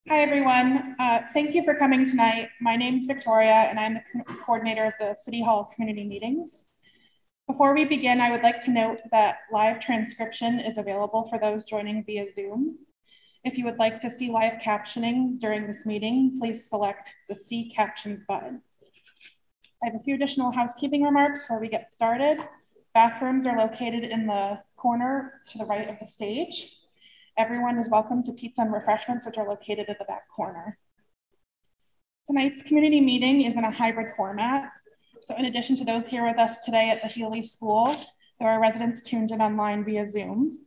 Hi, everyone. Thank you for coming tonight. My name is Victoria, and I'm the coordinator of the City Hall Community Meetings. Before we begin, I would like to note that live transcription is available for those joining via Zoom. If you would like to see live captioning during this meeting, please select the See Captions button. I have a few additional housekeeping remarks before we get started. Bathrooms are located in the corner to the right of the stage. Everyone is welcome to pizza and refreshments, which are located at the back corner. Tonight's community meeting is in a hybrid format. So in addition to those here with us today at the Healey School, there are residents tuned in online via Zoom.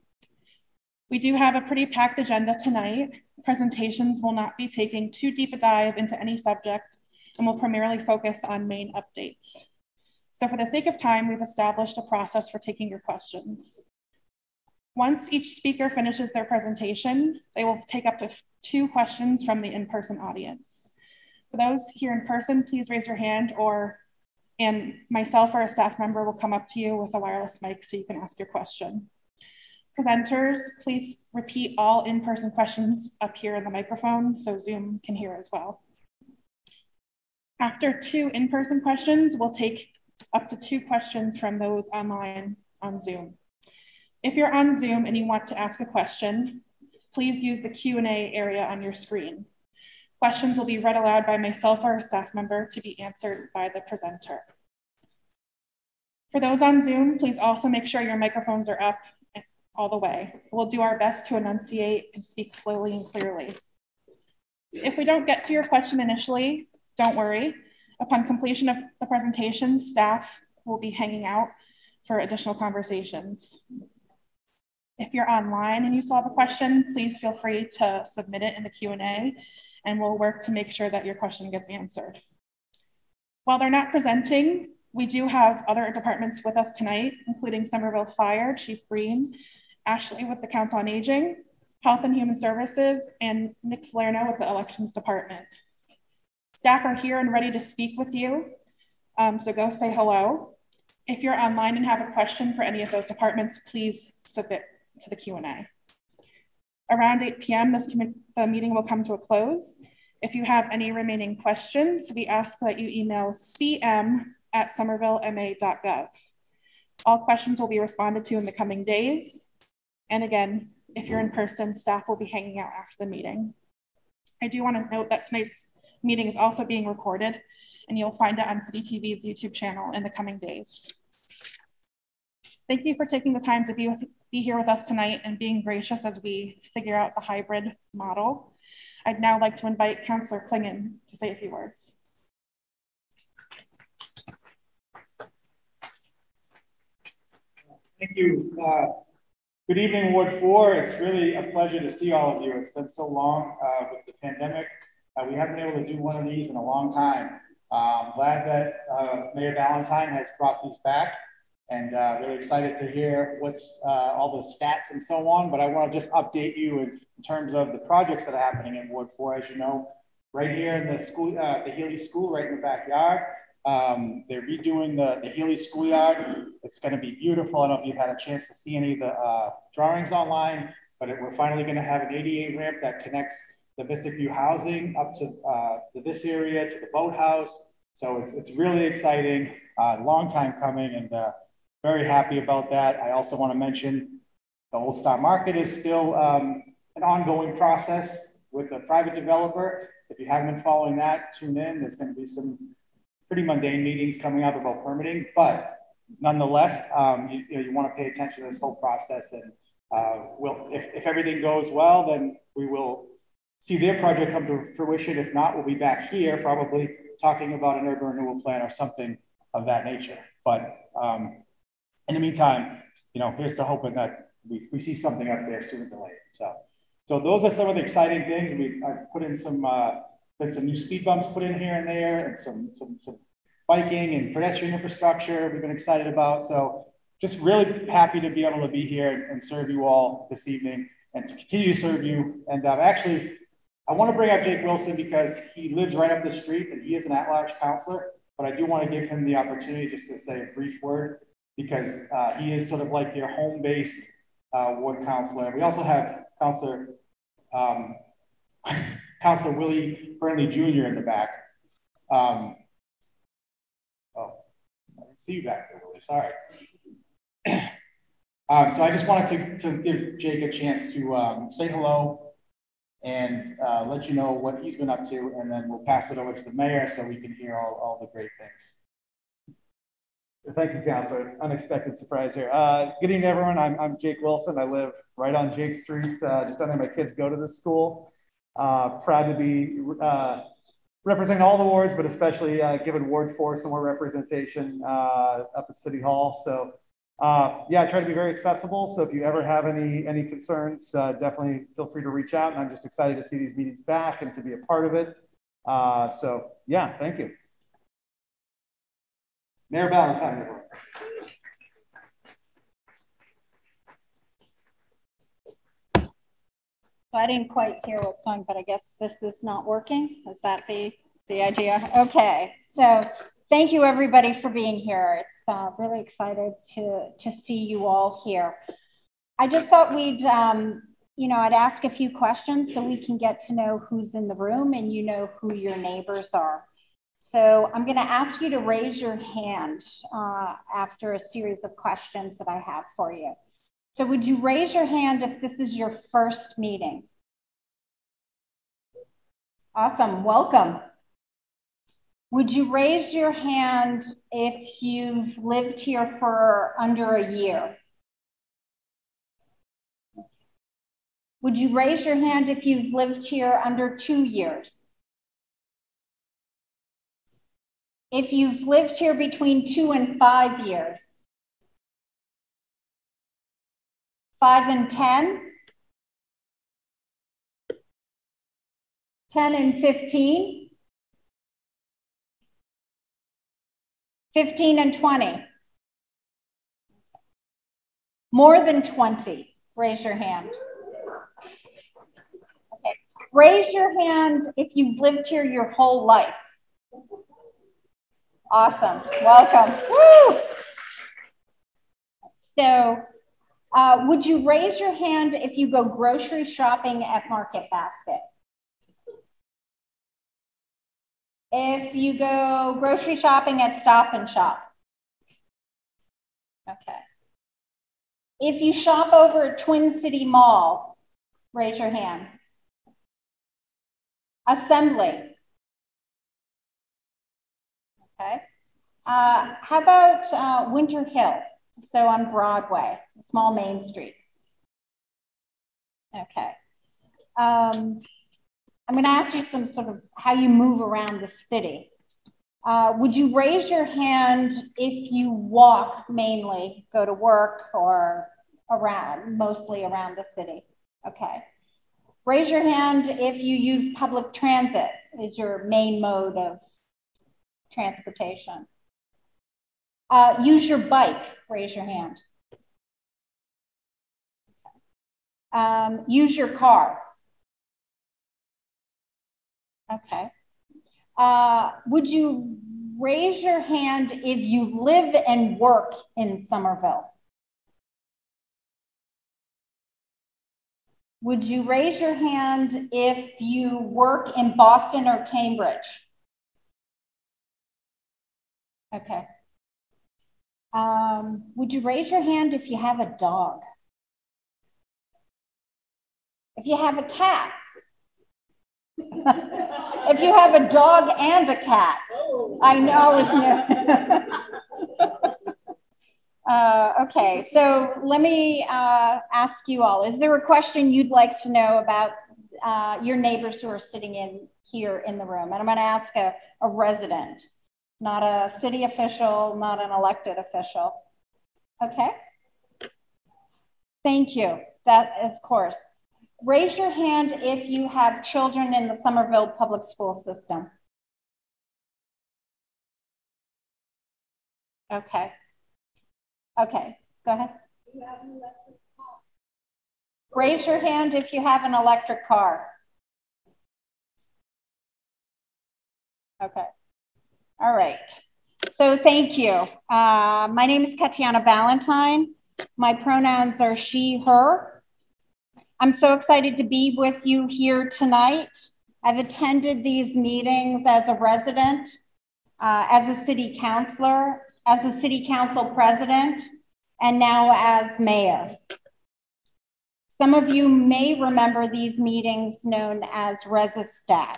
We do have a pretty packed agenda tonight. Presentations will not be taking too deep a dive into any subject and will primarily focus on main updates. So for the sake of time, we've established a process for taking your questions. Once each speaker finishes their presentation, they will take up to 2 questions from the in-person audience. For those here in person, please raise your hand and myself or a staff member will come up to you with a wireless mic so you can ask your question. Presenters, please repeat all in-person questions up here in the microphone so Zoom can hear as well. After 2 in-person questions, we'll take up to 2 questions from those online on Zoom. If you're on Zoom and you want to ask a question, please use the Q&A area on your screen. Questions will be read aloud by myself or a staff member to be answered by the presenter. For those on Zoom, please also make sure your microphones are up all the way. We'll do our best to enunciate and speak slowly and clearly. If we don't get to your question initially, don't worry. Upon completion of the presentation, staff will be hanging out for additional conversations. If you're online and you still have a question, please feel free to submit it in the Q&A and we'll work to make sure that your question gets answered. While they're not presenting, we do have other departments with us tonight, including Somerville Fire, Chief Green, Ashley with the Council on Aging, Health and Human Services, and Nick Salerno with the Elections Department. Staff are here and ready to speak with you, so go say hello. If you're online and have a question for any of those departments, please submit to the Q&A. Around 8 p.m., the meeting will come to a close. If you have any remaining questions, we ask that you email cm@somervillema.gov. All questions will be responded to in the coming days. And again, if you're in person, staff will be hanging out after the meeting. I do want to note that tonight's meeting is also being recorded and you'll find it on City TV's YouTube channel in the coming days. Thank you for taking the time to be here with us tonight and being gracious as we figure out the hybrid model. I'd now like to invite Councillor Klingon to say a few words. Thank you. Good evening, Ward 4. It's really a pleasure to see all of you. It's been so long with the pandemic. We haven't been able to do one of these in a long time. I'm glad that Mayor Valentine has brought these back. And really excited to hear what's all the stats and so on. But I want to just update you in terms of the projects that are happening in Ward 4. As you know, right here in the school, the Healey School, right in the backyard. They're redoing the Healey schoolyard. It's going to be beautiful. I don't know if you've had a chance to see any of the drawings online, but we're finally going to have an ADA ramp that connects the Mystic View housing up to this area to the boathouse. So it's really exciting. Long time coming, and very happy about that. I also want to mention the Old Star Market is still an ongoing process with a private developer. If you haven't been following that, tune in. There's going to be some pretty mundane meetings coming up about permitting, but nonetheless, you want to pay attention to this whole process. And if everything goes well, then we will see their project come to fruition. If not, we'll be back here probably talking about an urban renewal plan or something of that nature. But in the meantime, here's to hoping that we see something up there sooner than later. So those are some of the exciting things. I've put in some new speed bumps put in here and there, and some biking and pedestrian infrastructure we've been excited about. So just really happy to be able to be here and serve you all this evening and to continue to serve you. And actually, I want to bring up Jake Wilson because he lives right up the street and he is an at-large counselor, but I do want to give him the opportunity just to say a brief word, because he is sort of like your home-based ward counselor. We also have Counselor Councilor Willie Burnley Jr. in the back. Oh, I didn't see you back there, Willie, sorry. So I just wanted to give Jake a chance to say hello and let you know what he's been up to, and then we'll pass it over to the mayor so we can hear all the great things. Thank you, Councilor. Unexpected surprise here. Good evening, everyone. I'm Jake Wilson. I live right on Jake Street, just down there. My kids go to this school. Proud to be representing all the wards, but especially given Ward 4 some more representation up at City Hall. So yeah, I try to be very accessible. So if you ever have any concerns, definitely feel free to reach out. And I'm just excited to see these meetings back and to be a part of it. So yeah, thank you. Mayor Ballantyne. I didn't quite hear what's going, but I guess this is not working. Is that the idea? Okay, so thank you everybody for being here. It's really excited to see you all here. I just thought we'd, I'd ask a few questions so we can get to know who's in the room and you know who your neighbors are. So I'm going to ask you to raise your hand after a series of questions that I have for you. So would you raise your hand if this is your first meeting? Awesome, welcome. Would you raise your hand if you've lived here for under a year? Would you raise your hand if you've lived here under 2 years? If you've lived here between 2 and 5 years? 5 and 10? 10 and 15? 15 and 20? More than 20, raise your hand. Okay. Raise your hand if you've lived here your whole life. Awesome, welcome. Woo! So, would you raise your hand if you go grocery shopping at Market Basket? If you go grocery shopping at Stop and Shop? Okay. If you shop over at Twin City Mall, raise your hand. Assembly? Okay. How about Winter Hill? So on Broadway, small main streets. Okay. I'm going to ask you some sort of how you move around the city. Would you raise your hand if you walk mainly, go to work or mostly around the city? Okay. Raise your hand if you use public transit is your main mode of transportation. Use your bike, raise your hand. Use your car. Okay. Would you raise your hand if you live and work in Summerville? Would you raise your hand if you work in Boston or Cambridge? Okay. Would you raise your hand if you have a dog? If you have a cat? If you have a dog and a cat? I know, isn't it? Okay, so let me ask you all, is there a question you'd like to know about your neighbors who are sitting here in the room? And I'm gonna ask a resident. Not a city official, not an elected official. Okay. Thank you. That, of course. Raise your hand if you have children in the Somerville public school system. Okay. Okay, go ahead. Do you have an electric car? Raise your hand if you have an electric car. Okay. All right, so thank you. My name is Katiana Ballantyne. My pronouns are she, her. I'm so excited to be with you here tonight. I've attended these meetings as a resident, as a city councilor, as a city council president, and now as mayor. Some of you may remember these meetings known as Resistat.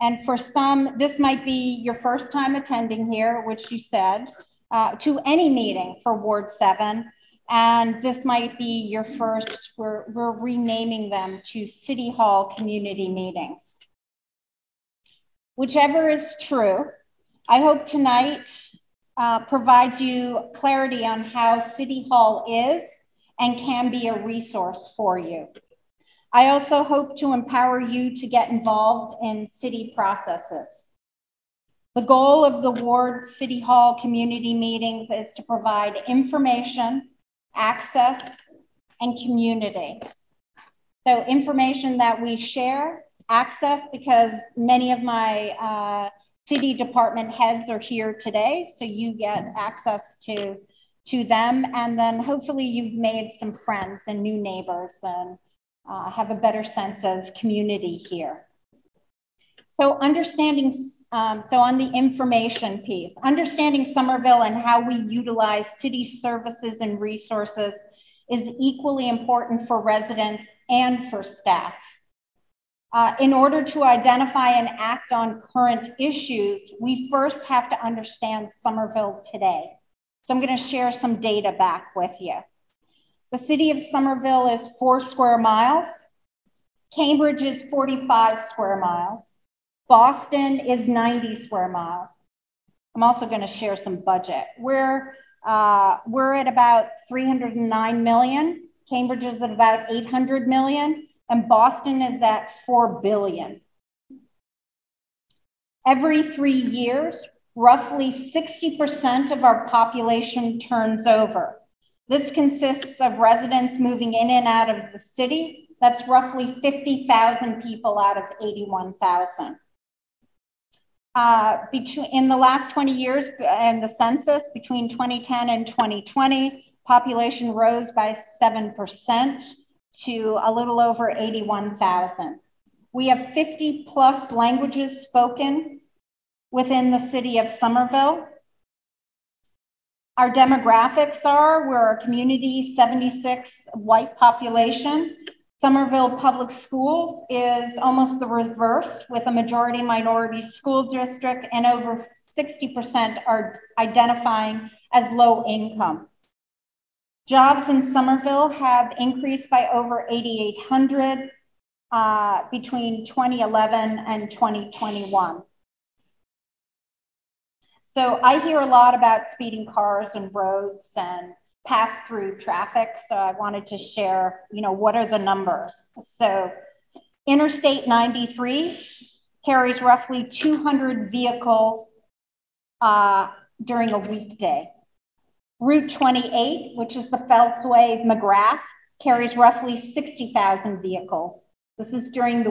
And for some, this might be your first time attending here, which you said, to any meeting for Ward 7. And this might be your first, we're renaming them to City Hall community meetings. Whichever is true, I hope tonight provides you clarity on how City Hall is and can be a resource for you. I also hope to empower you to get involved in city processes. The goal of the Ward City Hall community meetings is to provide information, access, and community. So information that we share, access, because many of my city department heads are here today, so you get access to them, and then hopefully you've made some friends and new neighbors and have a better sense of community here. So understanding, so on the information piece, understanding Summerville and how we utilize city services and resources is equally important for residents and for staff. In order to identify and act on current issues, we first have to understand Summerville today. So I'm going to share some data back with you. The city of Summerville is 4 square miles. Cambridge is 45 square miles. Boston is 90 square miles. I'm also going to share some budget. We're at about 309 million. Cambridge is at about 800 million. And Boston is at 4 billion. Every 3 years, roughly 60% of our population turns over. This consists of residents moving in and out of the city. That's roughly 50,000 people out of 81,000. In the last 20 years and the census between 2010 and 2020, population rose by 7% to a little over 81,000. We have 50+ languages spoken within the city of Summerville. Our demographics are, we're a community 76 white population. Summerville Public Schools is almost the reverse, with a majority minority school district, and over 60% are identifying as low income. Jobs in Summerville have increased by over 8,800 between 2011 and 2021. So I hear a lot about speeding cars and roads and pass-through traffic. So I wanted to share, what are the numbers? So Interstate 93 carries roughly 200 vehicles during a weekday. Route 28, which is the Feltway McGrath, carries roughly 60,000 vehicles. This is during the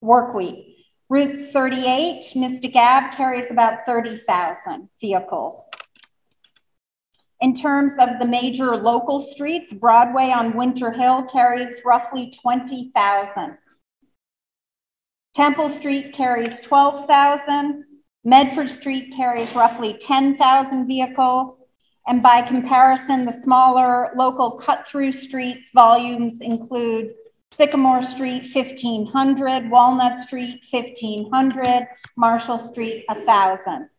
work week. Route 38, Mystic Ave, carries about 30,000 vehicles. In terms of the major local streets, Broadway on Winter Hill carries roughly 20,000. Temple Street carries 12,000. Medford Street carries roughly 10,000 vehicles. And by comparison, the smaller local cut-through streets volumes include Sycamore Street, 1,500, Walnut Street, 1,500, Marshall Street, 1,000.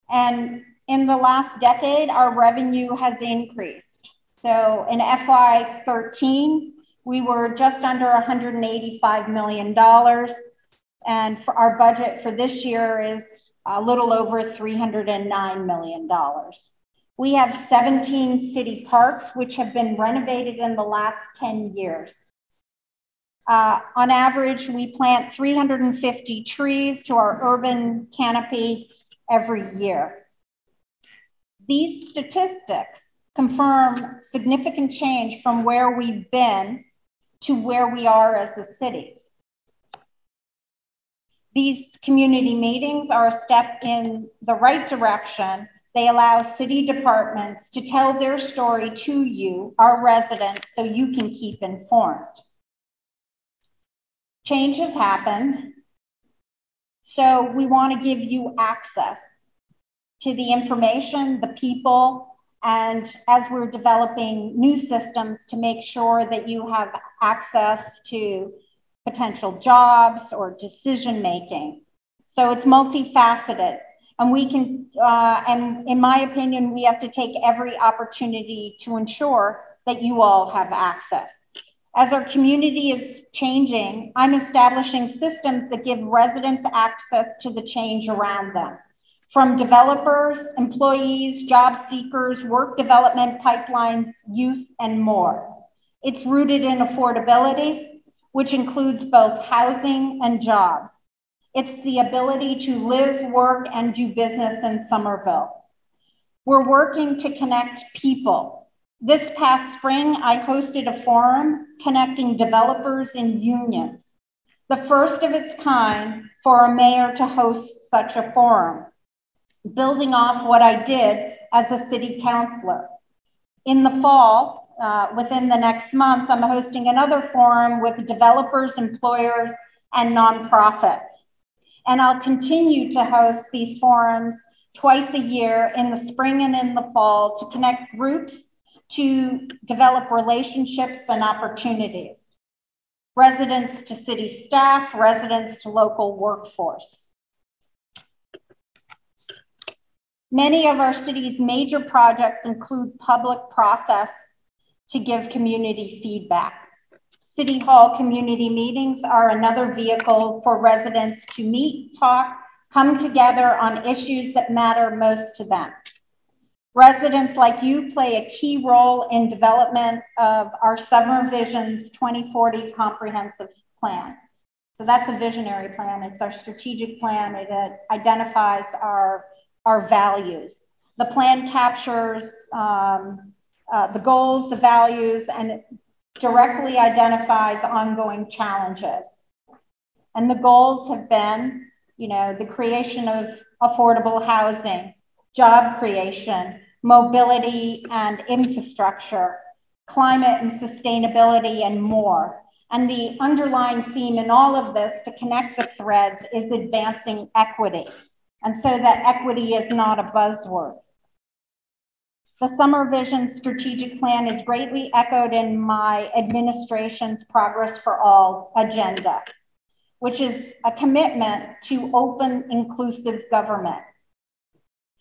And in the last decade, our revenue has increased. So in FY13, we were just under $185 million. And for our budget for this year is a little over $309 million. We have 17 city parks, which have been renovated in the last 10 years. On average, we plant 350 trees to our urban canopy every year. These statistics confirm significant change from where we've been to where we are as a city. These community meetings are a step in the right direction. They allow city departments to tell their story to you, our residents, so you can keep informed. Change has happened. So we want to give you access to the information, the people, and as we're developing new systems to make sure that you have access to potential jobs or decision-making. So it's multifaceted. And we can, and in my opinion, we have to take every opportunity to ensure that you all have access. As our community is changing, I'm establishing systems that give residents access to the change around them. From developers, employees, job seekers, work development pipelines, youth, and more. It's rooted in affordability, which includes both housing and jobs. It's the ability to live, work, and do business in Somerville. We're working to connect people. This past spring, I hosted a forum connecting developers and unions, the first of its kind for a mayor to host such a forum, building off what I did as a city councilor. In the fall, within the next month, I'm hosting another forum with developers, employers, and nonprofits. And I'll continue to host these forums twice a year in the spring and in the fall to connect groups, to develop relationships and opportunities. Residents to city staff, residents to local workforce. Many of our city's major projects include public process to give community feedback. City Hall community meetings are another vehicle for residents to meet, talk, come together on issues that matter most to them. Residents like you play a key role in development of our Summer Vision's 2040 comprehensive plan. So that's a visionary plan. It's our strategic plan. It identifies our values. The plan captures the goals, the values, and it directly identifies ongoing challenges. And the goals have been, the creation of affordable housing, job creation, mobility and infrastructure, climate and sustainability, and more. And the underlying theme in all of this, to connect the threads, is advancing equity. And so that equity is not a buzzword. The Summer Vision strategic plan is greatly echoed in my administration's Progress for All agenda, which is a commitment to open, inclusive government.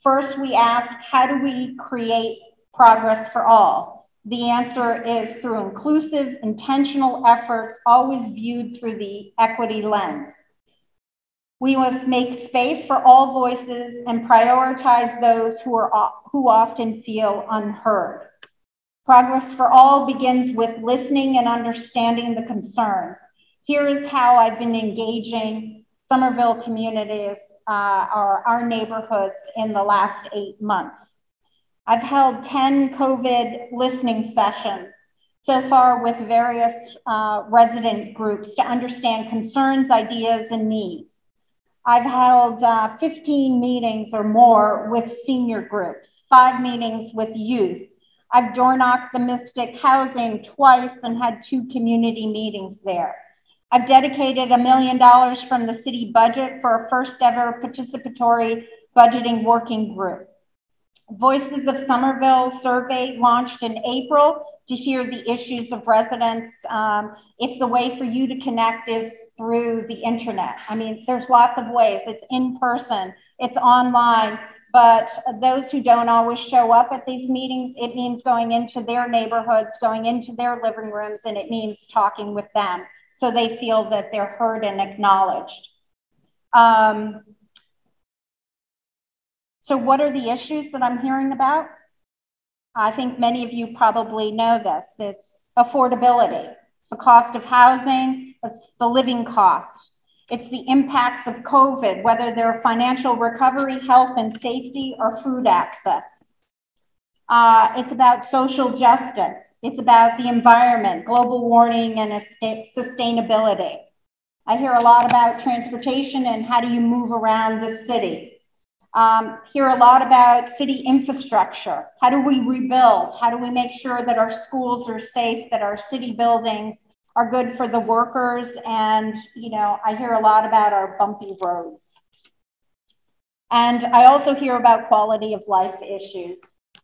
First, we ask, how do we create progress for all? The answer is through inclusive, intentional efforts, always viewed through the equity lens. We must make space for all voices and prioritize those who often feel unheard. Progress for all begins with listening and understanding the concerns. Here is how I've been engaging Somerville communities, our neighborhoods, in the last 8 months. I've held 10 COVID listening sessions so far with various resident groups to understand concerns, ideas, and needs. I've held 15 meetings or more with senior groups, 5 meetings with youth. I've door knocked the Mystic Housing twice and had 2 community meetings there. I've dedicated $1 million from the city budget for a first ever participatory budgeting working group. Voices of Somerville survey launched in April to hear the issues of residents. If the way for you to connect is through the internet, I mean, there's lots of ways. It's in person, it's online, but those who don't always show up at these meetings, it means going into their neighborhoods, going into their living rooms, and it means talking with them, so they feel that they're heard and acknowledged. So what are the issues that I'm hearing about? I think many of you probably know this. It's affordability, it's the cost of housing, it's the living cost. It's the impacts of COVID, whether they're financial recovery, health and safety, or food access. It's about social justice. It's about the environment, global warming, and sustainability. I hear a lot about transportation and how do you move around the city. Hear a lot about city infrastructure. How do we rebuild? How do we make sure that our schools are safe, that our city buildings are good for the workers. And, you know, I hear a lot about our bumpy roads. And I also hear about quality of life issues,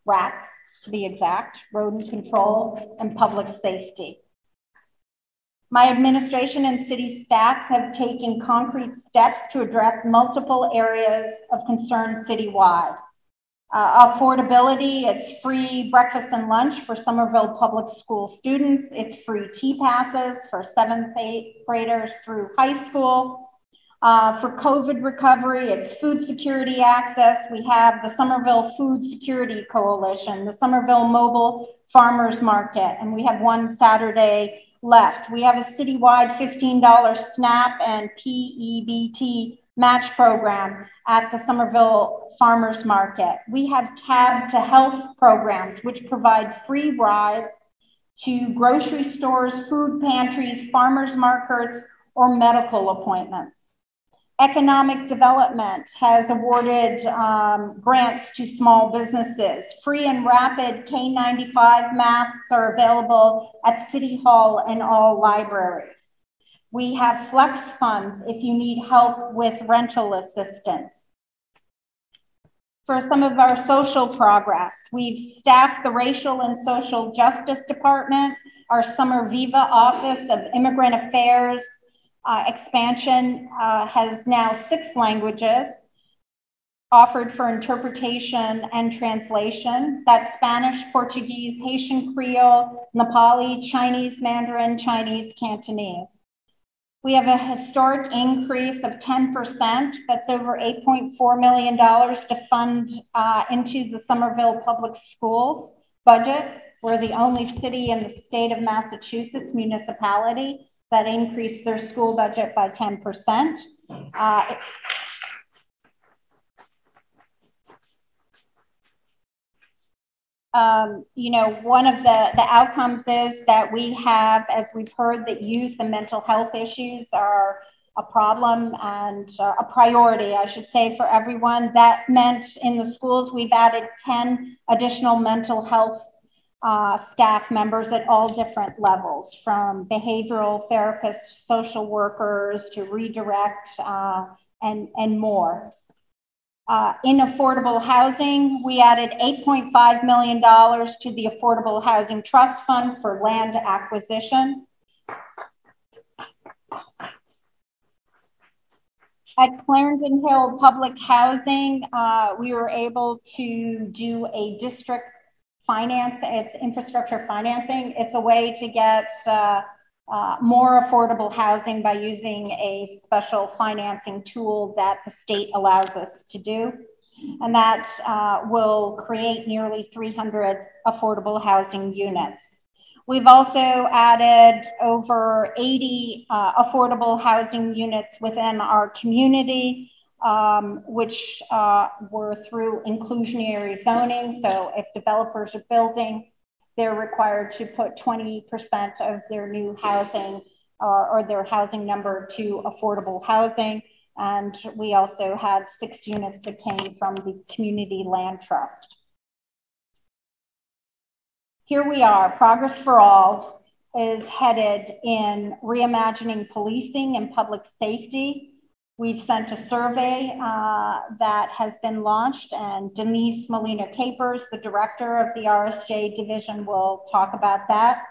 rats to be exact, rodent control, and public safety. My administration and city staff have taken concrete steps to address multiple areas of concern citywide. Affordability, it's free breakfast and lunch for Somerville public school students. It's free tea passes for 7th, 8th graders through high school. For COVID recovery, it's food security access. We have the Somerville Food Security Coalition, the Somerville Mobile Farmers Market, and we have one Saturday left. We have a citywide $15 SNAP and PEBT match program at the Somerville Farmers Market. We have cab to health programs, which provide free rides to grocery stores, food pantries, farmers markets, or medical appointments. Economic Development has awarded grants to small businesses. Free and rapid K95 masks are available at City Hall and all libraries. We have flex funds if you need help with rental assistance. For some of our social progress, we've staffed the Racial and Social Justice Department, our Summer Viva Office of Immigrant Affairs, expansion has now 6 languages offered for interpretation and translation. That's Spanish, Portuguese, Haitian Creole, Nepali, Chinese Mandarin, Chinese Cantonese. We have a historic increase of 10%. That's over $8.4 million to fund into the Somerville Public Schools budget. We're the only city in the state of Massachusetts municipality that increased their school budget by 10%. You know, one of the outcomes is that we have, as we've heard, that youth and mental health issues are a problem and a priority, I should say, for everyone. That meant in the schools, we've added 10 additional mental health staff members at all different levels, from behavioral therapists, social workers, to redirect and more. In affordable housing, we added $8.5 million to the Affordable Housing Trust Fund for land acquisition. At Clarendon Hill Public Housing, we were able to do a district finance, it's infrastructure financing. It's a way to get more affordable housing by using a special financing tool that the state allows us to do. And that will create nearly 300 affordable housing units. We've also added over 80 affordable housing units within our community, which were through inclusionary zoning. So if developers are building, they're required to put 20% of their new housing or their housing number to affordable housing. And we also had 6 units that came from the Community Land Trust. Here we are. Progress for All is headed in reimagining policing and public safety. We've sent a survey that has been launched, and Denise Molina Capers, the director of the Rsj division, will talk about that.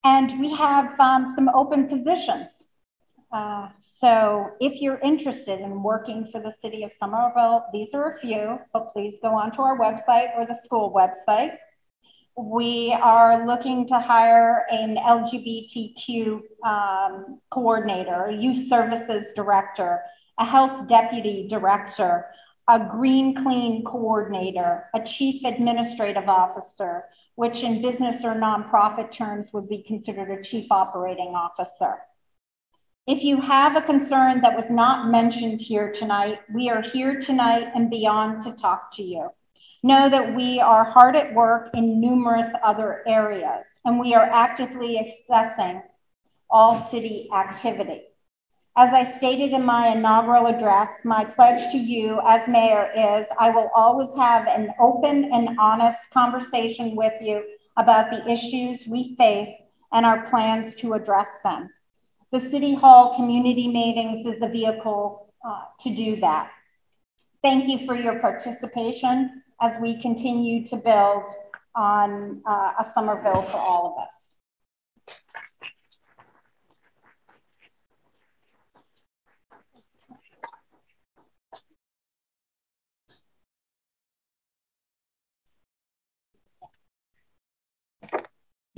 And we have some open positions. So if you're interested in working for the city of Somerville, these are a few, but please go onto our website or the school website. We are looking to hire an LGBTQ coordinator, a youth services director, a health deputy director, a green clean coordinator, a chief administrative officer, which in business or nonprofit terms would be considered a chief operating officer. If you have a concern that was not mentioned here tonight, we are here tonight and beyond to talk to you. Know that we are hard at work in numerous other areas, and we are actively assessing all city activity. As I stated in my inaugural address, my pledge to you as mayor is I will always have an open and honest conversation with you about the issues we face and our plans to address them. The City Hall Community Meetings is a vehicle to do that. Thank you for your participation as we continue to build on a Summerville for all of us.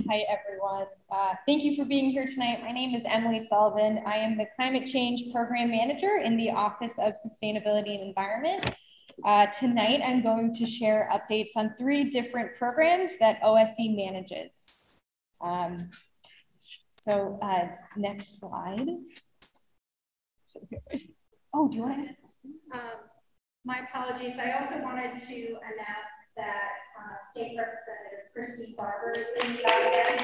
Hi, everyone. Thank you for being here tonight. My name is Emily Sullivan. I am the Climate Change Program Manager in the Office of Sustainability and Environment. Tonight, I'm going to share updates on 3 different programs that OSC manages. Next slide. Oh, do you want to ask questions? My apologies. I also wanted to announce that State Representative Christy Barber is in the audience.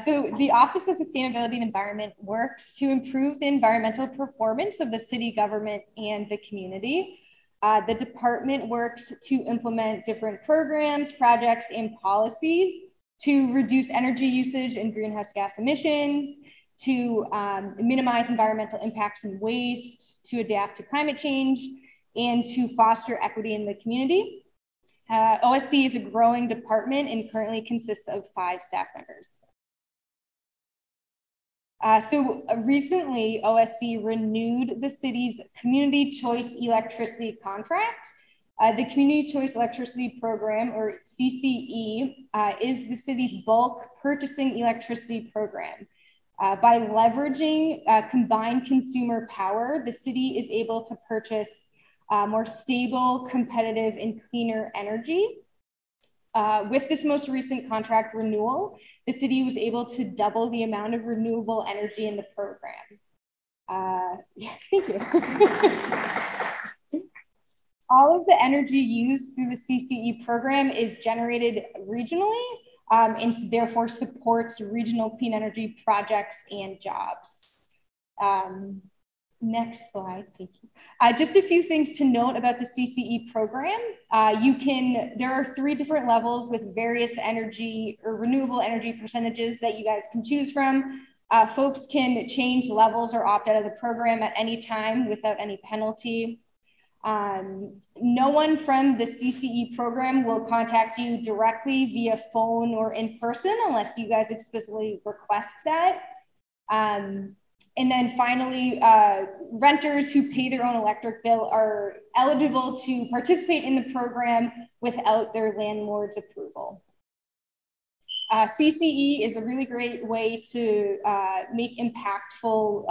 So the Office of Sustainability and Environment works to improve the environmental performance of the city government and the community. The department works to implement different programs, projects, and policies to reduce energy usage and greenhouse gas emissions, to minimize environmental impacts and waste, to adapt to climate change, and to foster equity in the community. OSC is a growing department and currently consists of 5 staff members. Recently, OSC renewed the city's Community Choice Electricity contract. The Community Choice Electricity Program, or CCE, is the city's bulk purchasing electricity program. By leveraging combined consumer power, the city is able to purchase more stable, competitive, and cleaner energy. With this most recent contract renewal, the city was able to double the amount of renewable energy in the program. Thank you. All of the energy used through the CCE program is generated regionally and therefore supports regional clean energy projects and jobs. Next slide, thank you. Just a few things to note about the CCE program. There are 3 different levels with various energy or renewable energy percentages that you guys can choose from. Folks can change levels or opt out of the program at any time without any penalty. No one from the CCE program will contact you directly via phone or in person unless you guys explicitly request that. And then finally, renters who pay their own electric bill are eligible to participate in the program without their landlord's approval. CCE is a really great way to make impactful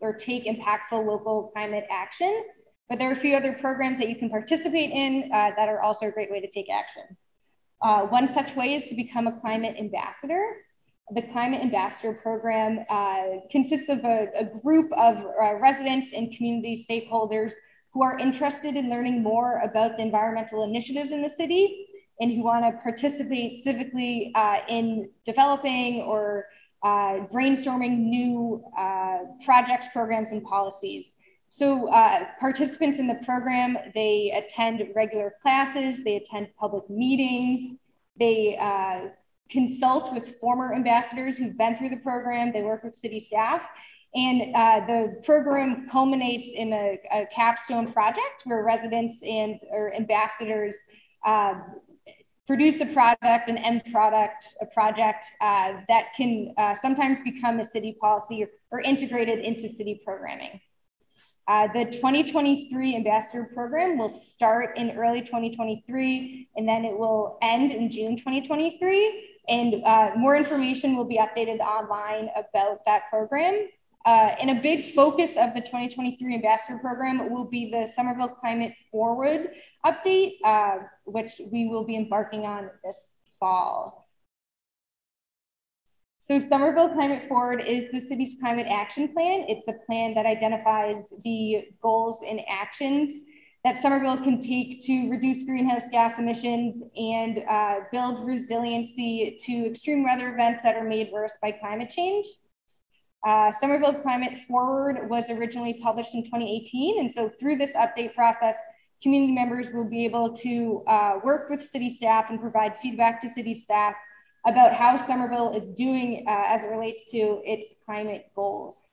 or take impactful local climate action, but there are a few other programs that you can participate in that are also a great way to take action. One such way is to become a climate ambassador. The Climate Ambassador Program consists of a group of residents and community stakeholders who are interested in learning more about the environmental initiatives in the city and who want to participate civically in developing or brainstorming new projects, programs, and policies. So participants in the program, they attend regular classes, they attend public meetings, they consult with former ambassadors who've been through the program, they work with city staff, and the program culminates in a capstone project where residents or ambassadors produce a product, an end product, a project that can sometimes become a city policy or integrated into city programming. The 2023 Ambassador Program will start in early 2023, and then it will end in June 2023. And more information will be updated online about that program. And a big focus of the 2023 Ambassador Program will be the Somerville Climate Forward update, which we will be embarking on this fall. So Somerville Climate Forward is the city's climate action plan. It's a plan that identifies the goals and actions that Somerville can take to reduce greenhouse gas emissions and build resiliency to extreme weather events that are made worse by climate change. Somerville Climate Forward was originally published in 2018. And so through this update process, community members will be able to work with city staff and provide feedback to city staff about how Somerville is doing as it relates to its climate goals.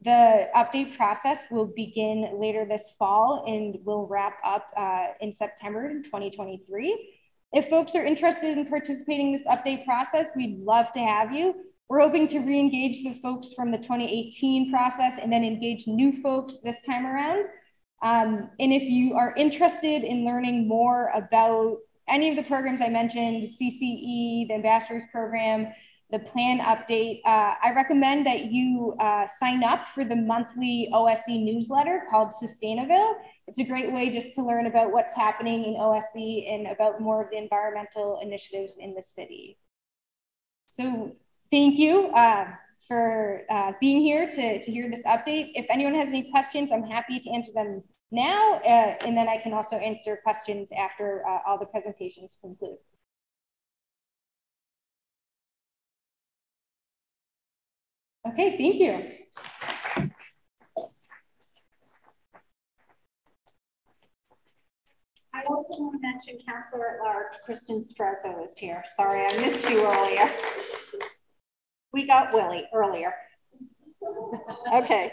The update process will begin later this fall and will wrap up in September 2023. If folks are interested in participating in this update process, we'd love to have you. We're hoping to re-engage the folks from the 2018 process and then engage new folks this time around. And if you are interested in learning more about any of the programs I mentioned, CCE, the Ambassadors Program, the plan update, I recommend that you sign up for the monthly OSE newsletter called Sustainaville. It's a great way just to learn about what's happening in OSE and about more of the environmental initiatives in the city. So thank you for being here to hear this update. If anyone has any questions, I'm happy to answer them now, and then I can also answer questions after all the presentations conclude. Okay, thank you. I also want to mention Councillor at Large, Kristen Strezzo is here. Sorry, I missed you earlier. We got Willie earlier. Okay.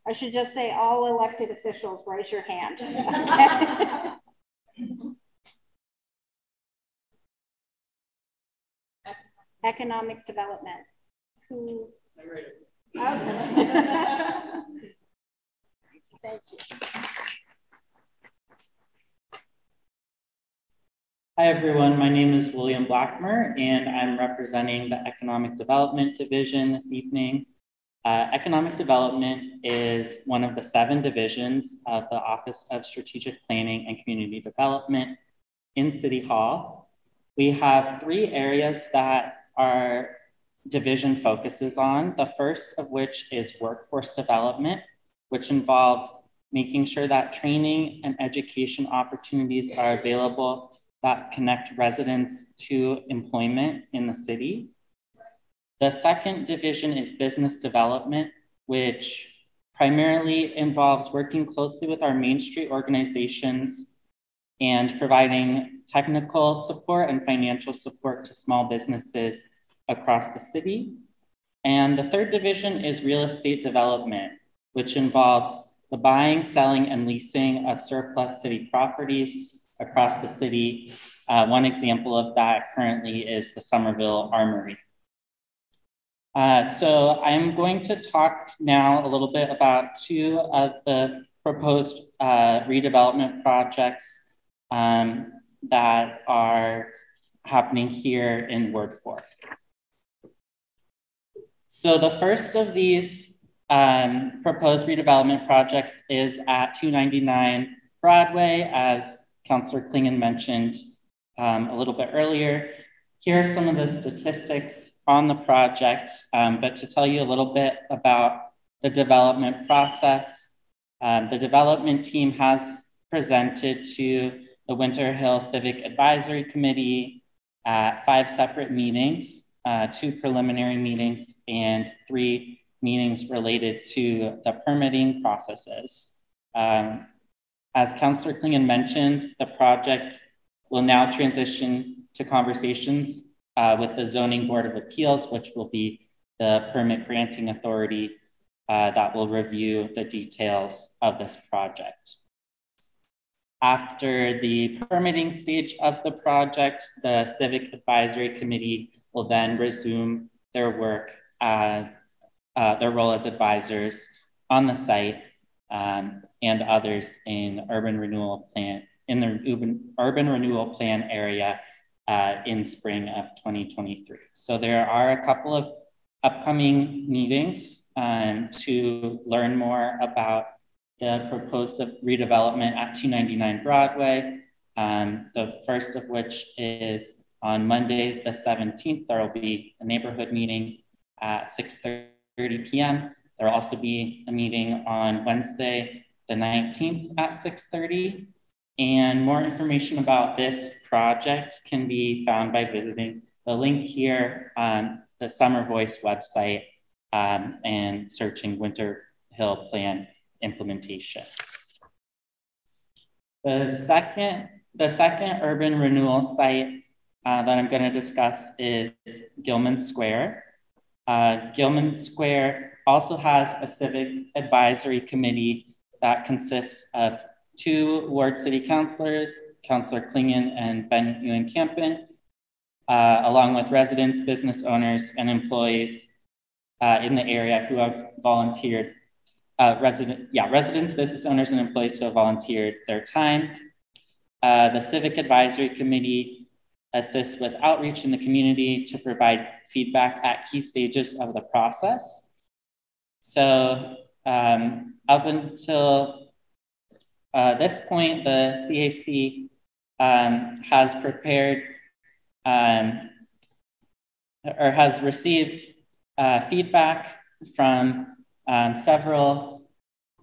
I should just say all elected officials, raise your hand. Okay. Economic development. Who? Okay. Thank you. Hi everyone, my name is William Blackmer and I'm representing the Economic Development Division this evening. Economic Development is one of the 7 divisions of the Office of Strategic Planning and Community Development in City Hall. We have 3 areas that our division focuses on, the first of which is workforce development, which involves making sure that training and education opportunities are available that connect residents to employment in the city. The second division is business development, which primarily involves working closely with our Main Street organizations and providing technical support and financial support to small businesses across the city. And the third division is real estate development, which involves the buying, selling, and leasing of surplus city properties across the city. One example of that currently is the Summerville Armory. So I'm going to talk now a little bit about 2 of the proposed redevelopment projects that are happening here in Ward 4. So the first of these proposed redevelopment projects is at 299 Broadway, as Councillor Klingon mentioned a little bit earlier. Here are some of the statistics on the project, but to tell you a little bit about the development process, the development team has presented to the Winter Hill Civic Advisory Committee at 5 separate meetings, 2 preliminary meetings and 3 meetings related to the permitting processes. As Councillor Klingon mentioned, the project will now transition to conversations with the Zoning Board of Appeals, which will be the permit granting authority that will review the details of this project. After the permitting stage of the project, the Civic Advisory Committee will then resume their work as their role as advisors on the site and others in urban renewal plan in the urban renewal plan area in spring of 2023. So there are a couple of upcoming meetings to learn more about the proposed redevelopment at 299 Broadway. The first of which is on Monday, the 17th. There will be a neighborhood meeting at 6:30 p.m. There will also be a meeting on Wednesday, the 19th at 6:30. And more information about this project can be found by visiting the link here on the Summer Voice website and searching Winter Hill Plan implementation. The second urban renewal site that I'm going to discuss is Gilman Square. Gilman Square also has a civic advisory committee that consists of 2 ward city councilors, Councilor Klingen and Ben Ewan-Campen, along with residents, business owners, and employees in the area who have volunteered, residents, business owners, and employees who have volunteered their time. The Civic Advisory Committee assists with outreach in the community to provide feedback at key stages of the process. So up until this point, the CAC has prepared or has received feedback from several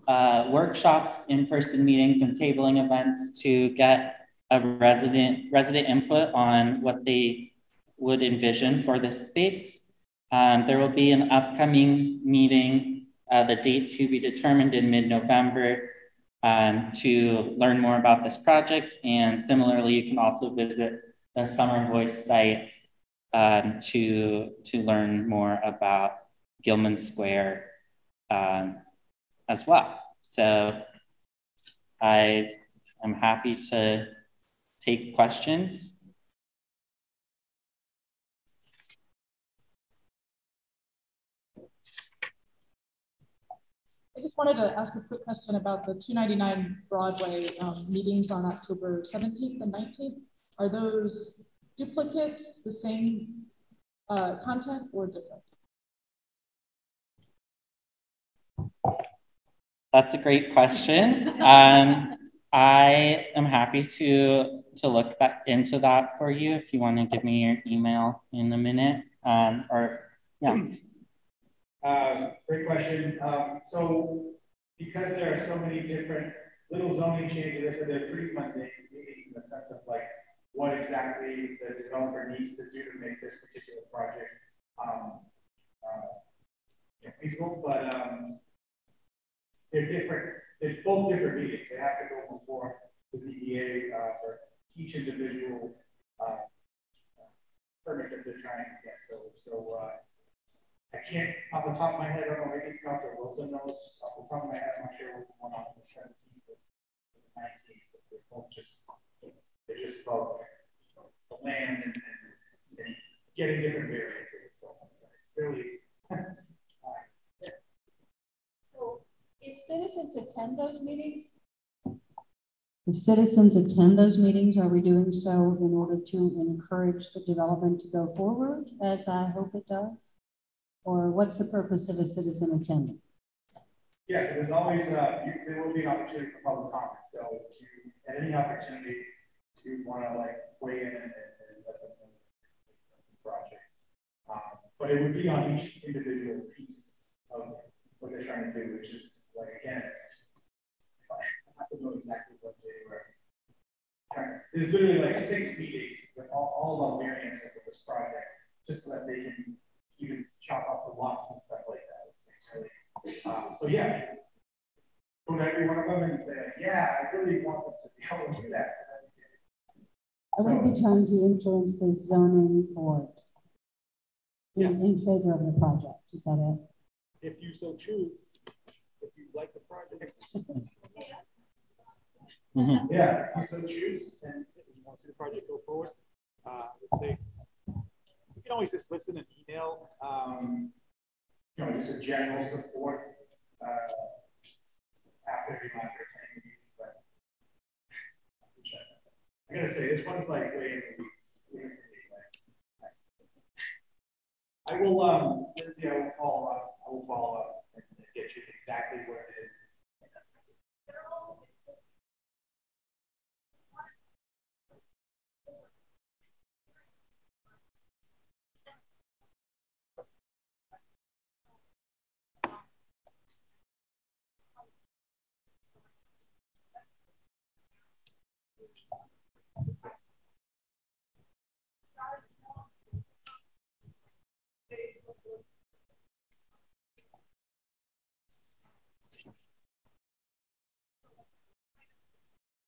workshops, in-person meetings, and tabling events to get a resident input on what they would envision for this space. There will be an upcoming meeting, the date to be determined in mid-November, to learn more about this project. And similarly, you can also visit the Summer Voice site to learn more about Gilman Square as well. So I am happy to take questions. I just wanted to ask a quick question about the 299 Broadway meetings on October 17th and 19th. Are those duplicates, the same content, or different? That's a great question. I am happy to look into that for you if you want to give me your email in a minute. Great question. So because there are so many different little zoning changes, so they're pretty mundane meetings in the sense of like what exactly the developer needs to do to make this particular project feasible. But they're different. There's both different meetings. They have to go before the ZBA for each individual permit that they're trying to get. So I can't, off the top of my head, I don't know, maybe Councilor Wilson knows. Off the top of my head, I'm not sure what's going on the 17th or the 19th. But they're both they're just about the land and getting different variances. So it's really. So if citizens attend those meetings, are we doing so in order to encourage the development to go forward, as I hope it does? Or what's the purpose of a citizen attending? Yeah, so there's always, there will be an opportunity for public comment. So at any opportunity to want to like weigh in and let them know the project. But it would be on each individual piece of what they're trying to do, which is like, again, I have to know exactly what they were trying to. There's literally like 6 meetings with all the variances of this project, just so that they can even chop off the lots and stuff like that. It's really, so yeah, go to every one of them and say, yeah, I really want them to be able to do that. I would be trying to influence the zoning board in favor of the project. Is that it? If you so choose, if you like the project. Yeah, if you so choose, and if you want to see the project go forward, I would say you can always just listen and email, you know, just a general support after every month or something. But I gotta say, this one's like way in the weeds. I will, Lindsay, I will follow up. And get you exactly what it is.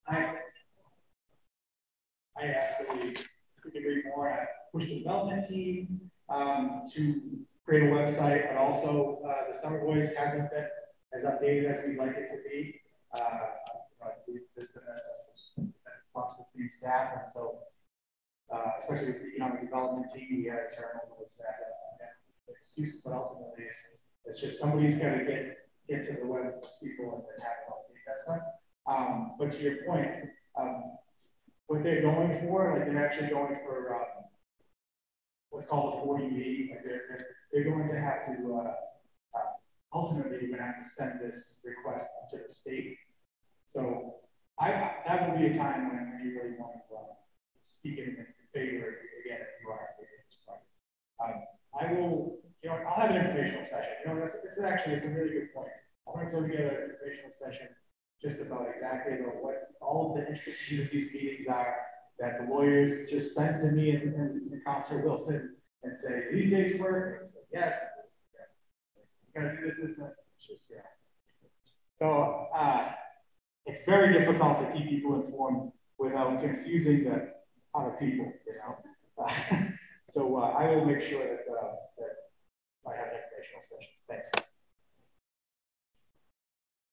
I absolutely couldn't agree more. I pushed the development team to create a website, but also the Summer Voice hasn't been as updated as we'd like it to be. There's been a flux between staff, and so especially with the development team, we had a turnover with staff. Excuses, but ultimately it's just somebody's got to get to the web people and have it update that stuff. But to your point, what they're going for, like they're actually going for what's called a 40B. Like they're going to have to ultimately you're going to have to send this request to the state. So that will be a time when you really want to speak in favor again if you are in this part. I will, I'll have an informational session. It's a really good point. I want to put together an informational session just about exactly what all of the intricacies of these meetings are that the lawyers just sent to me and Counselor Wilson and say, these dates work? And I said, yes. You gotta do this. It's just, yeah. So it's very difficult to keep people informed without confusing the other people, So I will make sure that I have an informational session. Thanks.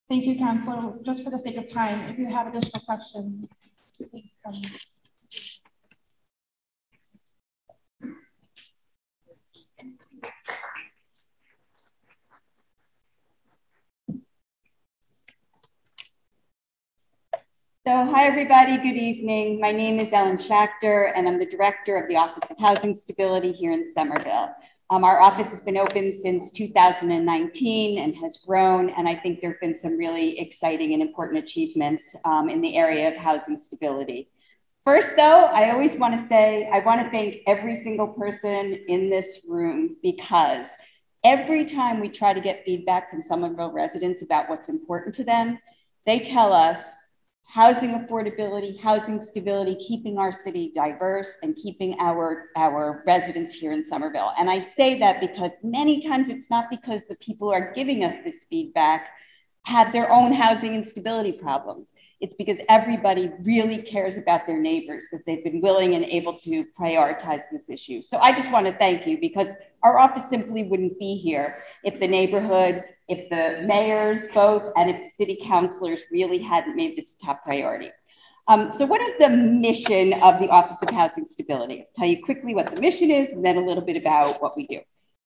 Thank you, Councilor. Just for the sake of time, if you have additional questions, please come. So hi, everybody. Good evening. My name is Ellen Schachter, and I'm the director of the Office of Housing Stability here in Somerville. Our office has been open since 2019 and has grown, and I think there have been some really exciting and important achievements in the area of housing stability. First, though, I always want to say, I want to thank every single person in this room, because every time we try to get feedback from Somerville residents about what's important to them, they tell us housing affordability, housing stability, keeping our city diverse, and keeping our residents here in Somerville. And I say that because many times it's not because the people who are giving us this feedback have their own housing instability problems. It's because everybody really cares about their neighbors, that they've been willing and able to prioritize this issue. So I just want to thank you, because our office simply wouldn't be here if the neighborhood, if the mayors both, and if the city councilors really hadn't made this a top priority. So what is the mission of the Office of Housing Stability? I'll tell you quickly what the mission is, and then a little bit about what we do.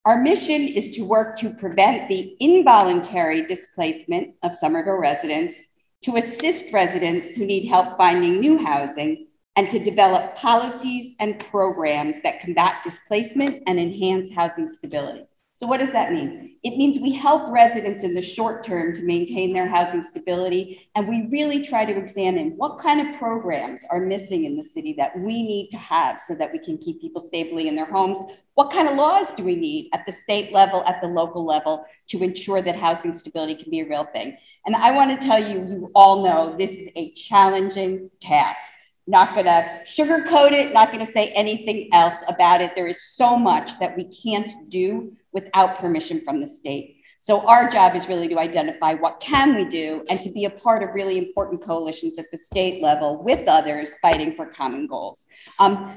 Our mission is to work to prevent the involuntary displacement of Somerville residents, to assist residents who need help finding new housing, and to develop policies and programs that combat displacement and enhance housing stability. So what does that mean? It means we help residents in the short term to maintain their housing stability, and we really try to examine what kind of programs are missing in the city that we need to have so that we can keep people stably in their homes. What kind of laws do we need at the state level, at the local level, to ensure that housing stability can be a real thing? And I want to tell you, you all know this is a challenging task. Not going to sugarcoat it, not going to say anything else about it. There is so much that we can't do without permission from the state. So our job is really to identify what can we do and to be a part of really important coalitions at the state level with others fighting for common goals.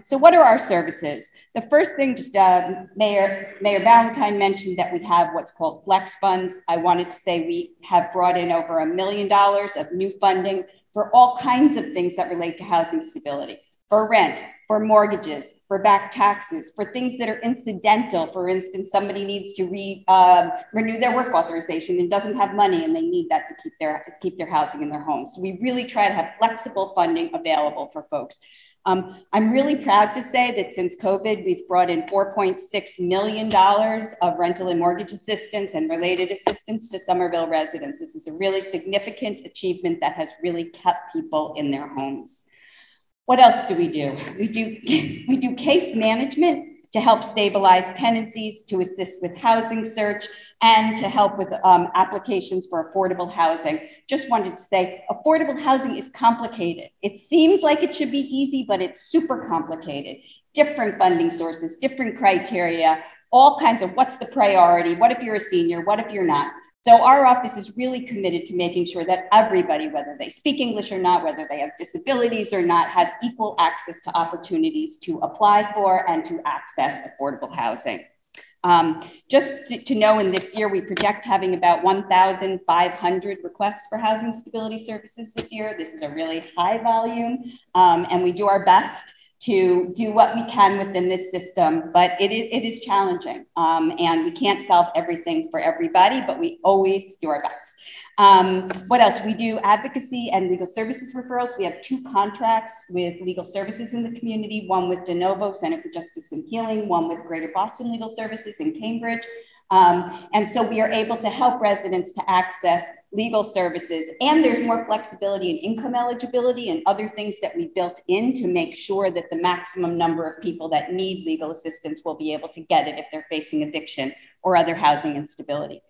So what are our services? The first thing, just Mayor Valentine mentioned that we have what's called flex funds. I wanted to say we have brought in over $1 million of new funding for all kinds of things that relate to housing stability, for rent, for mortgages, for back taxes, for things that are incidental. For instance, somebody needs to renew their work authorization and doesn't have money, and they need that to keep their housing in their homes. So we really try to have flexible funding available for folks. I'm really proud to say that since COVID, we've brought in $4.6 million of rental and mortgage assistance and related assistance to Somerville residents. This is a really significant achievement that has really kept people in their homes. What else do? We do case management to help stabilize tenancies, to assist with housing search, and to help with applications for affordable housing. Just wanted to say, affordable housing is complicated. It seems like it should be easy, but it's super complicated. Different funding sources, different criteria, all kinds of what's the priority, what if you're a senior, what if you're not. So our office is really committed to making sure that everybody, whether they speak English or not, whether they have disabilities or not, has equal access to opportunities to apply for and to access affordable housing. Just to know, in this year, we project having about 1,500 requests for housing stability services this year. This is a really high volume, and we do our best to do what we can within this system, but it is challenging. And we can't solve everything for everybody, but we always do our best. What else? We do advocacy and legal services referrals. We have 2 contracts with legal services in the community, one with De Novo, Center for Justice and Healing, one with Greater Boston Legal Services in Cambridge. And so we are able to help residents to access legal services, and there's more flexibility in income eligibility and other things that we built in to make sure that the maximum number of people that need legal assistance will be able to get it if they're facing eviction or other housing instability.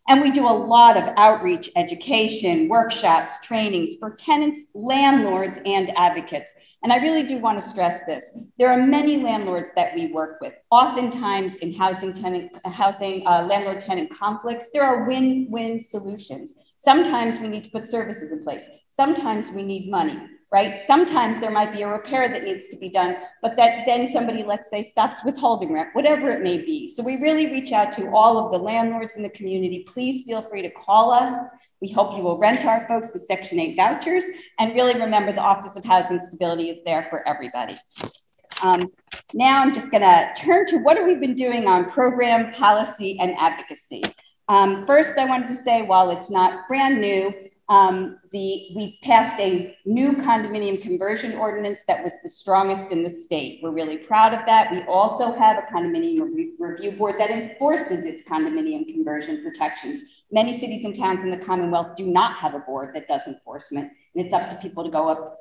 And we do a lot of outreach, education, workshops, trainings for tenants, landlords, and advocates. And I really do want to stress this. There are many landlords that we work with. Oftentimes in landlord-tenant conflicts, there are win-win solutions. Sometimes we need to put services in place. Sometimes we need money, right? Sometimes there might be a repair that needs to be done, but that then somebody, let's say, stops withholding rent, whatever it may be. So we really reach out to all of the landlords in the community. Please feel free to call us. We hope you will rent our folks with Section 8 vouchers. And really remember, the Office of Housing Stability is there for everybody. Now I'm just gonna turn to what have we been doing on program, policy, and advocacy. First, I wanted to say, while it's not brand new, we passed a new condominium conversion ordinance that was the strongest in the state. We're really proud of that. We also have a condominium review board that enforces its condominium conversion protections. Many cities and towns in the Commonwealth do not have a board that does enforcement, and it's up to people to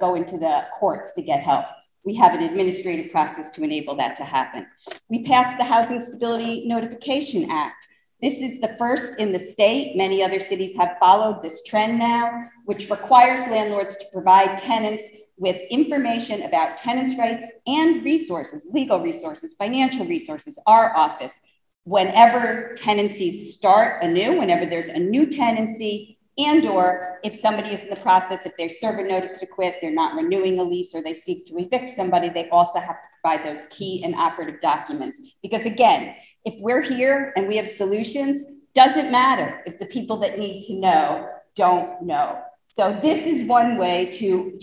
go into the courts to get help. We have an administrative process to enable that to happen. We passed the Housing Stability Notification Act. This is the first in the state. Many other cities have followed this trend now, which requires landlords to provide tenants with information about tenants' rights and resources, legal resources, financial resources, our office, whenever tenancies start anew, whenever there's a new tenancy, and or if somebody is in the process, if they serve a notice to quit, they're not renewing a lease, or they seek to evict somebody, they also have to provide those key and operative documents. Because again, if we're here and we have solutions, doesn't matter if the people that need to know don't know. So this is one way to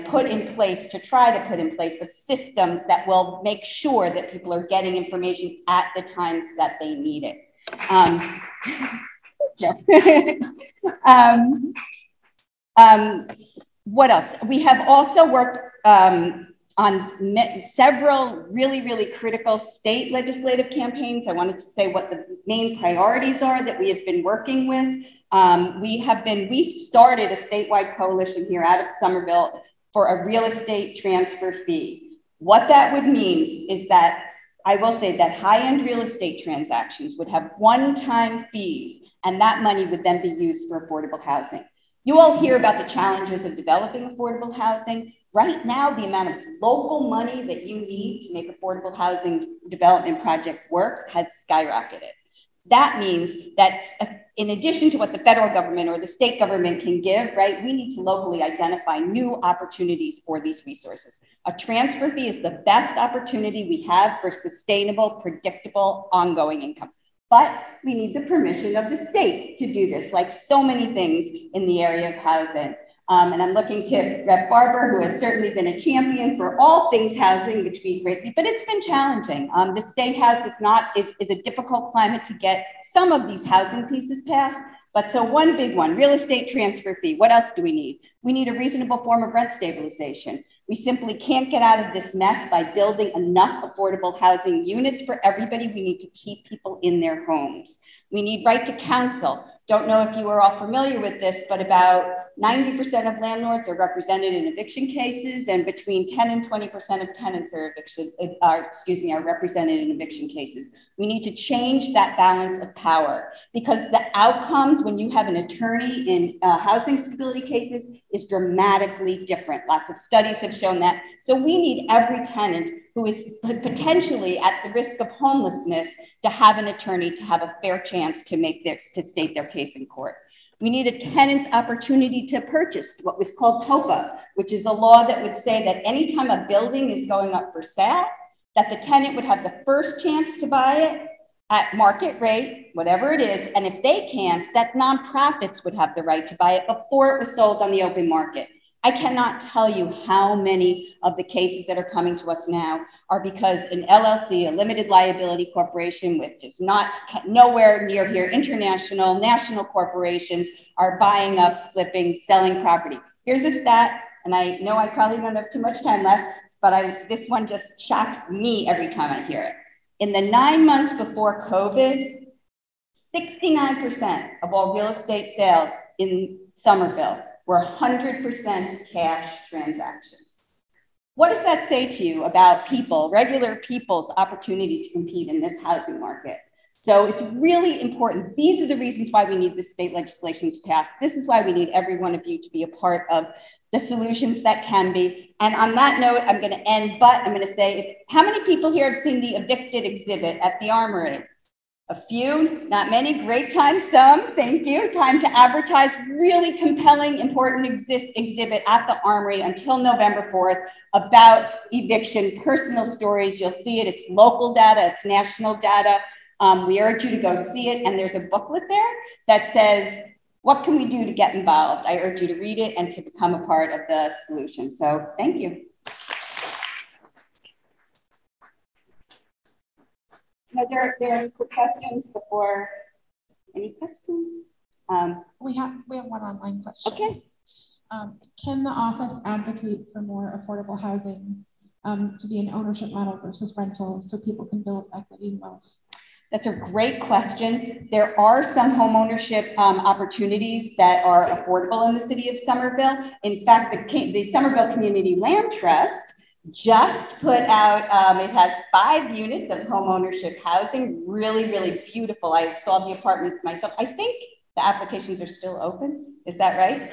put in place, to try to put in place systems that will make sure that people are getting information at the times that they need it. What else? We have also worked on several really critical state legislative campaigns. I wanted to say what the main priorities are that we have been working with. We started a statewide coalition here out of Somerville for a real estate transfer fee. What that would mean is that I will say that high-end real estate transactions would have one-time fees, and that money would then be used for affordable housing. You all hear about the challenges of developing affordable housing. Right now, the amount of local money that you need to make affordable housing development project work has skyrocketed. That means that in addition to what the federal government or the state government can give, right, we need to locally identify new opportunities for these resources. A transfer fee is the best opportunity we have for sustainable, predictable, ongoing income. But we need the permission of the state to do this, like so many things in the area of housing. And I'm looking to Rep. Barber, who has certainly been a champion for all things housing, which we greatly, but it's been challenging. The state house is a difficult climate to get some of these housing pieces passed. But so one big one, real estate transfer fee. What else do we need? We need a reasonable form of rent stabilization. We simply can't get out of this mess by building enough affordable housing units for everybody. We need to keep people in their homes. We need right to counsel. Don't know if you are all familiar with this, but about 90% of landlords are represented in eviction cases, and between 10 and 20% of tenants are represented in eviction cases. We need to change that balance of power, because the outcomes when you have an attorney in housing stability cases is dramatically different. Lots of studies have shown that. So we need every tenant who is potentially at the risk of homelessness to have an attorney to have a fair chance to state their case in court. We need a tenant's opportunity to purchase, what was called TOPA, which is a law that would say that anytime a building is going up for sale, that the tenant would have the first chance to buy it at market rate, whatever it is. And if they can't, that nonprofits would have the right to buy it before it was sold on the open market. I cannot tell you how many of the cases that are coming to us now are because an LLC, a limited liability corporation with just nowhere near here, international, national corporations are buying up, flipping, selling property. Here's a stat, and I know I probably don't have too much time left, but this one just shocks me every time I hear it. In the 9 months before COVID, 69% of all real estate sales in Somerville were 100% cash transactions. What does that say to you about people, regular people's opportunity to compete in this housing market? So it's really important. These are the reasons why we need this state legislation to pass. This is why we need every one of you to be a part of the solutions that can be. And on that note, I'm going to end, but I'm going to say, how many people here have seen the evicted exhibit at the Armory? A few, not many, great time, some, thank you. Time to advertise, really compelling, important exhibit at the Armory until November 4th about eviction, personal stories. You'll see it, it's local data, it's national data. We urge you to go see it. And there's a booklet there that says, what can we do to get involved? I urge you to read it and to become a part of the solution. So thank you. Are there any quick questions before? Any questions? We have one online question. Okay. Can the office advocate for more affordable housing to be an ownership model versus rental so people can build equity and wealth? That's a great question. There are some homeownership opportunities that are affordable in the city of Somerville. In fact, the Somerville Community Land Trust just put out, it has 5 units of homeownership housing, really, really beautiful. I saw the apartments myself. I think the applications are still open. Is that right?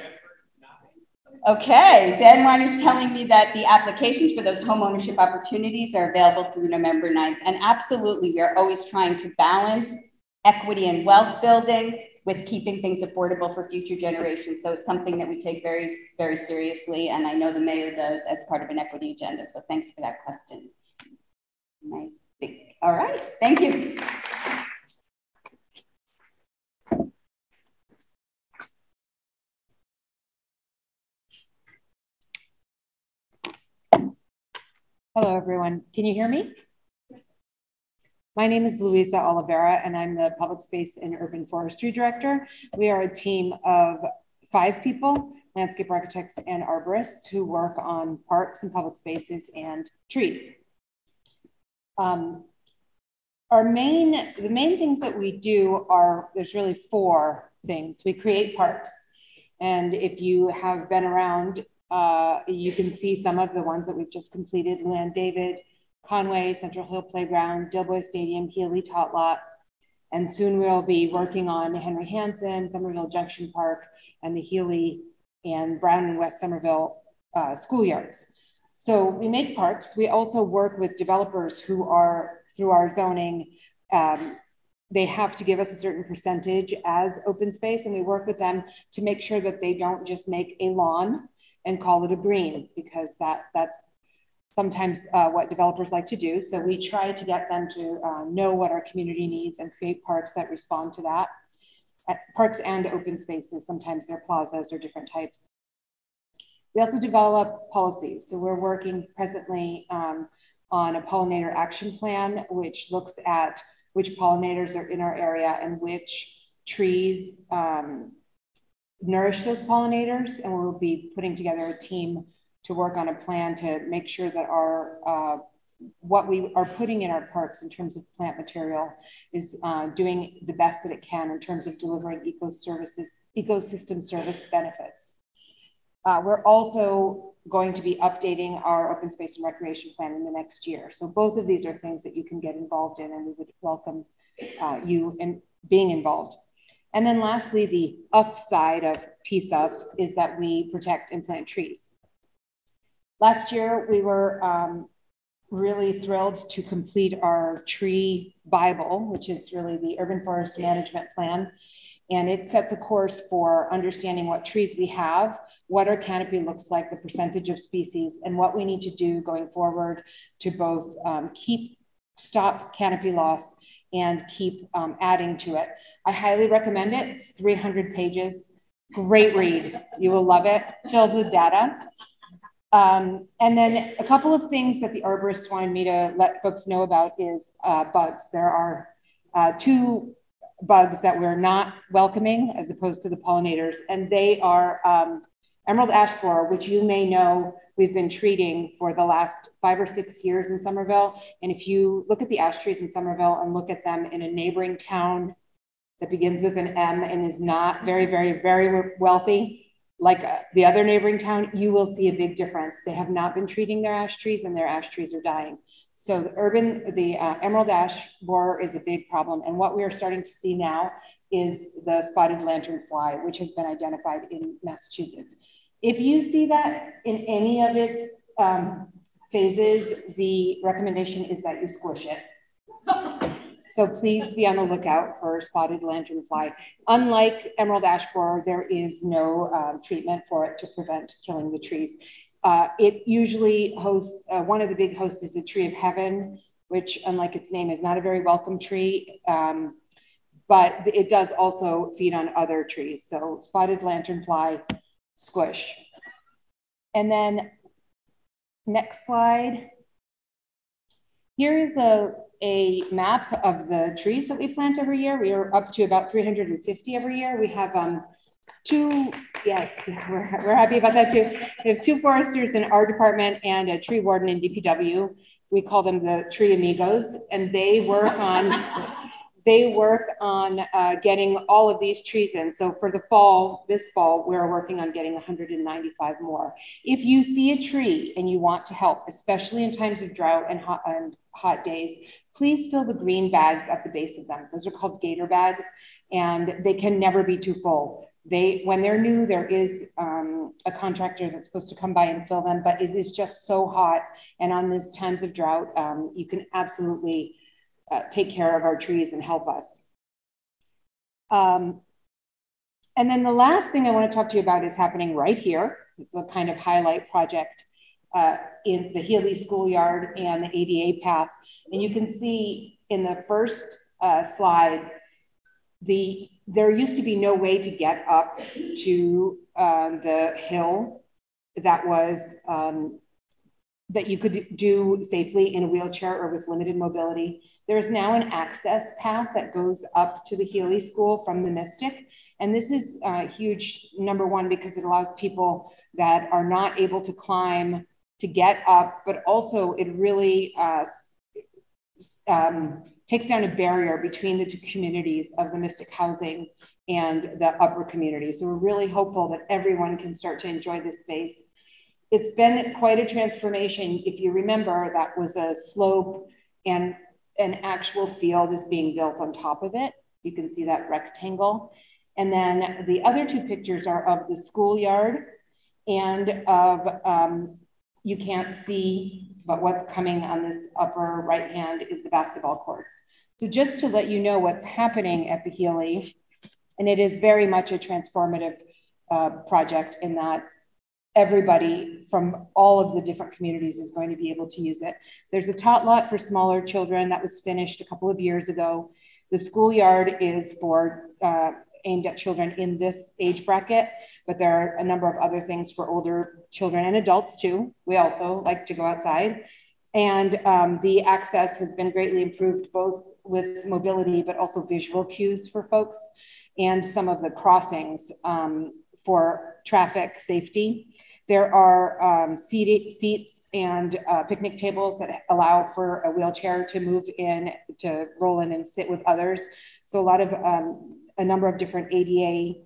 Okay, Ben Weiner's telling me that the applications for those homeownership opportunities are available through November 9th. And absolutely, we are always trying to balance equity and wealth building with keeping things affordable for future generations. So it's something that we take very, very seriously. And I know the mayor does as part of an equity agenda. So thanks for that question. All right, thank you. Hello, everyone. Can you hear me? My name is Luisa Oliveira, and I'm the Public Space and Urban Forestry Director. We are a team of 5 people, landscape architects and arborists who work on parks and public spaces and trees. The main things that we do are, there's really 4 things. We create parks. And if you have been around, you can see some of the ones that we've just completed: Luann David, Conway, Central Hill Playground, Dilboy Stadium, Healey Tot Lot, and soon we'll be working on Henry Hansen, Somerville Junction Park, and the Healey and Brown and West Somerville schoolyards. So we make parks. We also work with developers who are, through our zoning, they have to give us a certain percentage as open space, and we work with them to make sure that they don't just make a lawn and call it a green, because that's sometimes what developers like to do. So we try to get them to know what our community needs and create parks that respond to that. Parks and open spaces, sometimes they're plazas or different types. We also develop policies. So we're working presently on a pollinator action plan, which looks at which pollinators are in our area and which trees nourish those pollinators. And we'll be putting together a team to work on a plan to make sure that our what we are putting in our parks in terms of plant material is doing the best that it can in terms of delivering ecosystem service benefits. We're also going to be updating our open space and recreation plan in the next year. So both of these are things that you can get involved in, and we would welcome you in being involved. And then lastly, the UF side of PSUF is that we protect and plant trees. Last year, we were really thrilled to complete our tree Bible, which is really the Urban Forest Management Plan. And it sets a course for understanding what trees we have, what our canopy looks like, the percentage of species, and what we need to do going forward to both stop canopy loss and keep adding to it. I highly recommend it. It's 300 pages, great read. You will love it, filled with data. And then a couple of things that the arborists wanted me to let folks know about is bugs. There are 2 bugs that we're not welcoming as opposed to the pollinators, and they are emerald ash borer, which you may know we've been treating for the last 5 or 6 years in Somerville. And if you look at the ash trees in Somerville and look at them in a neighboring town that begins with an M and is not very, very, very wealthy, like the other neighboring town, you will see a big difference. They have not been treating their ash trees, and their ash trees are dying. So the emerald ash borer is a big problem. And what we are starting to see now is the spotted lanternfly, which has been identified in Massachusetts. If you see that in any of its phases, the recommendation is that you squish it. So please be on the lookout for spotted lanternfly. Unlike emerald ash borer, there is no treatment for it to prevent killing the trees. It usually hosts, one of the big hosts is the tree of heaven, which unlike its name is not a very welcome tree, but it does also feed on other trees. So spotted lanternfly, squish. And then next slide. Here is a map of the trees that we plant every year. We are up to about 350 every year. We have 2, yes, we're happy about that too. We have 2 foresters in our department and a tree warden in DPW. We call them the tree amigos, and they work on getting all of these trees in. So for the fall, this fall, we're working on getting 195 more. If you see a tree and you want to help, especially in times of drought and hot days, please fill the green bags at the base of them. Those are called gator bags, and they can never be too full. When they're new, there is a contractor that's supposed to come by and fill them, but it is just so hot. And on these times of drought, you can absolutely take care of our trees and help us. And then the last thing I want to talk to you about is happening right here. It's a kind of highlight project in the Healey schoolyard and the ADA path. And you can see in the first slide, there used to be no way to get up to the hill that was that you could do safely in a wheelchair or with limited mobility. There is now an access path that goes up to the Healey School from the Mystic. And this is huge, number one, because it allows people that are not able to climb to get up, but also it really takes down a barrier between the 2 communities of the Mystic housing and the upper community. So we're really hopeful that everyone can start to enjoy this space. It's been quite a transformation. If you remember, that was a slope and an actual field is being built on top of it. You can see that rectangle. And then the other 2 pictures are of the schoolyard and of, you can't see, but what's coming on this upper right hand is the basketball courts. So just to let you know what's happening at the Healey, and it is very much a transformative project in that everybody from all of the different communities is going to be able to use it. There's a tot lot for smaller children that was finished a couple of years ago. The schoolyard is for aimed at children in this age bracket, but there are a number of other things for older children and adults too. We also like to go outside. And the access has been greatly improved, both with mobility, but also visual cues for folks and some of the crossings for traffic safety. There are seats and picnic tables that allow for a wheelchair to move in, to roll in and sit with others. So a number of different ADA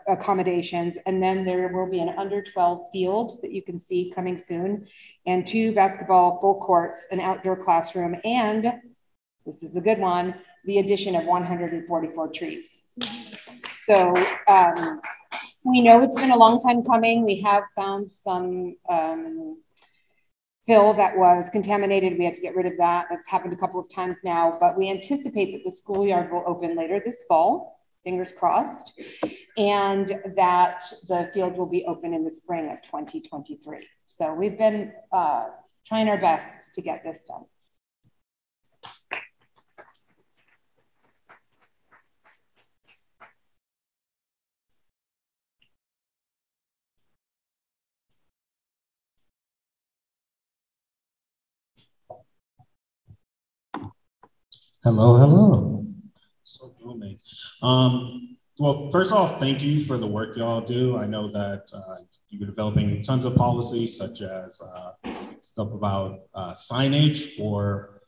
accommodations. And then there will be an under 12 field that you can see coming soon, and 2 basketball full courts, an outdoor classroom, and this is the good one, the addition of 144 trees. So we know it's been a long time coming. We have found some fill that was contaminated. We had to get rid of that. That's happened a couple of times now, but we anticipate that the schoolyard will open later this fall, fingers crossed, and that the field will be open in the spring of 2023. So we've been trying our best to get this done. Hello, hello. So booming. Well, first off, thank you for the work y'all do. I know that you're developing tons of policies, such as stuff about signage for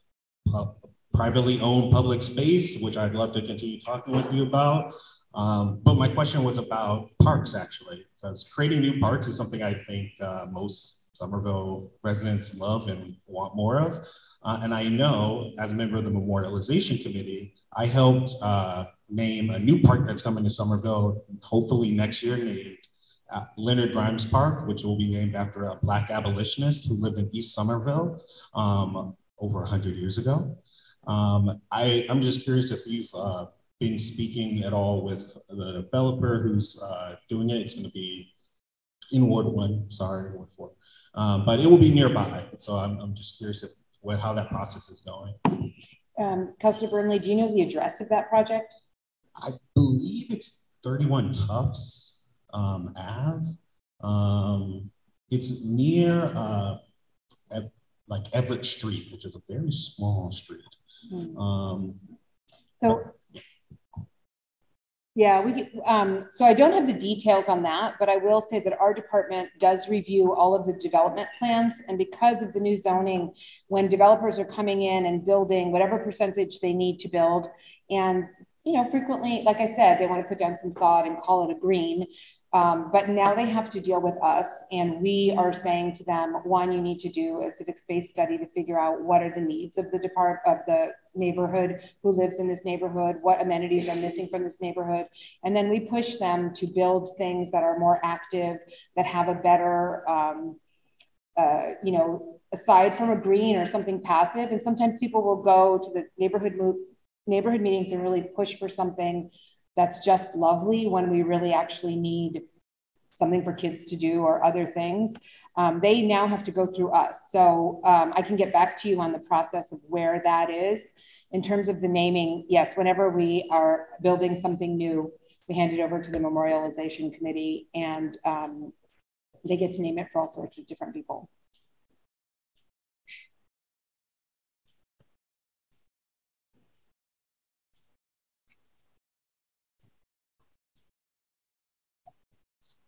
privately owned public space, which I'd love to continue talking with you about. But my question was about parks, actually, because creating new parks is something I think most Somerville residents love and want more of. And I know, as a member of the Memorialization Committee, I helped name a new park that's coming to Somerville, hopefully next year, named Leonard Grimes Park, which will be named after a Black abolitionist who lived in East Somerville over 100 years ago. I'm just curious if you've been speaking at all with the developer who's doing it. It's going to be in Ward 1, sorry, Ward 4. But it will be nearby. So I'm just curious if how that process is going. Councilor Burnley, do you know the address of that project? I believe it's 31 Tufts Ave. It's near like Everett Street, which is a very small street. Yeah, so I don't have the details on that, but I will say that our department does review all of the development plans. And because of the new zoning, when developers are coming in and building whatever percentage they need to build, and frequently, like I said, they want to put down some sod and call it a green. But now they have to deal with us, and we are saying to them, one, you need to do a civic space study to figure out what are the needs of the neighborhood, who lives in this neighborhood, what amenities are missing from this neighborhood. And then we push them to build things that are more active, that have a better, aside from a green or something passive. And sometimes people will go to the neighborhood meetings and really push for something that's just lovely when we really actually need something for kids to do or other things. They now have to go through us. So I can get back to you on the process of where that is. In terms of the naming, yes, whenever we are building something new, we hand it over to the Memorialization Committee, and they get to name it for all sorts of different people.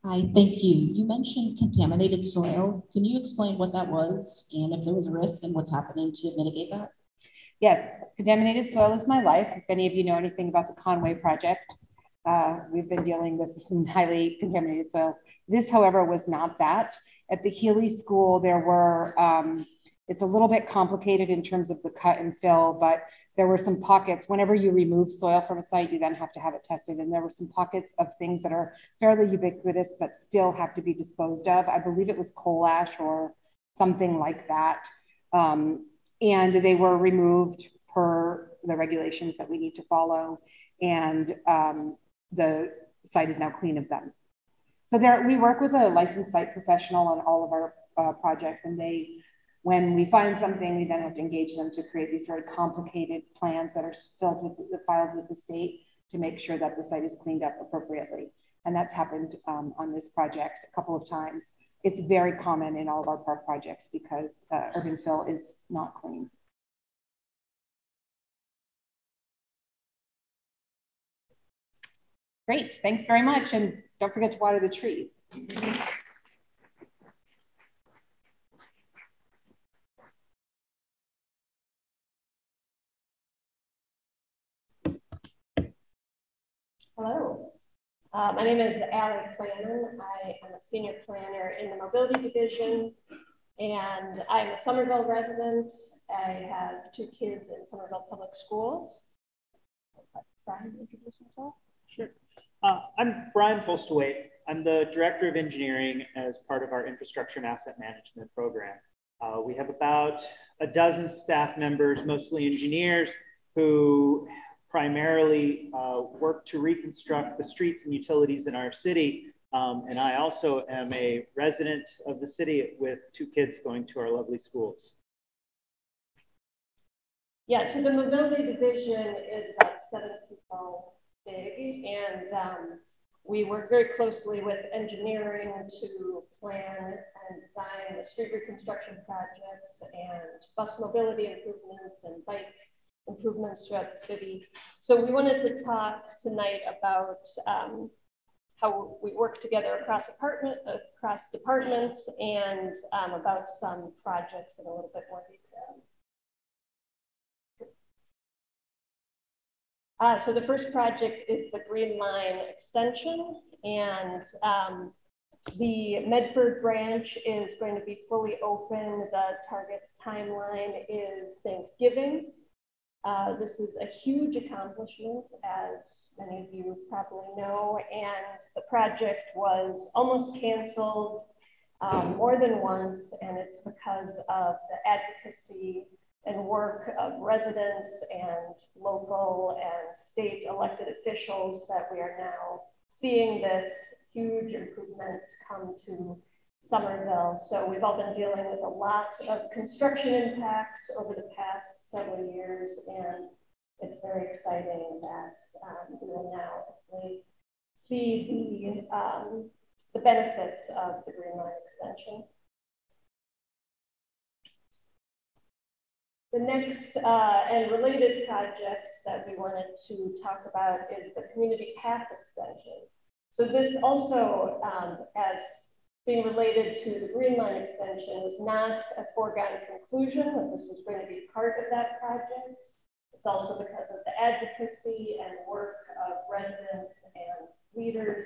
Hi, thank you. You mentioned contaminated soil. Can you explain what that was and if there was a risk and what's happening to mitigate that? Yes, contaminated soil is my life. If any of you know anything about the Conway project, we've been dealing with some highly contaminated soils. This, however, was not that. At the Healey School, there were, it's a little bit complicated in terms of the cut and fill, but there were some pockets. Whenever you remove soil from a site, you then have to have it tested. And there were some pockets of things that are fairly ubiquitous, but still have to be disposed of. I believe it was coal ash or something like that. And they were removed per the regulations that we need to follow. And the site is now clean of them. So we work with a licensed site professional on all of our projects, and when we find something, we then have to engage them to create these very complicated plans that are filed with the state to make sure that the site is cleaned up appropriately. And that's happened on this project a couple of times. It's very common in all of our park projects because urban fill is not clean. Great, thanks very much. And don't forget to water the trees. Hello. My name is Allie Clannon. I am a senior planner in the mobility division, and I'm a Somerville resident. I have 2 kids in Somerville Public Schools. Brian, introduce himself. Sure. I'm Brian Folstaway. I'm the Director of Engineering as part of our Infrastructure and Asset Management program. We have about a dozen staff members, mostly engineers, who primarily work to reconstruct the streets and utilities in our city. And I also am a resident of the city with 2 kids going to our lovely schools. Yeah, so the mobility division is about 7 people big, and we work very closely with engineering to plan and design the street reconstruction projects and bus mobility improvements and bike improvements throughout the city. So we wanted to talk tonight about how we work together across departments and about some projects in a little bit more detail. So the first project is the Green Line extension, and the Medford branch is going to be fully open. The target timeline is Thanksgiving. This is a huge accomplishment, as many of you probably know, and the project was almost canceled more than once, and it's because of the advocacy and work of residents and local and state elected officials that we are now seeing this huge improvement come to Somerville. So we've all been dealing with a lot of construction impacts over the past several years, and it's very exciting that we will now hopefully see the benefits of the Green Line extension. The next and related project that we wanted to talk about is the community path extension. So this also, as being related to the Green Line extension, was not a foregone conclusion that this was going to be part of that project. It's also because of the advocacy and work of residents and leaders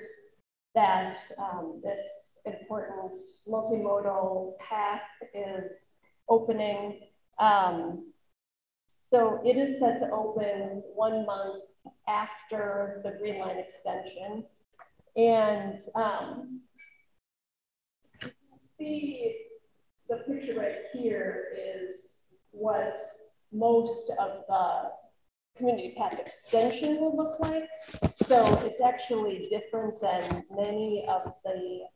that this important multimodal path is opening. So it is set to open 1 month after the Green Line extension. And the picture right here is what most of the community path extension will look like. So it's actually different than many of the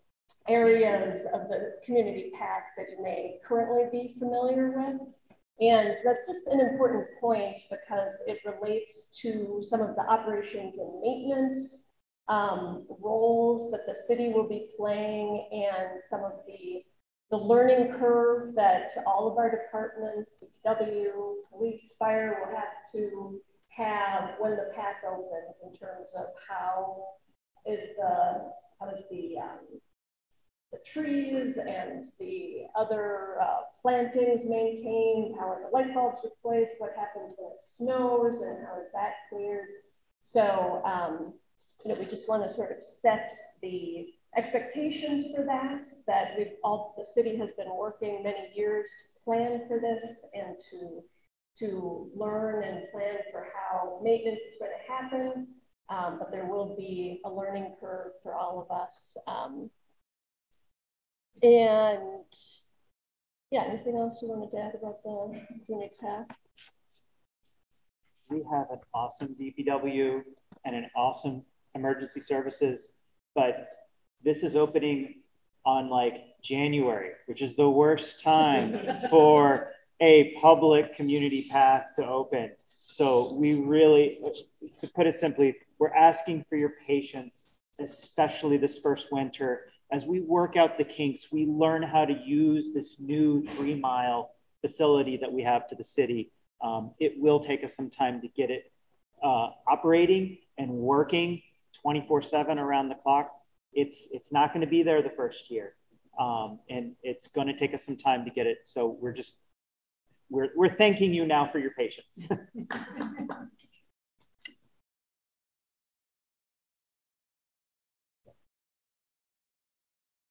areas of the community path that you may currently be familiar with. And that's just an important point because it relates to some of the operations and maintenance roles that the city will be playing, and some of the learning curve that all of our departments, DPW, police, fire, will have to have when the path opens, in terms of how does the trees and the other plantings maintained, how are the light bulbs replaced, what happens when it snows, and how is that cleared. So we just want to sort of set the expectations for that the city has been working many years to plan for this and to learn and plan for how maintenance is going to happen. But there will be a learning curve for all of us. And yeah, anything else you wanted to add about the community path? We have an awesome DPW and an awesome emergency services, but this is opening on like January, which is the worst time for a public community path to open. So we really, to put it simply, we're asking for your patience, especially this first winter. As we work out the kinks, we learn how to use this new 3-mile facility that we have to the city. It will take us some time to get it operating and working 24/7 around the clock. It's not going to be there the first year, and it's going to take us some time to get it. So we're thanking you now for your patience.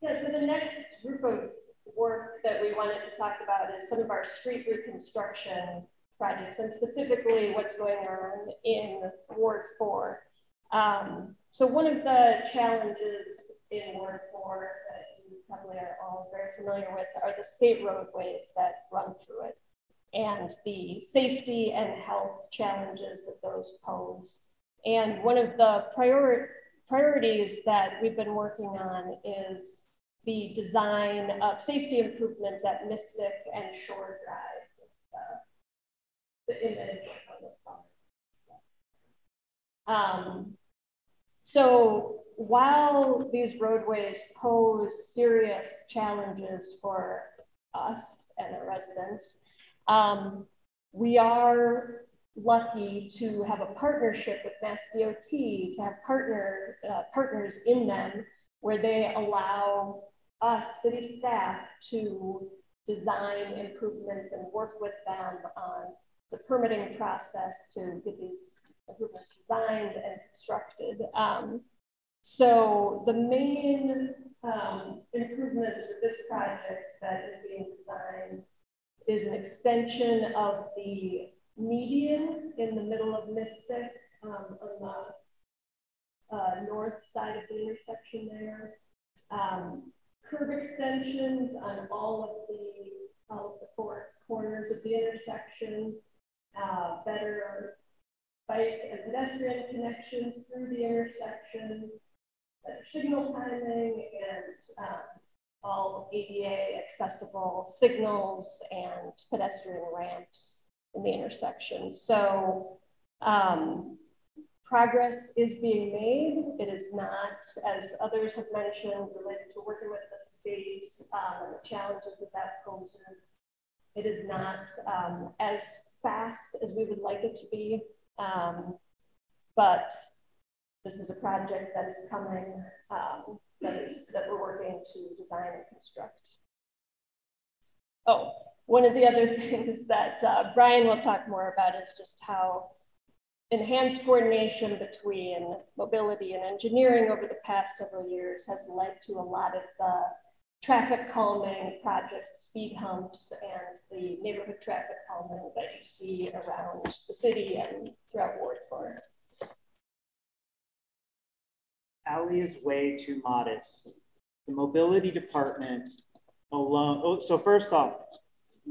Yeah, so the next group of work that we wanted to talk about is some of our street reconstruction projects, and specifically what's going on in Ward 4. So one of the challenges in Ward 4 that you probably are all very familiar with are the state roadways that run through it, and the safety and health challenges that those pose. And one of the priorities that we've been working on is the design of safety improvements at Mystic and Shore Drive. The image on the phone. So while these roadways pose serious challenges for us and our residents, we are lucky to have a partnership with Mass DOT, to have partners in them where they allow us, city staff, to design improvements and work with them on the permitting process to get these improvements designed and constructed. So the main improvements for this project that is being designed is an extension of the median in the middle of Mystic on the north side of the intersection there. Curb extensions on all of the four corners of the intersection, better bike and pedestrian connections through the intersection, better signal timing, and all ADA accessible signals and pedestrian ramps in the intersection. So progress is being made. It is not, as others have mentioned, related to working with the state and the challenges that poses. It is not as fast as we would like it to be, but this is a project that is coming, that we're working to design and construct. Oh, one of the other things that Brian will talk more about is just how enhanced coordination between mobility and engineering over the past several years has led to a lot of the traffic calming projects, speed humps, and the neighborhood traffic calming that you see around the city and throughout Ward 4. Allie is way too modest. The mobility department alone, so first off,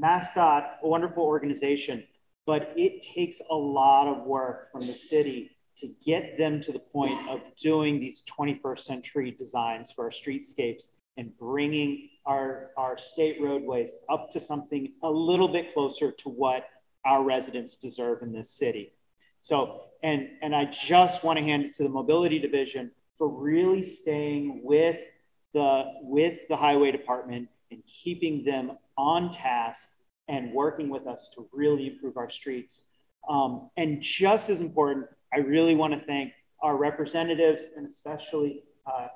MassDOT, a wonderful organization, but it takes a lot of work from the city to get them to the point of doing these 21st century designs for our streetscapes and bringing our state roadways up to something a little bit closer to what our residents deserve in this city. So, and I just want to hand it to the mobility division for really staying with the highway department and keeping them on task and working with us to really improve our streets. And just as important, I really want to thank our representatives and especially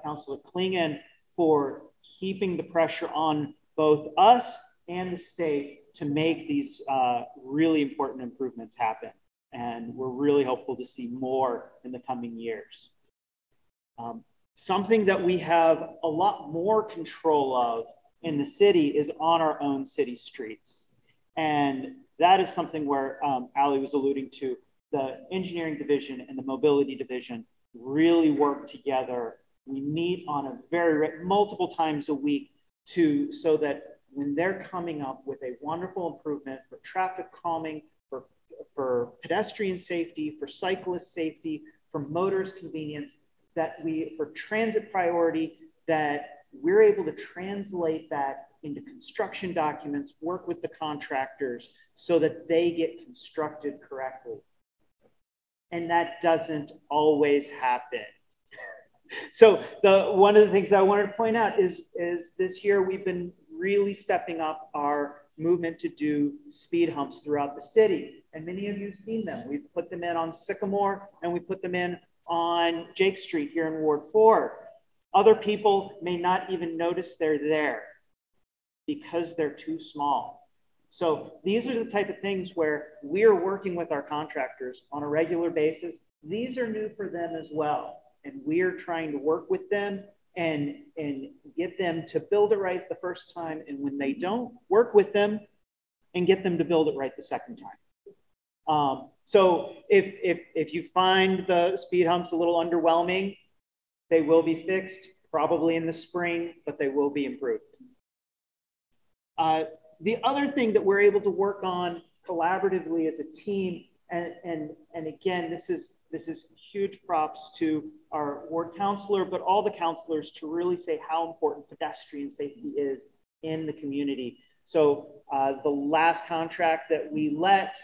Councilor Klingon for keeping the pressure on both us and the state to make these really important improvements happen. And we're really hopeful to see more in the coming years. Something that we have a lot more control of in the city is on our own city streets. And that is something where Allie was alluding to. The engineering division and the mobility division really work together. We meet on a multiple times a week so that when they're coming up with a wonderful improvement for traffic calming, for pedestrian safety, for cyclist safety, for motorist convenience, for transit priority, that we're able to translate that into construction documents, work with the contractors so that they get constructed correctly. And that doesn't always happen. So one of the things that I wanted to point out is this year we've been really stepping up our movement to do speed humps throughout the city. And many of you have seen them. We've put them in on Sycamore and we put them in on Jake Street here in Ward 4. Other people may not even notice they're there because they're too small. So these are the type of things where we're working with our contractors on a regular basis. These are new for them as well. And we're trying to work with them and get them to build it right the first time. And when they don't, work with them and get them to build it right the second time. So if you find the speed humps a little underwhelming, they will be fixed probably in the spring, but they will be improved. The other thing that we're able to work on collaboratively as a team, and again, this is huge props to our ward counselor, but all the counselors to really say how important pedestrian safety is in the community. So the last contract that we let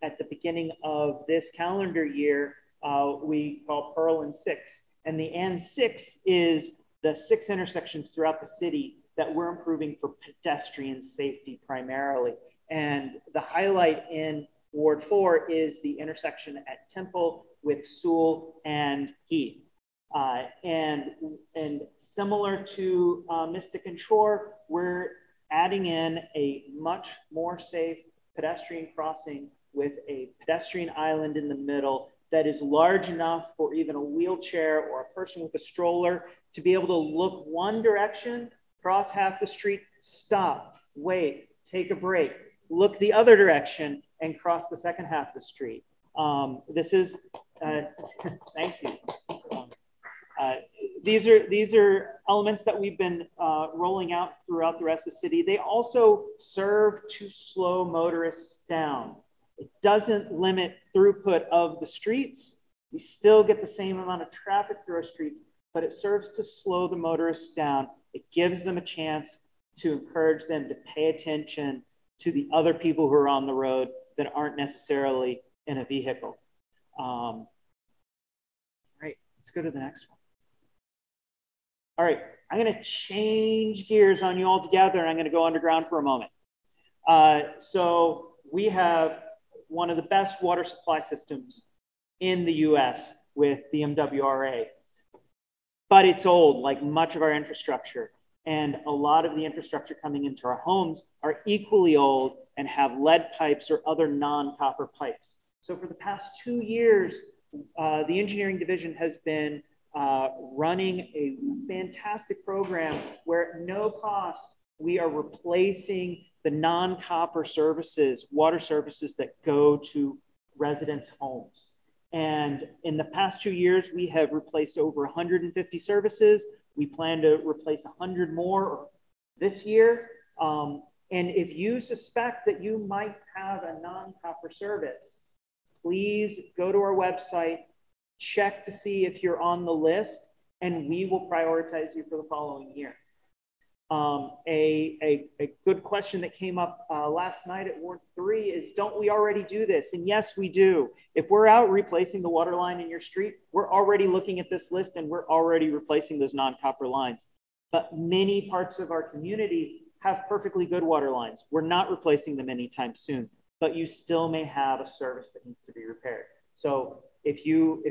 at the beginning of this calendar year, we call Pearl and 6. And the N6 is the 6 intersections throughout the city that we're improving for pedestrian safety primarily. And the highlight in Ward 4 is the intersection at Temple with Sewell and Heath. And similar to Mystic and Shore, we're adding in a much more safe pedestrian crossing with a pedestrian island in the middle that is large enough for even a wheelchair or a person with a stroller to be able to look one direction, cross half the street, stop, wait, take a break, look the other direction, and cross the second half of the street. This is, thank you. These are elements that we've been rolling out throughout the rest of the city. They also serve to slow motorists down. It doesn't limit throughput of the streets. We still get the same amount of traffic through our streets, but it serves to slow the motorists down. It gives them a chance to encourage them to pay attention to the other people who are on the road that aren't necessarily in a vehicle. All right, let's go to the next one. All right, I'm gonna change gears on you all together and I'm gonna go underground for a moment. So we have one of the best water supply systems in the US with the MWRA, but it's old, like much of our infrastructure. And a lot of the infrastructure coming into our homes are equally old and have lead pipes or other non-copper pipes. So for the past 2 years, the engineering division has been running a fantastic program where at no cost, we are replacing the non-copper services, water services that go to residents' homes. And in the past 2 years, we have replaced over 150 services. We plan to replace 100 more this year. And if you suspect that you might have a non-copper service, please go to our website, check to see if you're on the list, and we will prioritize you for the following year. A good question that came up last night at Ward 3 is, don't we already do this? And yes, we do. If we're out replacing the water line in your street, we're already looking at this list and we're already replacing those non-copper lines. But many parts of our community have perfectly good water lines. We're not replacing them anytime soon, but you still may have a service that needs to be repaired. So if you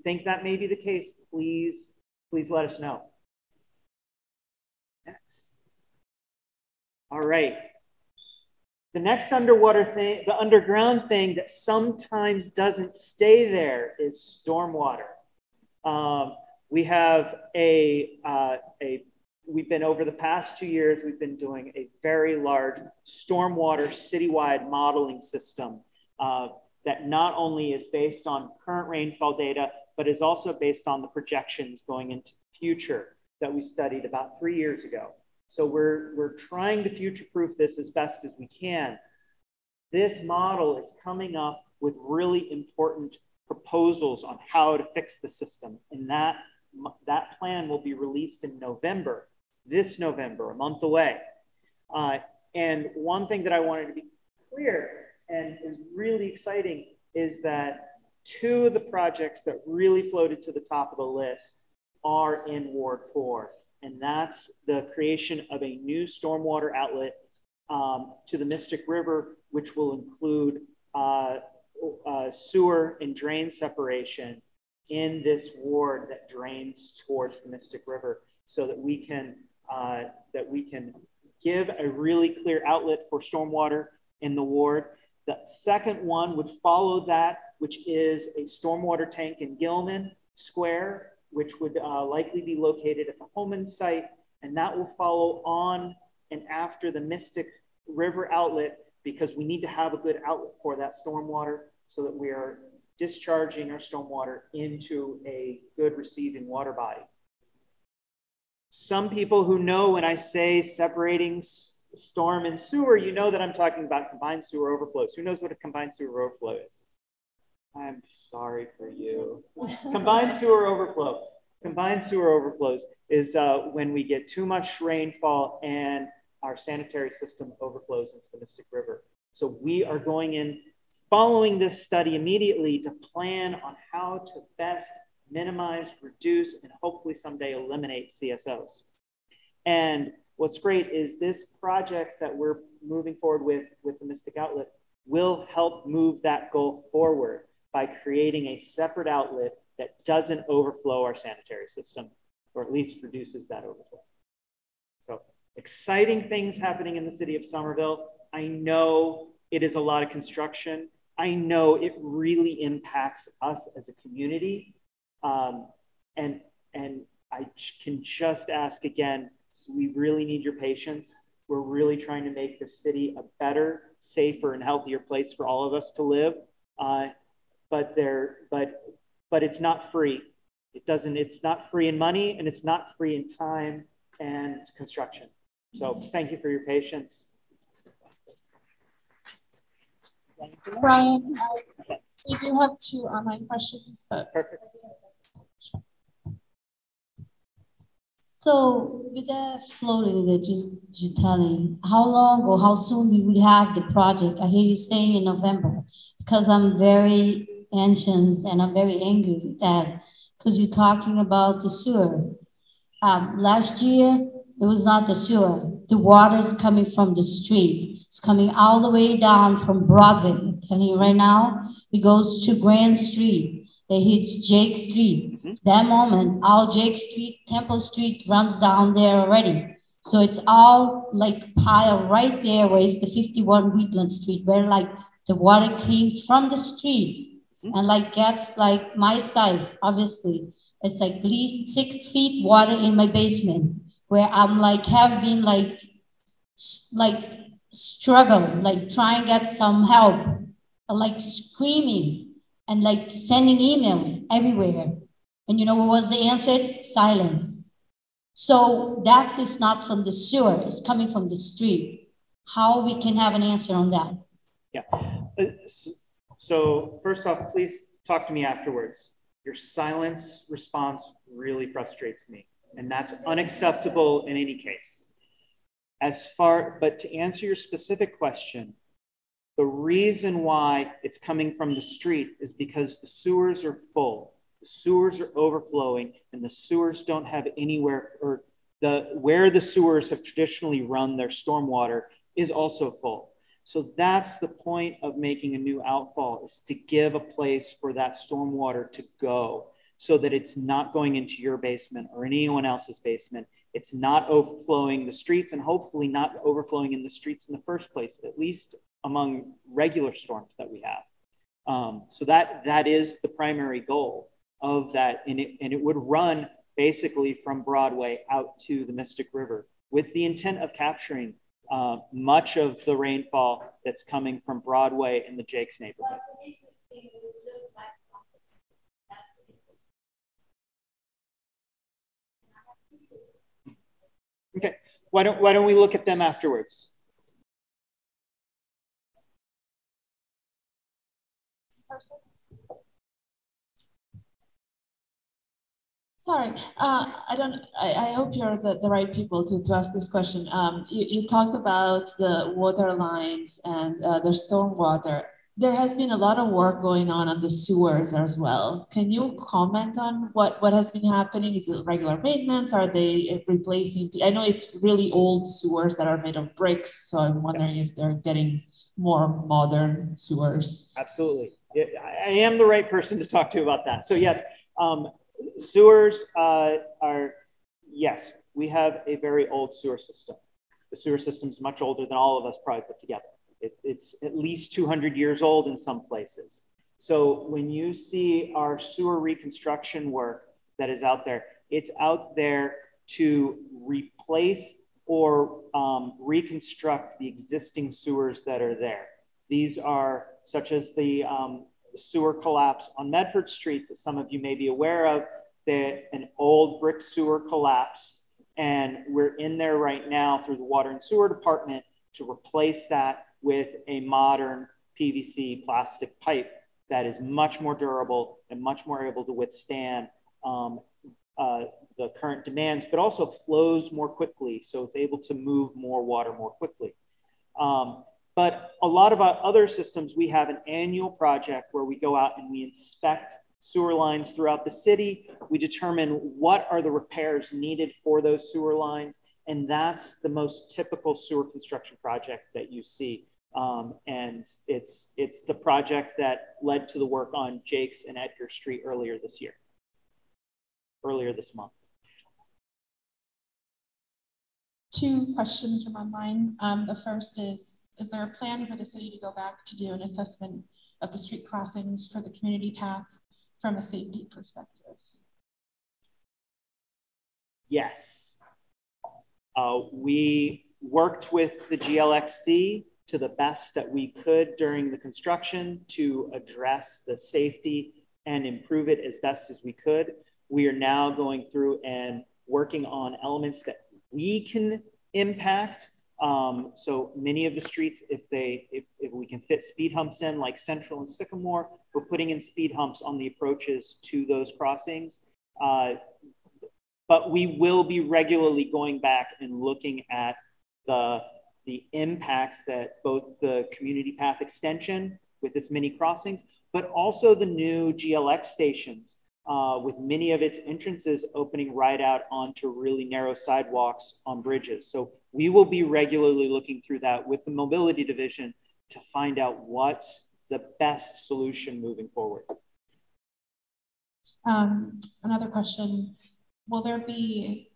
think that may be the case, please let us know. Next. All right. The next underwater thing, the underground thing that sometimes doesn't stay there is stormwater. We have we've been over the past 2 years, we've been doing a very large stormwater citywide modeling system that not only is based on current rainfall data, but is also based on the projections going into the future that we studied about 3 years ago. So we're trying to future-proof this as best as we can. This model is coming up with really important proposals on how to fix the system. And that plan will be released in November, this November, a month away. And one thing that I wanted to be clear and is really exciting is that 2 of the projects that really floated to the top of the list are in Ward 4. And that's the creation of a new stormwater outlet to the Mystic River, which will include sewer and drain separation in this ward that drains towards the Mystic River, so that we can give a really clear outlet for stormwater in the ward. The second one would follow that, which is a stormwater tank in Gilman Square which would likely be located at the Holman site, and that will follow on and after the Mystic River outlet, because we need to have a good outlet for that stormwater so that we are discharging our stormwater into a good receiving water body. Some people who know when I say separating storm and sewer, you know that I'm talking about combined sewer overflows. Who knows what a combined sewer overflow is? I'm sorry for you. Combined sewer overflow. Combined sewer overflows is when we get too much rainfall and our sanitary system overflows into the Mystic River. So we are going in, following this study immediately, to plan on how to best minimize, reduce, and hopefully someday eliminate CSOs. And what's great is this project that we're moving forward with the Mystic Outlet will help move that goal forward by creating a separate outlet that doesn't overflow our sanitary system, or at least reduces that overflow. So exciting things happening in the city of Somerville. I know it is a lot of construction. I know it really impacts us as a community. And I can just ask again, we really need your patience. We're really trying to make the city a better, safer, and healthier place for all of us to live. But it's not free. It's not free in money, and it's not free in time and construction. So thank you for your patience. Brian, we do have 2 online questions, but perfect. So with the floating that you're telling, how long or how soon we would have the project? I hear you saying in November, because I'm very anxious and I'm very angry with that, because you're talking about the sewer. Last year, it was not the sewer. The water is coming from the street. It's coming all the way down from Broadway. I'm telling you right now, it goes to Grand Street. It hits Jake Street. That moment, all Jake Street, Temple Street runs down there already. So it's all like piled right there where it's the 51 Wheatland Street, where like the water comes from the street and like gets like my size, obviously. It's like at least 6 feet water in my basement, where I'm like, have been like struggle, like try and get some help, like screaming and like sending emails everywhere. And you know what was the answer? Silence. So that's is not from the sewer, it's coming from the street. How we can have an answer on that? Yeah. So first off, please talk to me afterwards. Your silence response really frustrates me, and that's unacceptable in any case. But to answer your specific question, the reason why it's coming from the street is because the sewers are full. The sewers are overflowing, and the sewers don't have anywhere, or where the sewers have traditionally run their stormwater is also full. So that's the point of making a new outfall, is to give a place for that stormwater to go, so that it's not going into your basement or anyone else's basement. It's not overflowing the streets, and hopefully not overflowing in the streets in the first place, at least among regular storms that we have. So that is the primary goal of that. And it would run basically from Broadway out to the Mystic River, with the intent of capturing much of the rainfall that's coming from Broadway and the Jakes neighborhood. Okay, why don't we look at them afterwards? Sorry, I hope you're the right people to ask this question. You talked about the water lines and the stormwater. There has been a lot of work going on the sewers as well. Can you comment on what has been happening? Is it regular maintenance? Are they replacing? I know it's really old sewers that are made of bricks, so I'm wondering if they're getting more modern sewers. Absolutely. I am the right person to talk to about that. So yes, sewers yes, we have a very old sewer system. The sewer system is much older than all of us probably put together. It's at least 200 years old in some places. So when you see our sewer reconstruction work that is out there. It's out there to replace or reconstruct the existing sewers that are there. These are such as the sewer collapse on Medford Street that some of you may be aware of, an old brick sewer collapse. And we're in there right now through the Water and Sewer Department to replace that with a modern PVC plastic pipe that is much more durable and much more able to withstand the current demands, but also flows more quickly. So it's able to move more water more quickly. But a lot of our other systems, we have an annual project where we go out and we inspect sewer lines throughout the city. We determine what are the repairs needed for those sewer lines. And that's the most typical sewer construction project that you see. And it's the project that led to the work on Jake's and Edgar Street earlier this month. 2 questions from online. The first is there a plan for the city to go back to do an assessment of the street crossings for the community path from a safety perspective? Yes. We worked with the GLXC to the best that we could during the construction to address the safety and improve it as best as we could. We are now going through and working on elements that we can impact. So many of the streets, if we can fit speed humps in, like Central and Sycamore, we're putting in speed humps on the approaches to those crossings. But we will be regularly going back and looking at the impacts that both the community path extension with its many crossings, but also the new GLX stations with many of its entrances opening right out onto really narrow sidewalks on bridges. So we will be regularly looking through that with the mobility division to find out what's the best solution moving forward. Another question, will there be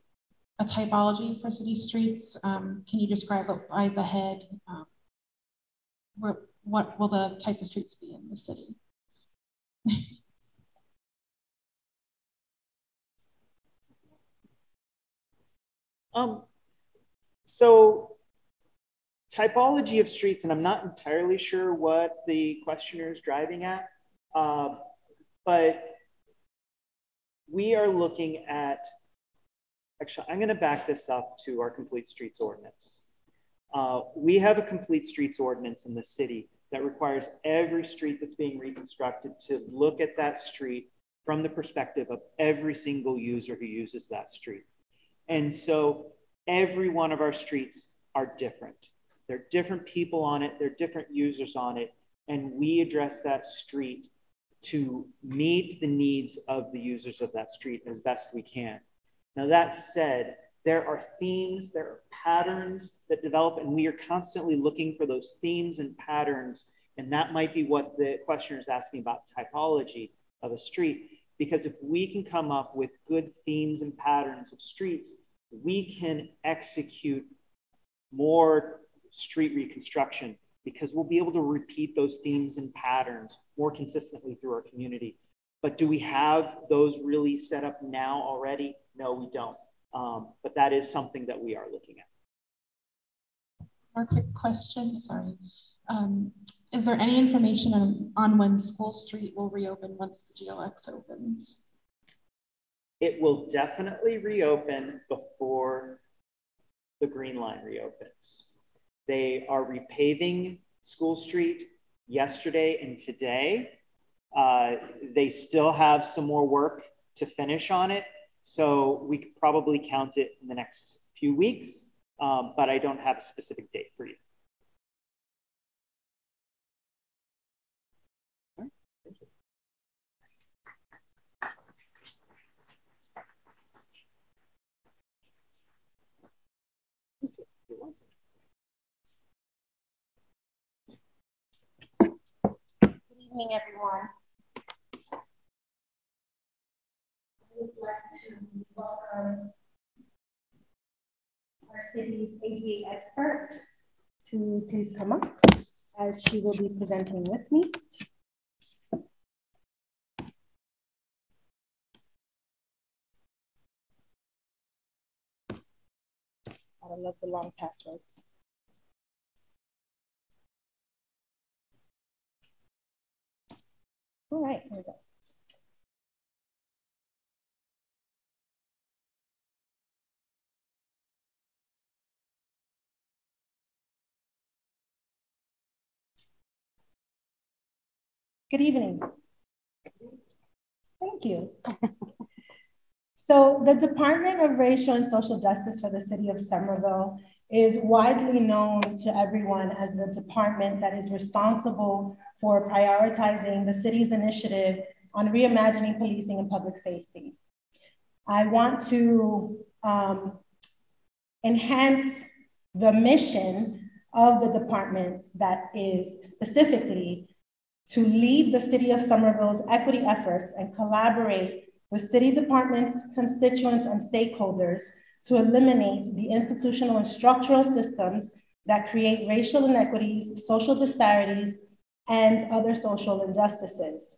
a typology for city streets? Can you describe what lies ahead? What will the type of streets be in the city? So typology of streets, and I'm not entirely sure what the questioner is driving at, but we are looking at, actually, I'm going to back this up to our complete streets ordinance. We have a complete streets ordinance in the city that requires every street that's being reconstructed to look at that street from the perspective of every single user who uses that street. And so every one of our streets are different. There are different people on it. There are different users on it. And we address that street to meet the needs of the users of that street as best we can. Now, that said, there are themes, there are patterns that develop, and we are constantly looking for those themes and patterns. And that might be what the questioner is asking about, typology of a street. Because if we can come up with good themes and patterns of streets, we can execute more street reconstruction because we'll be able to repeat those themes and patterns more consistently through our community. But do we have those really set up now already? No, we don't. But that is something that we are looking at. More quick question, sorry. Is there any information on when School Street will reopen once the GLX opens? It will definitely reopen before the Green Line reopens. They are repaving School Street yesterday and today. They still have some more work to finish on it. So we could probably count it in the next few weeks, but I don't have a specific date for you. Good evening, everyone. I would like to welcome our city's ADA expert to please come up as she will be presenting with me. I love the long passwords. All right, here we go. Good evening. Thank you. So the Department of Racial and Social Justice for the City of Somerville is widely known to everyone as the department that is responsible for prioritizing the city's initiative on reimagining policing and public safety. I want to enhance the mission of the department that is specifically to lead the City of Somerville's equity efforts and collaborate with city departments, constituents, and stakeholders to eliminate the institutional and structural systems that create racial inequities, social disparities, and other social injustices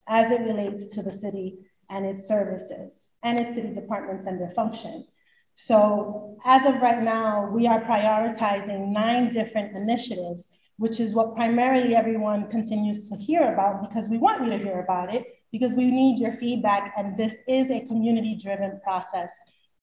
as it relates to the city and its services and its city departments and their function. So as of right now, we are prioritizing 9 different initiatives, which is what primarily everyone continues to hear about because we want you to hear about it, because we need your feedback. And this is a community-driven process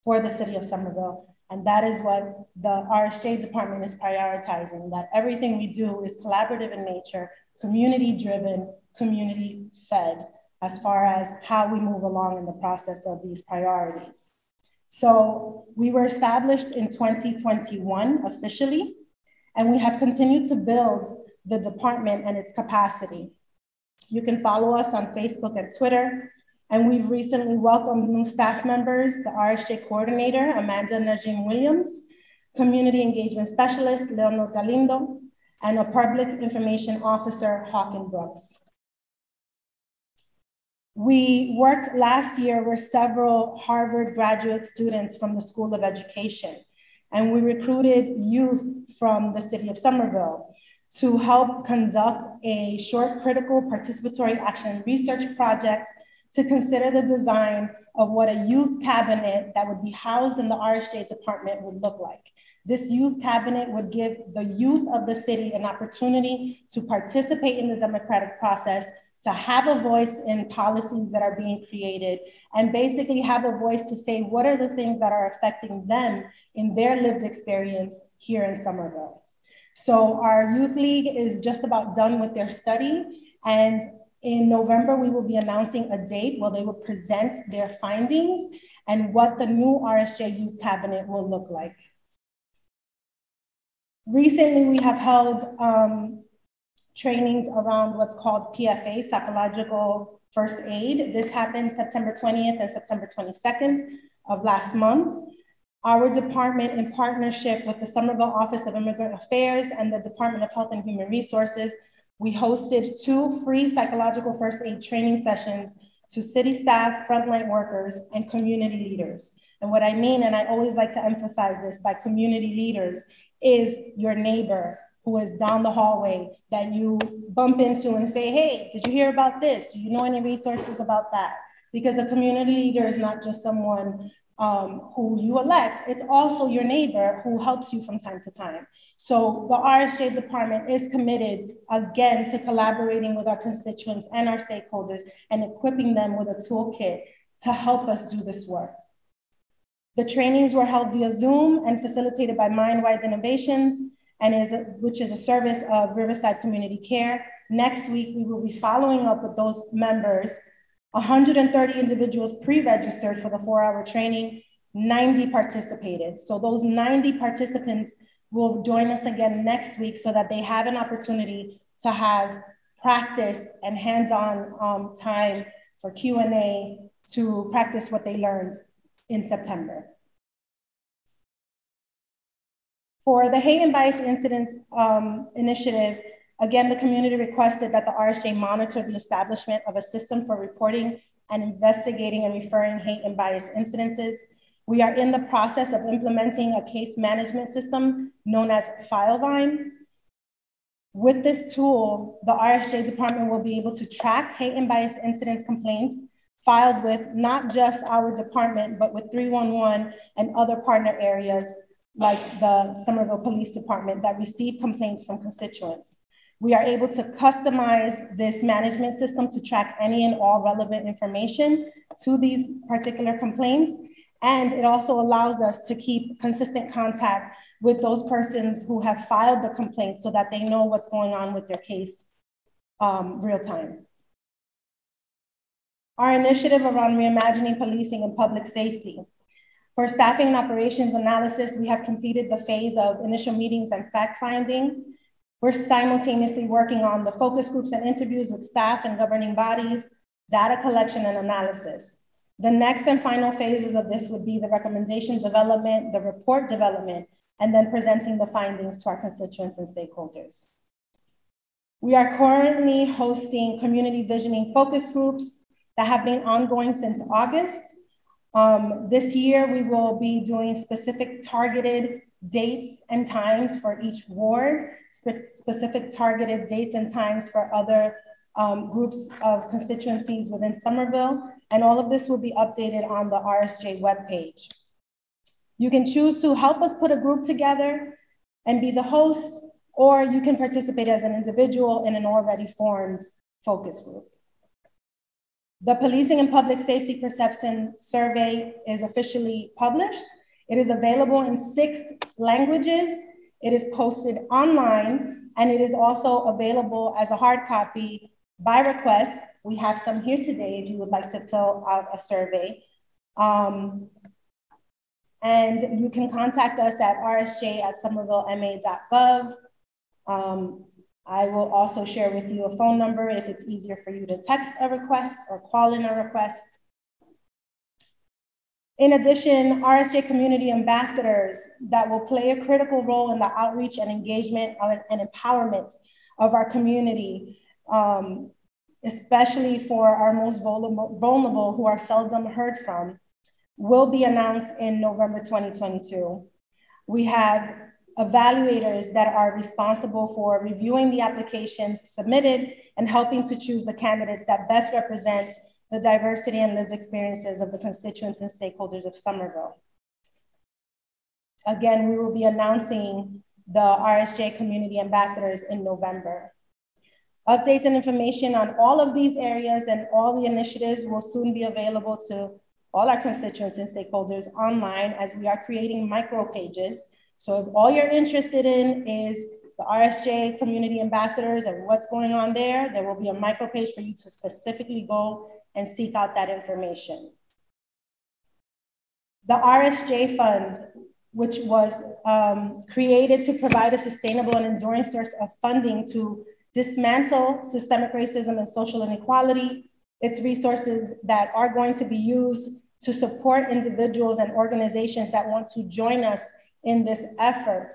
for the City of Somerville. And that is what the Rsj department is prioritizing, that everything we do is collaborative in nature, community-driven, community-fed, as far as how we move along in the process of these priorities. So we were established in 2021 officially, and we have continued to build the department and its capacity. You can follow us on Facebook and Twitter, and we've recently welcomed new staff members, the Rsj coordinator, Amanda Najim Williams, community engagement specialist, Leonor Galindo, and a public information officer, Hawken Brooks. We worked last year with several Harvard graduate students from the School of Education, and we recruited youth from the City of Somerville to help conduct a short critical participatory action research project to consider the design of what a youth cabinet that would be housed in the Rsj department would look like. This youth cabinet would give the youth of the city an opportunity to participate in the democratic process, to have a voice in policies that are being created, and basically have a voice to say what are the things that are affecting them in their lived experience here in Somerville. So our youth league is just about done with their study, and in November, we will be announcing a date where they will present their findings and what the new Rsj Youth Cabinet will look like. Recently, we have held trainings around what's called PFA, Psychological First Aid. This happened September 20th and September 22nd of last month. Our department, in partnership with the Somerville Office of Immigrant Affairs and the Department of Health and Human Resources, we hosted 2 free psychological first aid training sessions to city staff, frontline workers, and community leaders. And what I mean, and I always like to emphasize this by community leaders, is your neighbor who is down the hallway that you bump into and say, hey, did you hear about this? Do you know any resources about that? Because a community leader is not just someone who you elect, it's also your neighbor who helps you from time to time. So the Rsj department is committed, again, to collaborating with our constituents and our stakeholders and equipping them with a toolkit to help us do this work. The trainings were held via Zoom and facilitated by MindWise Innovations, which is a service of Riverside Community Care. Next week, we will be following up with those members. 130 individuals pre-registered for the 4-hour training, 90 participated. So those 90 participants will join us again next week so that they have an opportunity to have practice and hands-on time for Q&A to practice what they learned in September. For the Hate and Bias Incidents Initiative, again, the community requested that the Rsj monitor the establishment of a system for reporting and investigating and referring hate and bias incidences. We are in the process of implementing a case management system known as FileVine. With this tool, the Rsj department will be able to track hate and bias incidents complaints filed with not just our department, but with 311 and other partner areas like the Summerville Police Department, that receive complaints from constituents. We are able to customize this management system to track any and all relevant information to these particular complaints. And it also allows us to keep consistent contact with those persons who have filed the complaint so that they know what's going on with their case real time. Our initiative around reimagining policing and public safety. For staffing and operations analysis, we have completed the phase of initial meetings and fact finding. We're simultaneously working on the focus groups and interviews with staff and governing bodies, data collection and analysis. The next and final phases of this would be the recommendation development, the report development, and then presenting the findings to our constituents and stakeholders. We are currently hosting community visioning focus groups that have been ongoing since August. This year, we will be doing specific targeted dates and times for each ward, specific targeted dates and times for other groups of constituencies within Somerville, and all of this will be updated on the RSJ webpage. You can choose to help us put a group together and be the host, or you can participate as an individual in an already formed focus group. The Policing and Public Safety Perception Survey is officially published. It is available in 6 languages. It is posted online, and it is also available as a hard copy by request. We have some here today if you would like to fill out a survey. And you can contact us at rsj@somervillema.gov. I will also share with you a phone number if it's easier for you to text a request or call in a request. In addition, RSJ community ambassadors that will play a critical role in the outreach and engagement and empowerment of our community, especially for our most vulnerable who are seldom heard from, will be announced in November 2022. We have evaluators that are responsible for reviewing the applications submitted and helping to choose the candidates that best represent the diversity and lived experiences of the constituents and stakeholders of Somerville. Again, we will be announcing the RSJ community ambassadors in November. Updates and information on all of these areas and all the initiatives will soon be available to all our constituents and stakeholders online as we are creating micro pages. So if all you're interested in is the RSJ community ambassadors and what's going on there, there will be a micro page for you to specifically go and seek out that information. The Rsj Fund, which was created to provide a sustainable and enduring source of funding to dismantle systemic racism and social inequality. It's resources that are going to be used to support individuals and organizations that want to join us in this effort.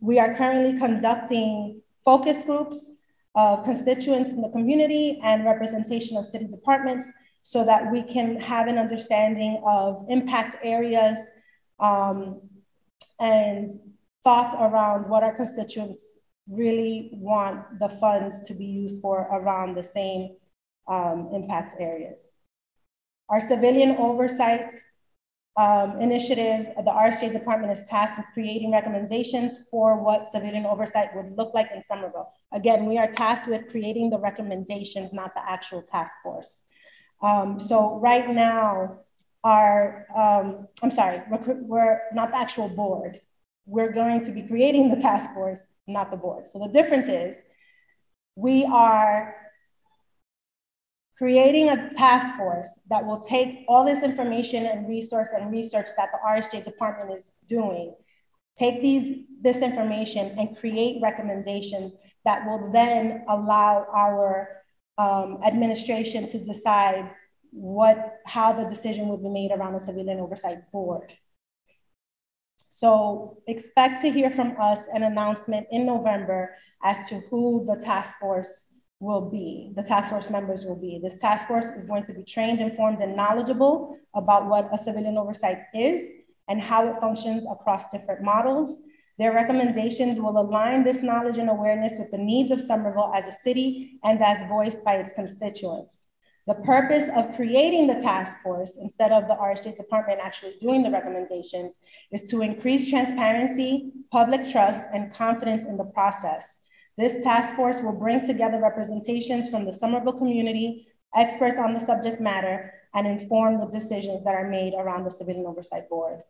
We are currently conducting focus groups of constituents in the community and representation of city departments so that we can have an understanding of impact areas and thoughts around what our constituents really want the funds to be used for around the same impact areas. Our civilian oversight initiative, the Rsj department is tasked with creating recommendations for what civilian oversight would look like in Somerville. Again, we are tasked with creating the recommendations, not the actual task force. So right now, we're not the actual board. We're going to be creating the task force, not the board. So the difference is we are creating a task force that will take all this information and research that the Rsj department is doing, take this information and create recommendations that will then allow our administration to decide how the decision would be made around the civilian oversight board. So expect to hear from us an announcement in November as to who the task force will be, the task force members will be. This task force is going to be trained, informed, and knowledgeable about what a civilian oversight is and how it functions across different models. Their recommendations will align this knowledge and awareness with the needs of Somerville as a city and as voiced by its constituents. The purpose of creating the task force, instead of the Rsj department actually doing the recommendations, is to increase transparency, public trust, and confidence in the process. This task force will bring together representations from the Summerville community, experts on the subject matter, and inform the decisions that are made around the Civilian Oversight Board.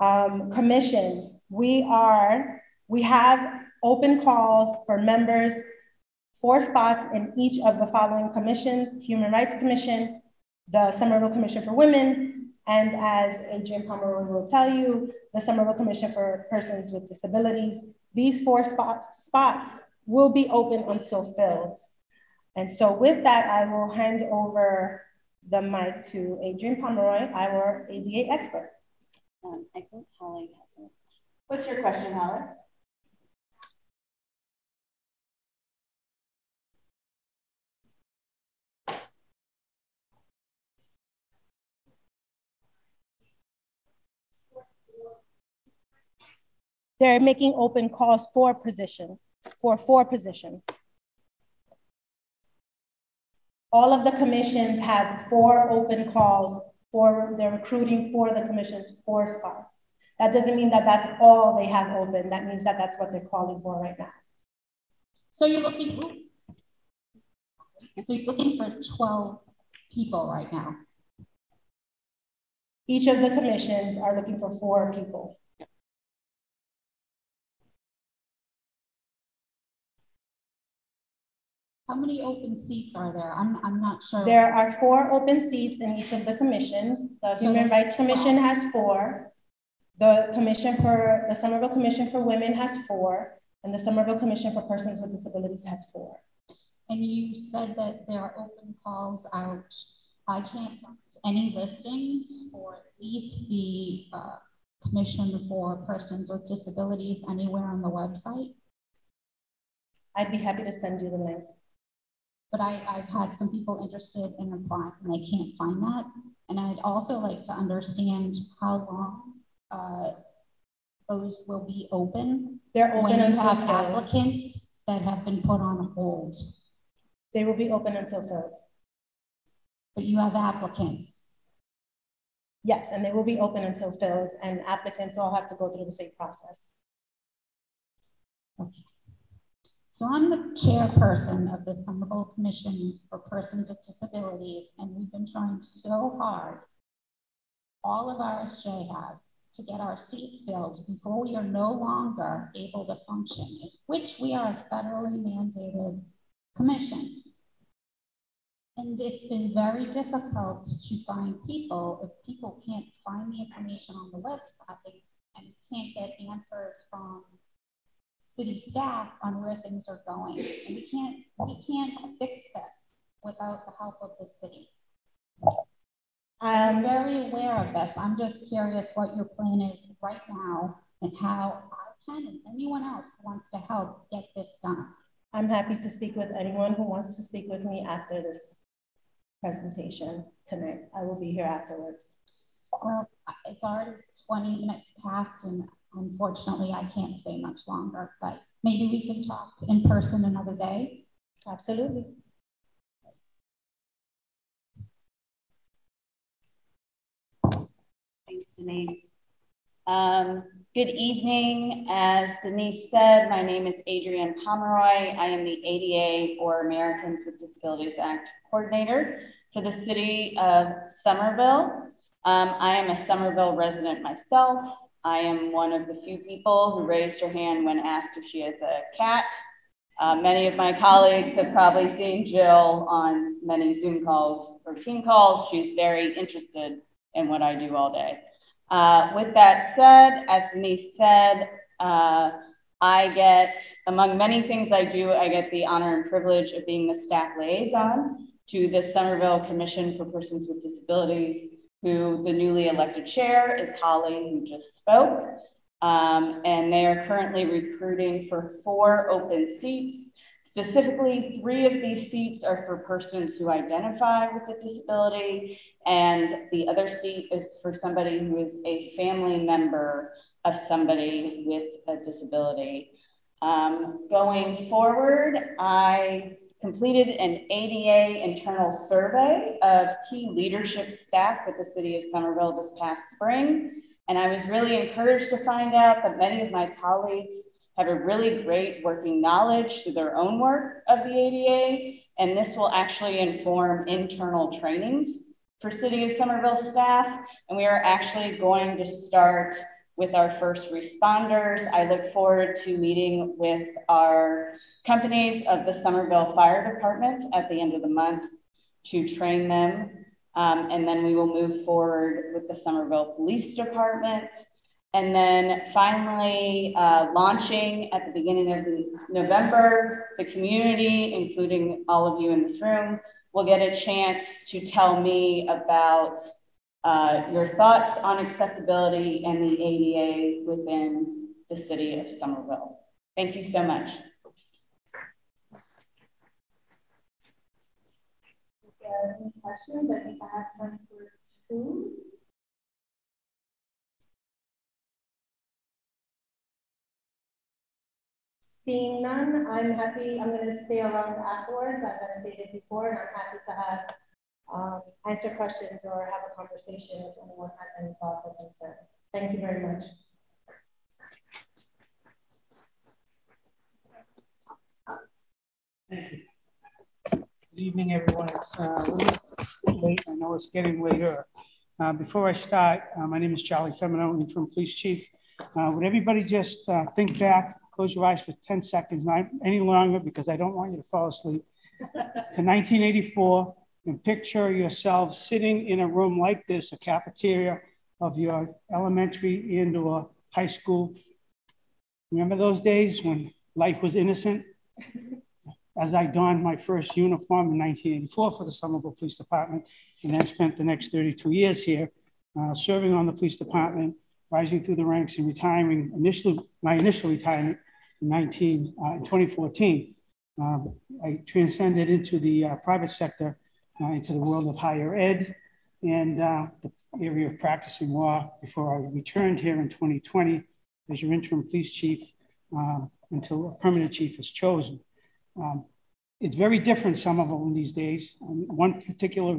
Commissions, we have open calls for members, 4 spots in each of the following commissions: Human Rights Commission, the Somerville Commission for Women, and as Adrian Pomeroy will tell you, the Somerville Commission for Persons with Disabilities. These 4 spots will be open until filled. And so with that, I will hand over the mic to Adrian Pomeroy, our ADA expert. I think Holly has a question. What's your question, Holly? They're making open calls for positions, for 4 positions. All of the commissions have 4 open calls for, they're recruiting for the commission's 4 spots. That doesn't mean that that's all they have open. That means that that's what they're calling for right now. So you're looking for 12 people right now. Each of the commissions are looking for 4 people. How many open seats are there? I'm not sure. There are 4 open seats in each of the commissions. The Human Rights Commission has 4. The Somerville Commission for Women has 4. And the Somerville Commission for Persons with Disabilities has 4. And you said that there are open calls out. I can't find any listings for at least the Commission for Persons with Disabilities anywhere on the website. I'd be happy to send you the link. But I've had some people interested in applying and I can't find that. And I'd also like to understand how long those will be open. They're open when you until have filled. applicants that have been put on hold. They will be open until filled. But you have applicants. Yes, and they will be open until filled, and applicants all have to go through the same process. Okay. So I'm the chairperson of the Somerville Commission for Persons with Disabilities, and we've been trying so hard, all of Rsj has, to get our seats filled before we are no longer able to function, which we are a federally mandated commission. And it's been very difficult to find people if people can't find the information on the website and can't get answers from city staff on where things are going. And we can't fix this without the help of the city. I'm very aware of this. I'm just curious what your plan is right now and how I can and anyone else who wants to help get this done. I'm happy to speak with anyone who wants to speak with me after this presentation tonight. I will be here afterwards. Well, it's already 20 minutes past and unfortunately I can't stay much longer, but maybe we can talk in person another day. Absolutely. Thanks, Denise. Good evening. As Denise said, my name is Adrienne Pomeroy. I am the ADA, or Americans with Disabilities Act coordinator for the city of Somerville. I am a Somerville resident myself. I am one of the few people who raised her hand when asked if she has a cat. Many of my colleagues have probably seen Jill on many Zoom calls or team calls. She's very interested in what I do all day. With that said, as Denise said, I get, among many things I do, I get the honor and privilege of being the staff liaison to the Somerville Commission for Persons with Disabilities, who the newly elected chair is Holly, who just spoke. And they are currently recruiting for 4 open seats. Specifically, 3 of these seats are for persons who identify with a disability, and the other seat is for somebody who is a family member of somebody with a disability. Going forward, I completed an ADA internal survey of key leadership staff with the city of Somerville this past spring. And I was really encouraged to find out that many of my colleagues have a really great working knowledge through their own work of the ADA. And this will actually inform internal trainings for City of Somerville staff. And we are actually going to start with our first responders. I look forward to meeting with our companies of the Somerville Fire Department at the end of the month to train them. And then we will move forward with the Somerville Police Department. And then finally, launching at the beginning of November, the community, including all of you in this room, will get a chance to tell me about your thoughts on accessibility and the ADA within the city of Somerville. Thank you so much. Any questions? I think I have time for 2. Seeing none, I'm happy. I'm going to stay around afterwards, as I stated before, and I'm happy to have answer questions or have a conversation if anyone has any thoughts or concerns. Thank you very much. Thank you. Good evening, everyone. It's a little late. I know it's getting later. Before I start, my name is Charlie Femino, interim police chief. Would everybody just think back, close your eyes for 10 seconds, not any longer, because I don't want you to fall asleep, to 1984, and picture yourselves sitting in a room like this, a cafeteria of your elementary and or high school. Remember those days when life was innocent? As I donned my first uniform in 1984 for the Somerville Police Department, and then spent the next 32 years here, serving on the police department, rising through the ranks and retiring, my initial retirement in 2014. I transcended into the private sector, into the world of higher ed and the area of practicing law before I returned here in 2020 as your interim police chief until a permanent chief is chosen. It's very different, Somerville, in these days. One particular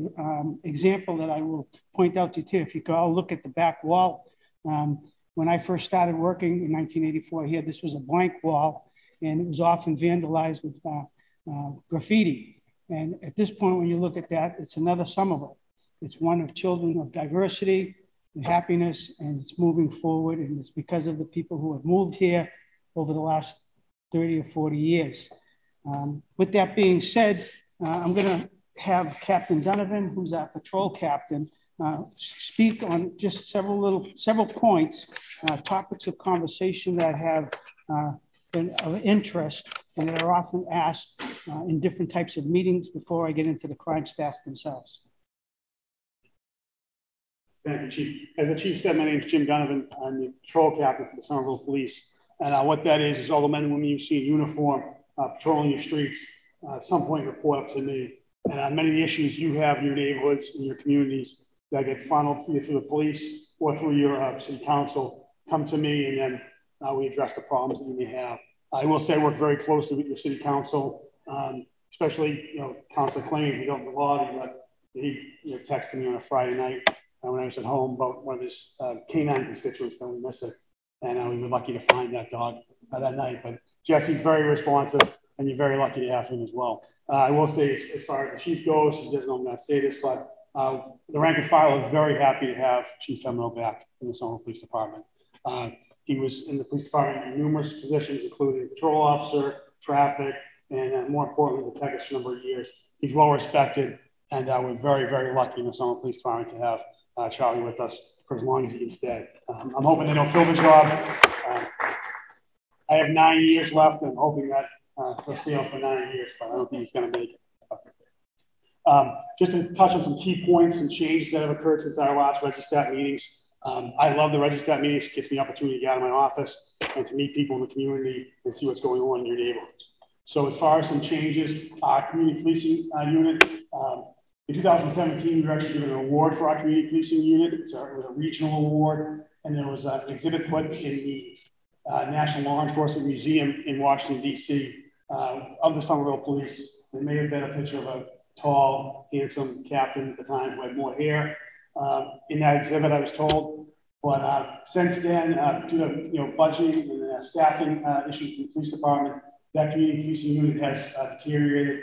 example that I will point out to you, too, if you could all look at the back wall. When I first started working in 1984 here, this was a blank wall, and it was often vandalized with graffiti. And at this point, when you look at that, it's another Somerville. It's one of children of diversity and happiness, and it's moving forward, and it's because of the people who have moved here over the last 30 or 40 years. With that being said, I'm going to have Captain Donovan, who's our patrol captain, speak on just several points, topics of conversation that have been of interest and that are often asked in different types of meetings before I get into the crime stats themselves. Thank you, Chief. As the Chief said, my name is Jim Donovan. I'm the patrol captain for the Somerville Police. And what that is all the men and women you see in uniform patrolling your streets, at some point report up to me. And many of the issues you have in your neighborhoods, in your communities that get funneled through the police or through your city council come to me, and then we address the problems that you may have. I will say I work very closely with your city council, especially, Councilor Kling, who don't belong, but he texted me on a Friday night when I was at home about one of his canine constituents that we miss it. And we were lucky to find that dog that night. But Jesse's very responsive, and you're very lucky to have him as well. I will say, as far as the chief goes, he doesn't know I'm going to say this, but the rank and file are very happy to have Chief Femino back in the Somerville Police Department. He was in the police department in numerous positions, including patrol officer, traffic, and more importantly, detectives for a number of years. He's well respected, and we're very, very lucky in the Somerville Police Department to have Charlie with us for as long as he can stay. I'm hoping they don't fill the job. I have 9 years left, and I'm hoping that he'll stay on for 9 years, but I don't think he's going to make it. Just to touch on some key points and changes that have occurred since our last Registat meetings. I love the Registat meetings. It gives me an opportunity to get out of my office and to meet people in the community and see what's going on in your neighborhoods. So as far as some changes, our community policing unit, in 2017, we were actually given an award for our community policing unit. It was a regional award, and there was an exhibit put in the National Law Enforcement Museum in Washington, D.C. Of the Somerville Police. There may have been a picture of a tall, handsome captain at the time who had more hair in that exhibit, I was told. But since then, due to budgeting and staffing issues in the police department, that community policing unit has deteriorated.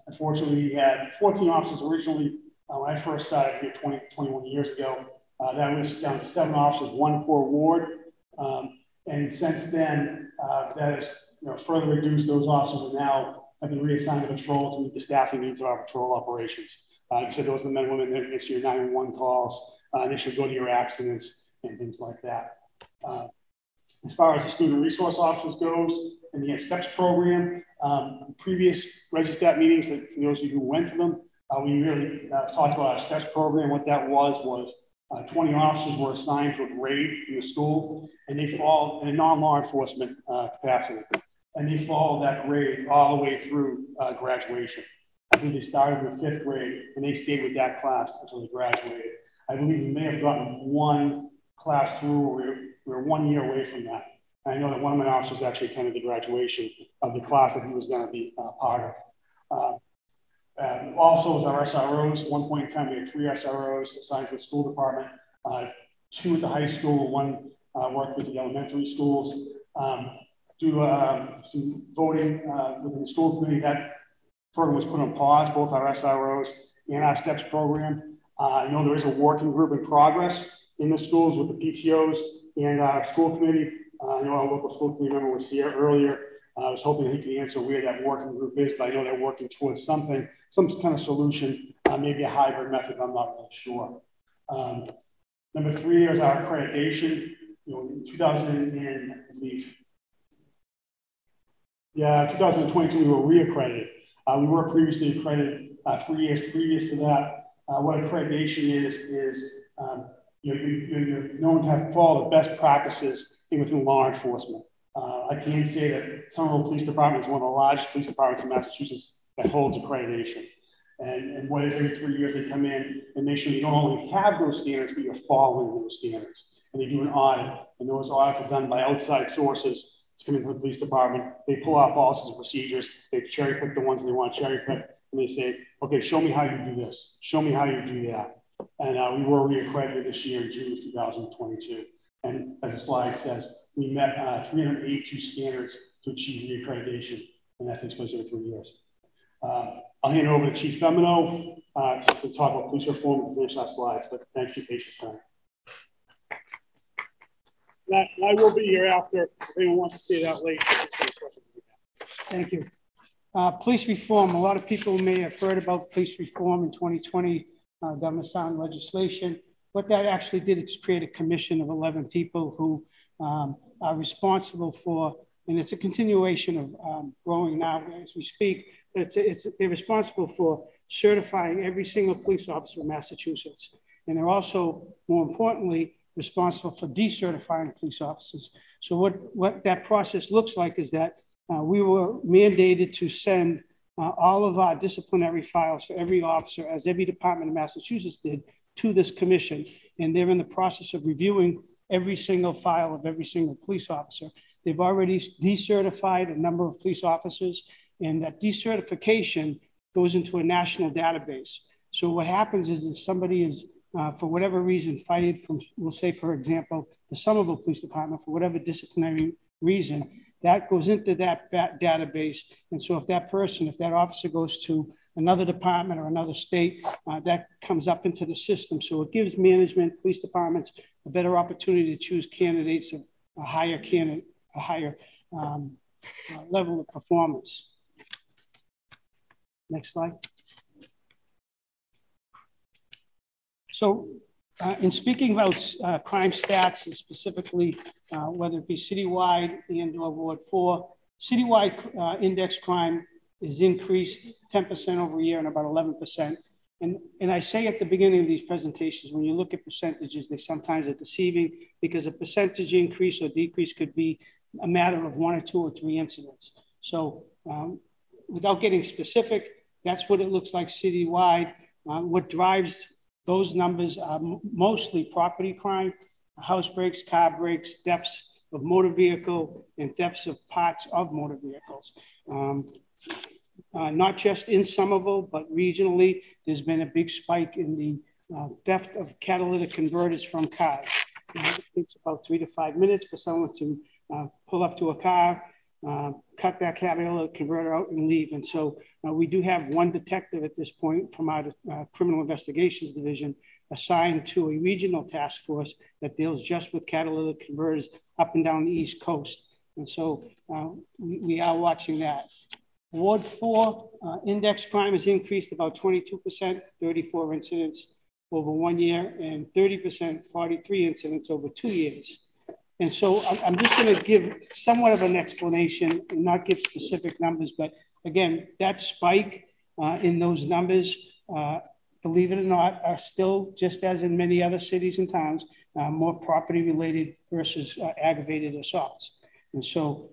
Unfortunately, we had 14 officers originally when I first started here 21 years ago. That was down to 7 officers, 1 per ward. And since then, that has further reduced. Those officers are now have been reassigned to patrol to meet the staffing needs of our patrol operations. Like I said, those are the men and women that answer your 911 calls. They should go to your accidents and things like that. As far as the student resource officers goes, and the STEPS program, previous Registat meetings, for those of you who went to them, we really talked about our STEPS program. What that was 20 officers were assigned to a grade in the school, and they fall in a non-law enforcement capacity. And they followed that grade all the way through graduation. I think they started in the 5th grade, and they stayed with that class until they graduated. I believe we may have gotten 1 class through. We were 1 year away from that. I know that one of my officers actually attended the graduation of the class that he was going to be part of. Also, as our SROs, at one point in time, we had 3 SROs assigned to the school department, 2 at the high school, 1 worked with the elementary schools. Due to some voting within the school committee, that program was put on pause, both our SROs and our STEPS program. I know there is a working group in progress in the schools with the PTOs and our school committee. I know our local school committee member was here earlier. I was hoping he could answer where that working group is, but I know they're working towards something, some kind of solution, maybe a hybrid method. I'm not really sure. Number 3 is our accreditation. In 2022, we were reaccredited. We were previously accredited 3 years previous to that. What accreditation is you're known to have followed the best practices within law enforcement. I can say that Somerville Police Department is one of the largest police departments in Massachusetts that holds accreditation. And what is every 3 years they come in and make sure you don't only have those standards, but you're following those standards. And they do an audit, and those audits are done by outside sources. It's coming from the police department. They pull out policies and procedures. They cherry pick the ones they want to cherry pick, and they say, okay, show me how you do this. Show me how you do that. And we were reaccredited this year in June of 2022. And as the slide says, we met 382 standards to achieve reaccreditation, and that takes place every 3 years. I'll hand it over to Chief Femino to talk about police reform and finish our slides, but thanks for your patience tonight. I will be here after if anyone wants to stay that late. Thank you. Police reform. A lot of people may have heard about police reform in 2020 government signed legislation. What that actually did is create a commission of 11 people who are responsible for, and it's a continuation of growing now as we speak. They're responsible for certifying every single police officer in Massachusetts. And they're also, more importantly, responsible for decertifying police officers. So what that process looks like is that we were mandated to send all of our disciplinary files for every officer, as every department in Massachusetts did, to this commission. And they're in the process of reviewing every single file of every single police officer. They've already decertified a number of police officers, and that decertification goes into a national database. So what happens is if somebody is, for whatever reason, fired from, we'll say, for example, the Summerville Police Department, for whatever disciplinary reason, that goes into that database. And so if that person, if that officer goes to another department or another state, that comes up into the system. So it gives management, police departments, a better opportunity to choose candidates of a higher level of performance. Next slide. So in speaking about crime stats, and specifically whether it be citywide and or Ward 4, citywide index crime is increased 10% over a year and about 11%. And I say at the beginning of these presentations, when you look at percentages, they sometimes are deceiving because a percentage increase or decrease could be a matter of 1 or 2 or 3 incidents. So without getting specific, that's what it looks like citywide. What drives those numbers are mostly property crime, house breaks, car breaks, thefts of motor vehicle, and thefts of parts of motor vehicles. not just in Somerville, but regionally, there's been a big spike in the theft of catalytic converters from cars. It takes about 3 to 5 minutes for someone to pull up to a car, cut that catalytic converter out and leave. And so we do have one detective at this point from our criminal investigations division assigned to a regional task force that deals just with catalytic converters up and down the East Coast. And so we are watching that. Ward 4 index crime has increased about 22%, 34 incidents over 1 year, and 30%, 43 incidents over 2 years. And so I'm just going to give somewhat of an explanation and not give specific numbers, but again, that spike in those numbers, believe it or not, are still, just as in many other cities and towns, more property related versus aggravated assaults. And so,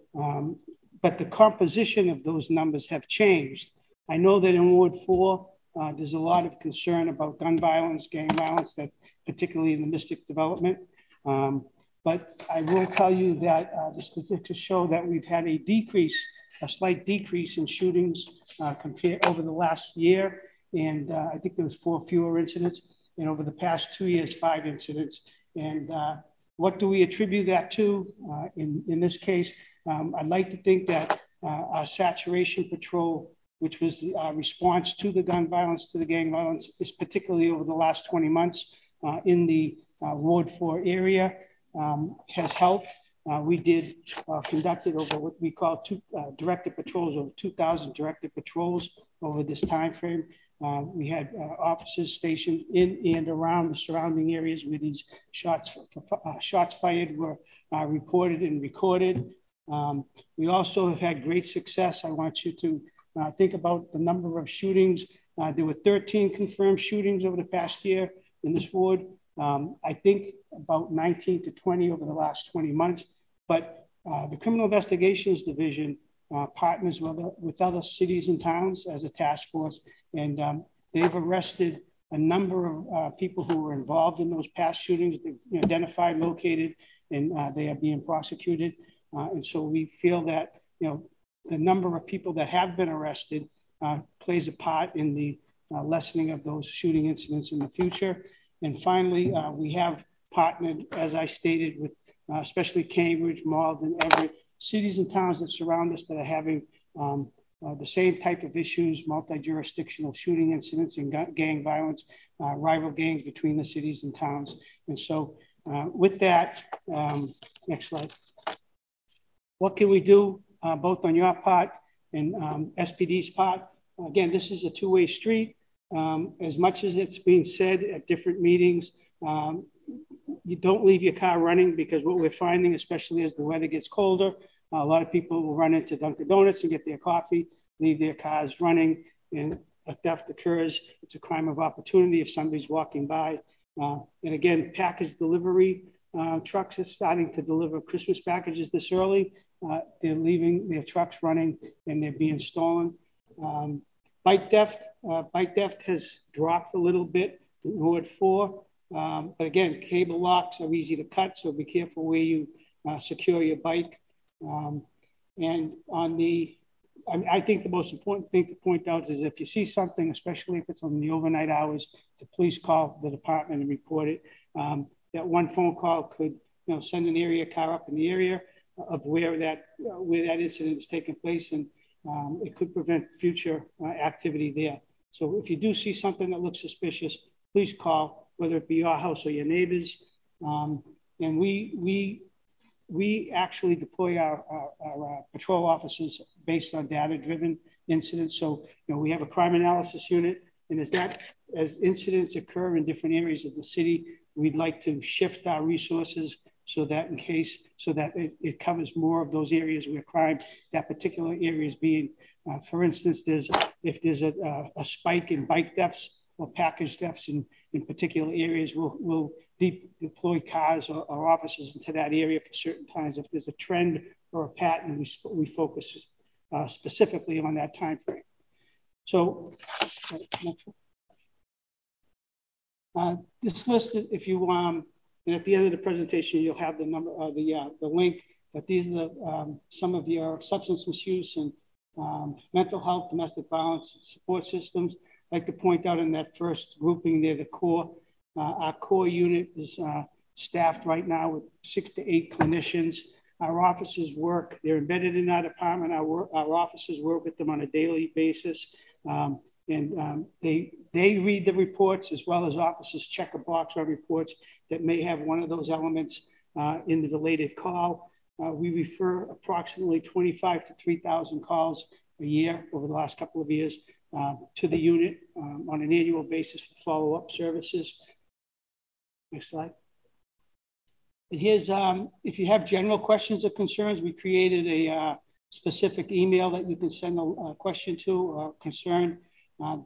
but the composition of those numbers have changed. I know that in Ward 4, there's a lot of concern about gun violence, gang violence, that's particularly in the Mystic development. But I will tell you that the statistics show that we've had a slight decrease in shootings compared over the last year. And I think there was 4 fewer incidents. And over the past 2 years, 5 incidents. And what do we attribute that to? In this case, I'd like to think that our saturation patrol, which was our response to the gun violence, to the gang violence, is particularly over the last 20 months in the Ward 4 area, has helped. We conducted over what we call directed patrols, over 2,000 directed patrols over this time frame. We had officers stationed in and around the surrounding areas where these shots fired were reported and recorded. We also have had great success. I want you to think about the number of shootings. There were 13 confirmed shootings over the past year in this ward. I think about 19 to 20 over the last 20 months. But the Criminal Investigations Division partners with other cities and towns as a task force, and they've arrested a number of people who were involved in those past shootings. They've identified, located, and they are being prosecuted. And so we feel that the number of people that have been arrested plays a part in the lessening of those shooting incidents in the future. And finally, we have partnered, as I stated, with especially Cambridge, Malden, Everett, cities and towns that surround us that are having the same type of issues, multi-jurisdictional shooting incidents and gang violence, rival gangs between the cities and towns. And so with that, next slide. What can we do both on your part and SPD's part? Again, this is a two-way street. As much as it's being said at different meetings, you don't leave your car running, because what we're finding, especially as the weather gets colder, a lot of people will run into Dunkin' Donuts and get their coffee, leave their cars running, and a theft occurs. It's a crime of opportunity if somebody's walking by. And again, package delivery trucks are starting to deliver Christmas packages this early. They're leaving their trucks running and they're being stolen. Bike theft has dropped a little bit in Ward 4. But again, cable locks are easy to cut, so be careful where you secure your bike. And on I think the most important thing to point out is if you see something, especially if it's on the overnight hours, to please call the department and report it. That one phone call could send an area car up in the area of where that incident is taking place, and it could prevent future activity there. So if you do see something that looks suspicious, please call, whether it be your house or your neighbors. And we actually deploy our patrol officers based on data-driven incidents. So we have a crime analysis unit, and as incidents occur in different areas of the city, we'd like to shift our resources so that it covers more of those areas where crime, that particular area is being, for instance, if there's a spike in bike thefts or package thefts in particular areas, we'll deploy cars or officers into that area for certain times. If there's a trend or a pattern, we focus specifically on that time frame. So next one. This list, if you and at the end of the presentation, you'll have the number, the link. But these are some of your substance misuse and mental health, domestic violence, support systems. I'd like to point out in that first grouping there, the core, our core unit is staffed right now with 6 to 8 clinicians. Our officers work, they're embedded in our department. Our officers work with them on a daily basis. They read the reports, as well as officers check a box on reports that may have one of those elements in the related call. We refer approximately 25 to 3,000 calls a year over the last couple of years to the unit on an annual basis for follow-up services. Next slide. And here's, if you have general questions or concerns, we created a specific email that you can send a question to or concern.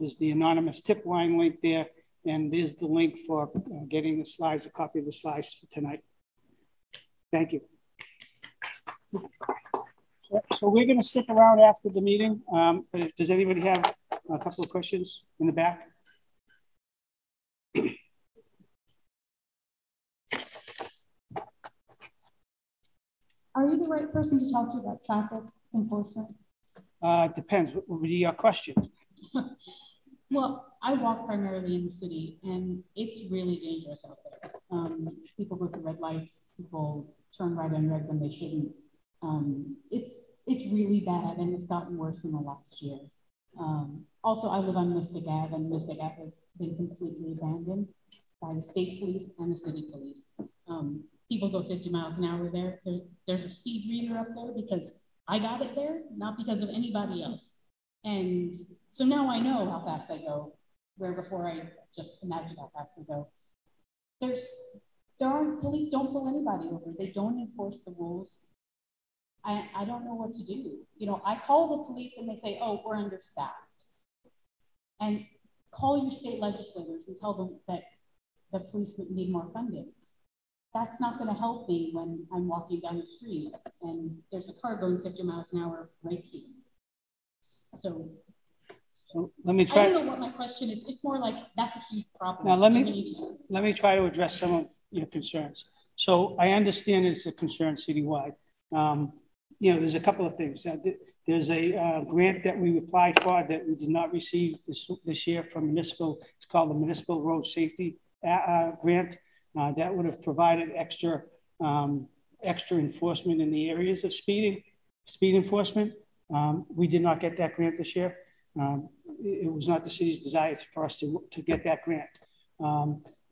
There's the anonymous tip line link there, and there's the link for getting the slides, a copy of the slides for tonight. Thank you. So we're going to stick around after the meeting. But does anybody have a couple of questions in the back? Are you the right person to talk to about traffic enforcement? Depends. What would be your question? Well, I walk primarily in the city, and it's really dangerous out there. People go through red lights. People turn right on red when they shouldn't. It's really bad, and it's gotten worse in the last year. Also, I live on Mystic Ave, and Mystic Ave has been completely abandoned by the state police and the city police. People go 50 miles an hour there. There's a speed reader up there because I got it there, not because of anybody else. And so now I know how fast I go, where before I just imagined how fast I go. Police don't pull anybody over. They don't enforce the rules. I don't know what to do. You know, I call the police and they say, oh, we're understaffed. And call your state legislators and tell them that the police need more funding. That's not going to help me when I'm walking down the street and there's a car going 50 miles an hour right here. So let me try. I don't know what my question is. It's more like that's a huge problem. Now let me try to address some of your concerns. So I understand it's a concern citywide. You know, there's a couple of things. There's a grant that we applied for that we did not receive this year from municipal. It's called the Municipal Road Safety Grant. That would have provided extra enforcement in the areas of speed enforcement. We did not get that grant this year. It was not the city's desire for us to get that grant.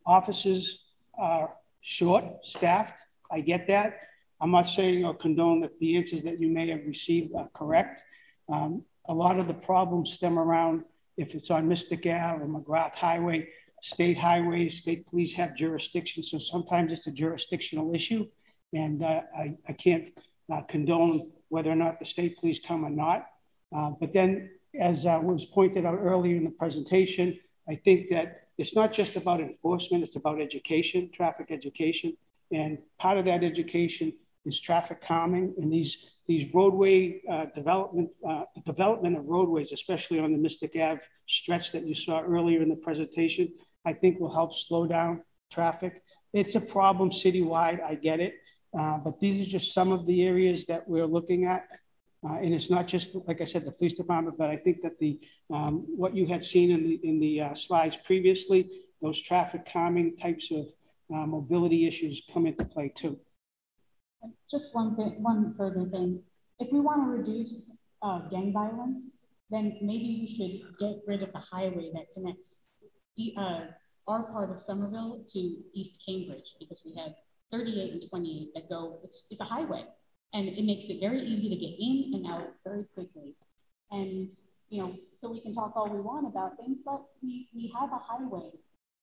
Officers are short-staffed. I get that. I'm not saying or condone that the answers that you may have received are correct. A lot of the problems stem around if it's on Mystic Ave or McGrath Highway, state highways, state police have jurisdiction. So sometimes it's a jurisdictional issue. And I can't condone whether or not the state police come or not. But then, as was pointed out earlier in the presentation, I think that it's not just about enforcement, it's about education, traffic education. And part of that education is traffic calming, and these roadway development of roadways, especially on the Mystic Ave stretch that you saw earlier in the presentation, I think will help slow down traffic. It's a problem citywide, I get it, but these are just some of the areas that we're looking at. And it's not just, like I said, the police department, but I think that what you had seen in the slides previously, those traffic calming types of mobility issues come into play too. Just one further thing. If we want to reduce gang violence, then maybe we should get rid of the highway that connects our part of Summerville to East Cambridge, because we have 38 and 28 that go, it's a highway, and it makes it very easy to get in and out very quickly. And, you know, so we can talk all we want about things, but we have a highway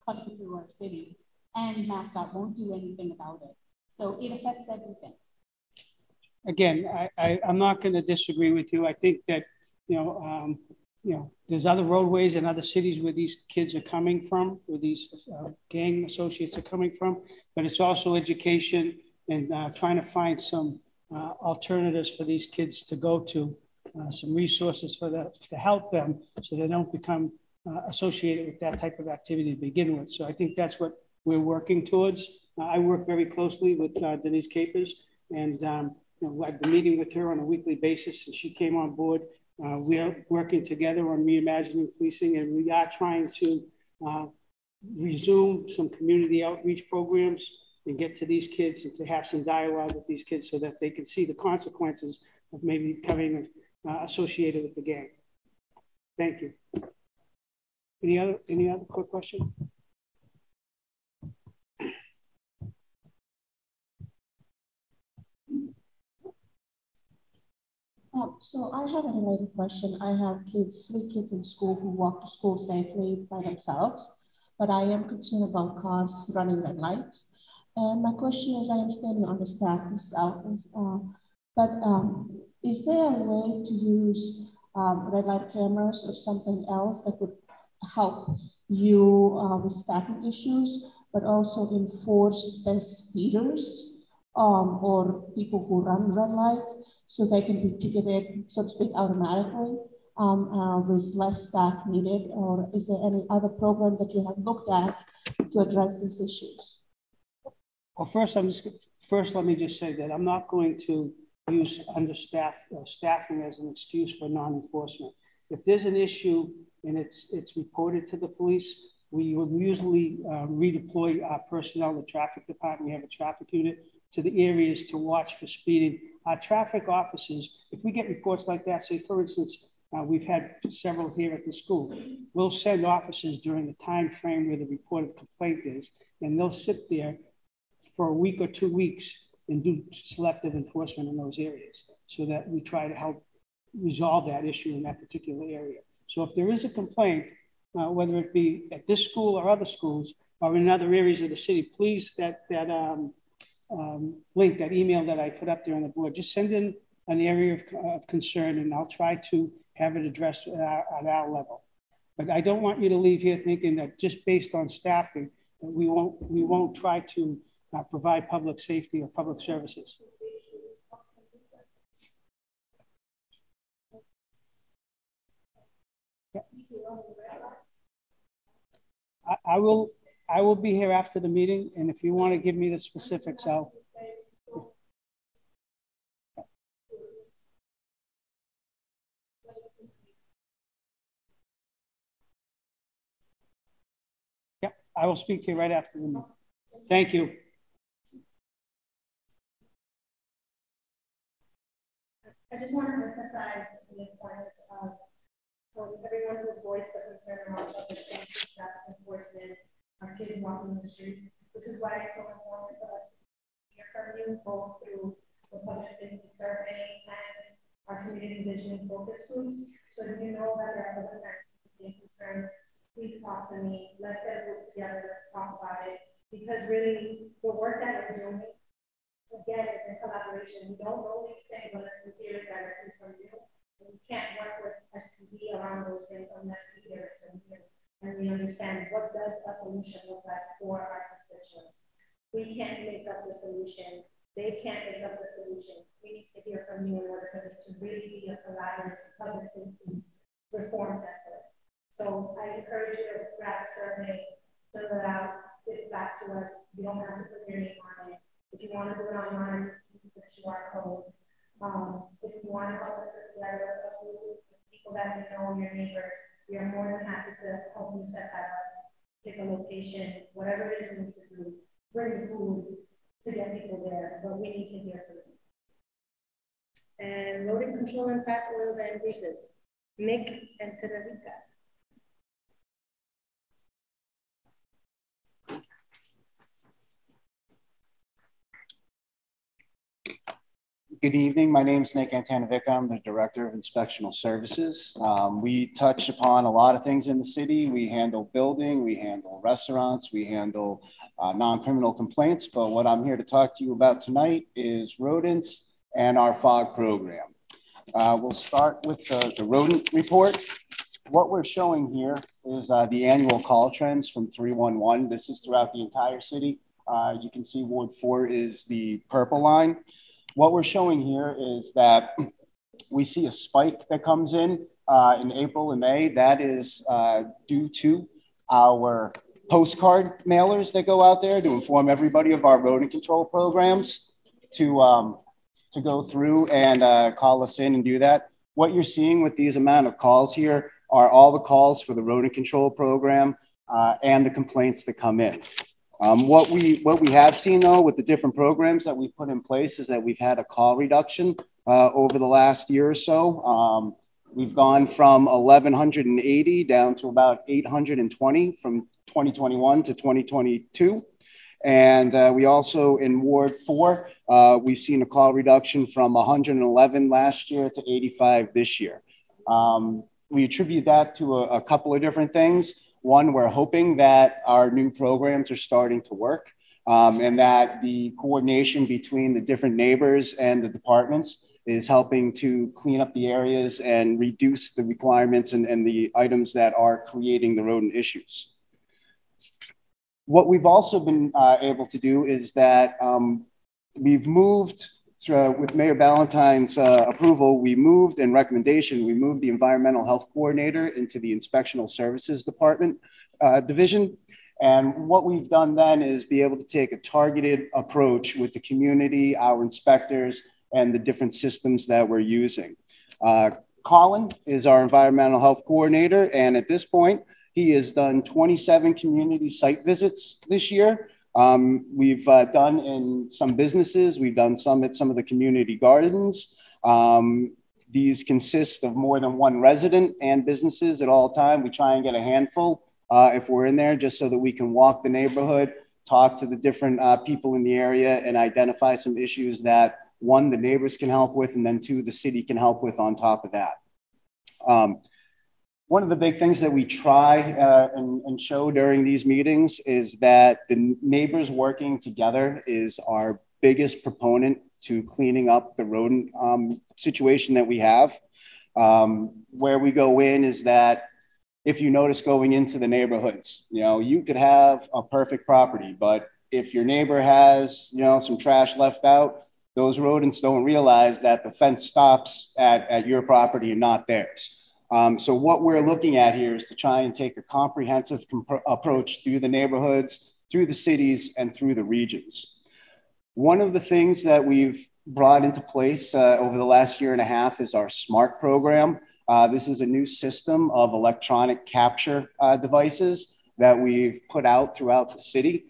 cutting through our city, and MassDOT won't do anything about it. So it affects everything. Again, I'm not going to disagree with you. I think that, there's other roadways in other cities where these kids are coming from, where these gang associates are coming from, but it's also education and trying to find some alternatives for these kids to go to, some resources to help them so they don't become associated with that type of activity to begin with. So I think that's what we're working towards. I work very closely with Denise Capers, and I've been meeting with her on a weekly basis since she came on board. We are working together on reimagining policing, and we are trying to resume some community outreach programs and get to these kids and to have some dialogue with these kids so that they can see the consequences of maybe becoming associated with the gang. Thank you. Any other quick question? So I have a related question. I have kids, 3 kids in school who walk to school safely by themselves, but I am concerned about cars running red lights. And my question is, I understand you're understaffed, Mr. Alkins, but is there a way to use red light cameras or something else that would help you with staffing issues, but also enforce the speeders or people who run red lights so they can be ticketed, so to speak, automatically with less staff needed? Or is there any other program that you have looked at to address these issues? Well, first, let me just say that I'm not going to use staffing as an excuse for non-enforcement. If there's an issue and it's reported to the police, we will usually redeploy our personnel, the traffic department. We have a traffic unit to the areas to watch for speeding. Our traffic officers, if we get reports like that, say for instance, we've had several here at the school, we'll send officers during the time frame where the report of complaint is, and they'll sit there for a week or 2 weeks and do selective enforcement in those areas so that we try to help resolve that issue in that particular area. So if there is a complaint, whether it be at this school or other schools or in other areas of the city, please, that link, that email that I put up there on the board, just send in an area of concern and I'll try to have it addressed at our level. But I don't want you to leave here thinking that just based on staffing, that we won't try to provide public safety or public services. Yeah. I will be here after the meeting, and if you want to give me the specifics, I'll. Yeah, I will speak to you right after the meeting. Thank you. I just want to emphasize the importance of everyone who's voiced the concern around public safety, traffic enforcement, our kids walking the streets. This is why it's so important for us to hear from you, both through the public safety survey and our community vision focus groups. So if you know that there are other kinds of same concerns, please talk to me. Let's get a group together. Let's talk about it. Because really, the work that we're doing, again, is in collaboration. We don't know these things unless we hear it directly from you. We can't work with SPB around those things unless we hear it from you. And we understand what does a solution look like for our constituents. We can't make up the solution. They can't make up the solution. We need to hear from you in order for this to really be a collaborative public safety reform effort. So I encourage you to grab a survey, fill it out, get it back to us. You don't have to put your name on it. If you want to do it online, you can put the QR code. If you want to help us together, people that you know, your neighbors, we are more than happy to help you set that up, pick a location, whatever it is we need to do, bring the food to get people there, but we need to hear from you. And rodent control and fats, oils, and greases, Nick and Antonovic. Good evening. My name is Nick Antonovic. I'm the Director of Inspectional Services. We touch upon a lot of things in the city. We handle building, we handle restaurants, we handle non-criminal complaints. But what I'm here to talk to you about tonight is rodents and our FOG program. We'll start with the Rodent Report. What we're showing here is the annual call trends from 311. This is throughout the entire city. You can see Ward 4 is the purple line. What we're showing here is that we see a spike that comes in April and May. That is due to our postcard mailers that go out there to inform everybody of our rodent control programs to go through and call us in and do that. What you're seeing with these amount of calls here are all the calls for the rodent control program and the complaints that come in. What we have seen though with the different programs that we've put in place is that we've had a call reduction over the last year or so. We've gone from 1,180 down to about 820 from 2021 to 2022. And we also in Ward 4, we've seen a call reduction from 111 last year to 85 this year. We attribute that to a couple of different things. One, we're hoping that our new programs are starting to work and that the coordination between the different neighbors and the departments is helping to clean up the areas and reduce the requirements and the items that are creating the rodent issues. What we've also been able to do is that we've moved with Mayor Ballantyne's approval, we moved and recommendation, we moved the environmental health coordinator into the inspectional services department division. And what we've done then is be able to take a targeted approach with the community, our inspectors, and the different systems that we're using. Colin is our environmental health coordinator. And at this point, he has done 27 community site visits this year. We've done in some businesses, we've done some at some of the community gardens. These consist of more than one resident and businesses at all time. We try and get a handful if we're in there, just so that we can walk the neighborhood, talk to the different people in the area and identify some issues that one, the neighbors can help with, and then two, the city can help with on top of that. One of the big things that we try and show during these meetings is that the neighbors working together is our biggest proponent to cleaning up the rodent situation that we have. Where we go in is that if you notice going into the neighborhoods, you know, you could have a perfect property, but if your neighbor has, you know, some trash left out, those rodents don't realize that the fence stops at your property and not theirs. So what we're looking at here is to try and take a comprehensive approach through the neighborhoods, through the cities, and through the regions. One of the things that we've brought into place over the last year and a half is our SMART program. This is a new system of electronic capture devices that we've put out throughout the city.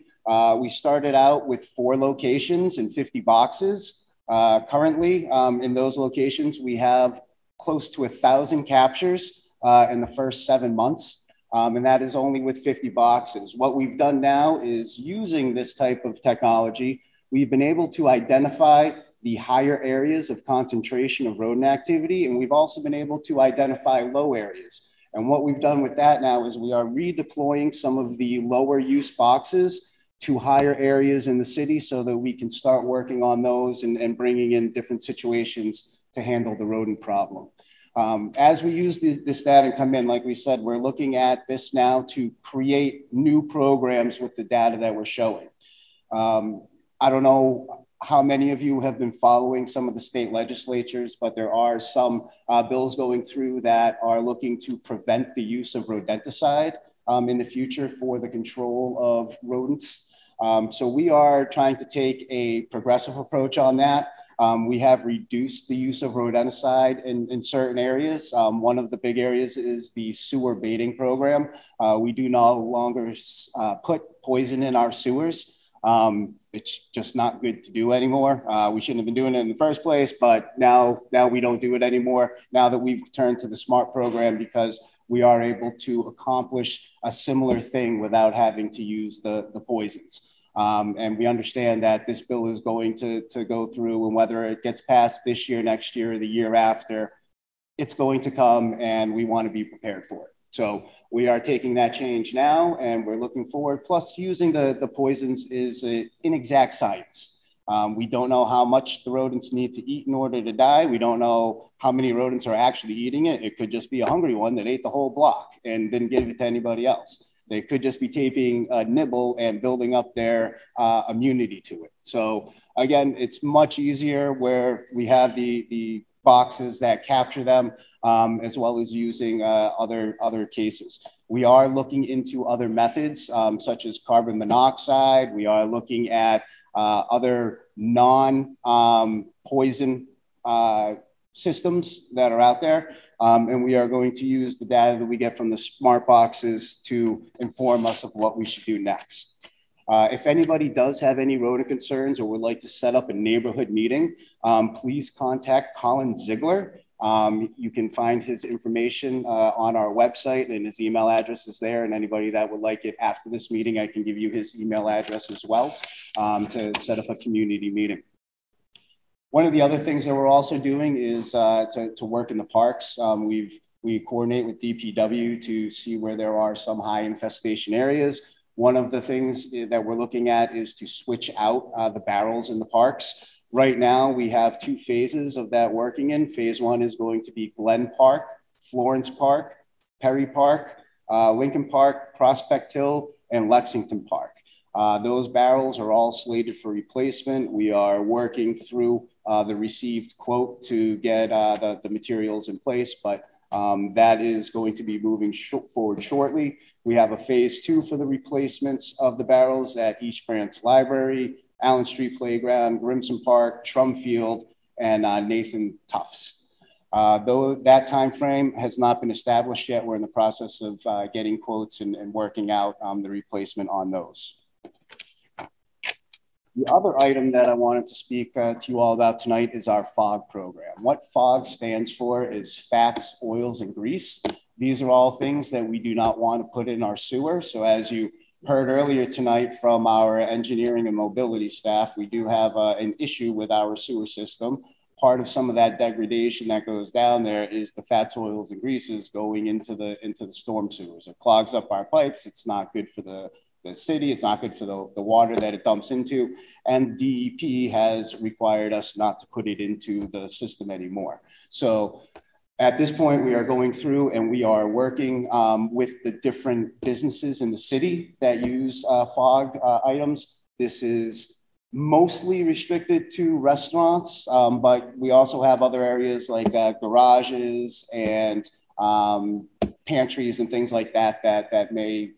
We started out with 4 locations and 50 boxes. Currently, in those locations, we have close to 1,000 captures in the first 7 months. And that is only with 50 boxes. What we've done now is using this type of technology, we've been able to identify the higher areas of concentration of rodent activity. And we've also been able to identify low areas. And what we've done with that now is we are redeploying some of the lower use boxes to higher areas in the city so that we can start working on those and bringing in different situations to handle the rodent problem. As we use this data and come in, like we said, we're looking at this now to create new programs with the data that we're showing. I don't know how many of you have been following some of the state legislatures, but there are some bills going through that are looking to prevent the use of rodenticide in the future for the control of rodents. So we are trying to take a progressive approach on that. We have reduced the use of rodenticide in certain areas. One of the big areas is the sewer baiting program. We do no longer put poison in our sewers. It's just not good to do anymore. We shouldn't have been doing it in the first place, but now we don't do it anymore. Now that we've turned to the SMART program, because we are able to accomplish a similar thing without having to use the poisons. And we understand that this bill is going to go through, and whether it gets passed this year, next year, or the year after, it's going to come, and we want to be prepared for it. So we are taking that change now, and we're looking forward. Plus, using the poisons is an inexact science. We don't know how much the rodents need to eat in order to die. We don't know how many rodents are actually eating it. It could just be a hungry one that ate the whole block and didn't give it to anybody else. They could just be taking a nibble and building up their immunity to it. So again, it's much easier where we have the boxes that capture them, as well as using other cases. We are looking into other methods, such as carbon monoxide. We are looking at other non-poison systems that are out there. And we are going to use the data that we get from the smart boxes to inform us of what we should do next. If anybody does have any rodent concerns or would like to set up a neighborhood meeting, please contact Colin Ziegler. You can find his information on our website, and his email address is there. And anybody that would like it after this meeting, I can give you his email address as well to set up a community meeting. One of the other things that we're also doing is to work in the parks. We coordinate with DPW to see where there are some high infestation areas. One of the things that we're looking at is to switch out the barrels in the parks. Right now, we have 2 phases of that working in. Phase 1 is going to be Glen Park, Florence Park, Perry Park, Lincoln Park, Prospect Hill, and Lexington Park. Those barrels are all slated for replacement. We are working through the received quote to get the materials in place, but that is going to be moving forward shortly. We have a phase 2 for the replacements of the barrels at East Branch Library, Allen Street Playground, Grimson Park, Trum Field, and Nathan Tufts. Though that time frame has not been established yet, we're in the process of getting quotes and working out the replacement on those. The other item that I wanted to speak to you all about tonight is our FOG program. What FOG stands for is fats, oils, and grease. These are all things that we do not want to put in our sewer. So as you heard earlier tonight from our engineering and mobility staff, we do have an issue with our sewer system. Part of some of that degradation that goes down there is the fats, oils, and greases going into the storm sewers. It clogs up our pipes. It's not good for the city. It's not good for the water that it dumps into. And DEP has required us not to put it into the system anymore. So at this point, we are going through and we are working with the different businesses in the city that use FOG items. This is mostly restricted to restaurants, but we also have other areas like garages and pantries and things like that may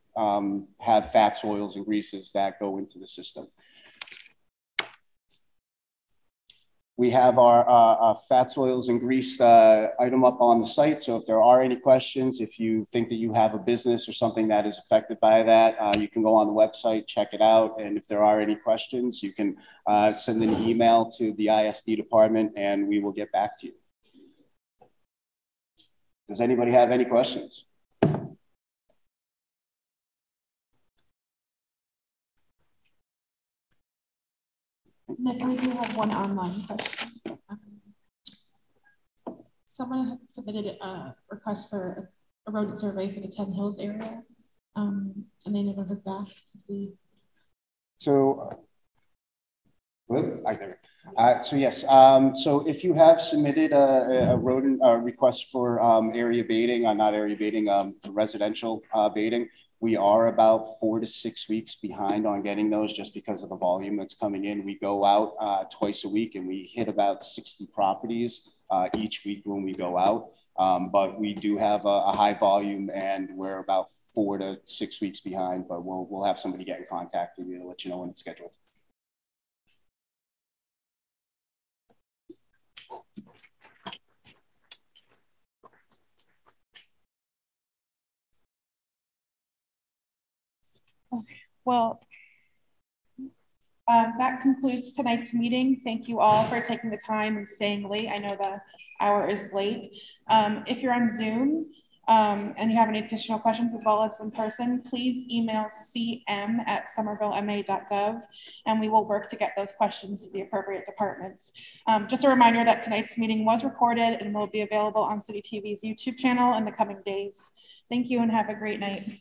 have fats, oils, and greases that go into the system. We have our fats, oils, and grease item up on the site. So if there are any questions, if you think that you have a business or something that is affected by that, you can go on the website, check it out. And if there are any questions, you can send an email to the ISD department and we will get back to you. Does anybody have any questions? Nick, we do have one online question. Someone had submitted a request for a rodent survey for the 10 Hills area, and they never heard back. So, so yes. So if you have submitted a rodent request for area baiting, not area baiting, for residential baiting, we are about 4 to 6 weeks behind on getting those just because of the volume that's coming in. We go out twice a week and we hit about 60 properties each week when we go out. But we do have a high volume and we're about 4 to 6 weeks behind, but we'll have somebody get in contact with you to let you know when it's scheduled. Okay. Well, that concludes tonight's meeting. Thank you all for taking the time and staying late. I know the hour is late. If you're on Zoom and you have any additional questions as well as in person, please email cm@somervillema.gov and we will work to get those questions to the appropriate departments. Just a reminder that tonight's meeting was recorded and will be available on City TV's YouTube channel in the coming days. Thank you and have a great night.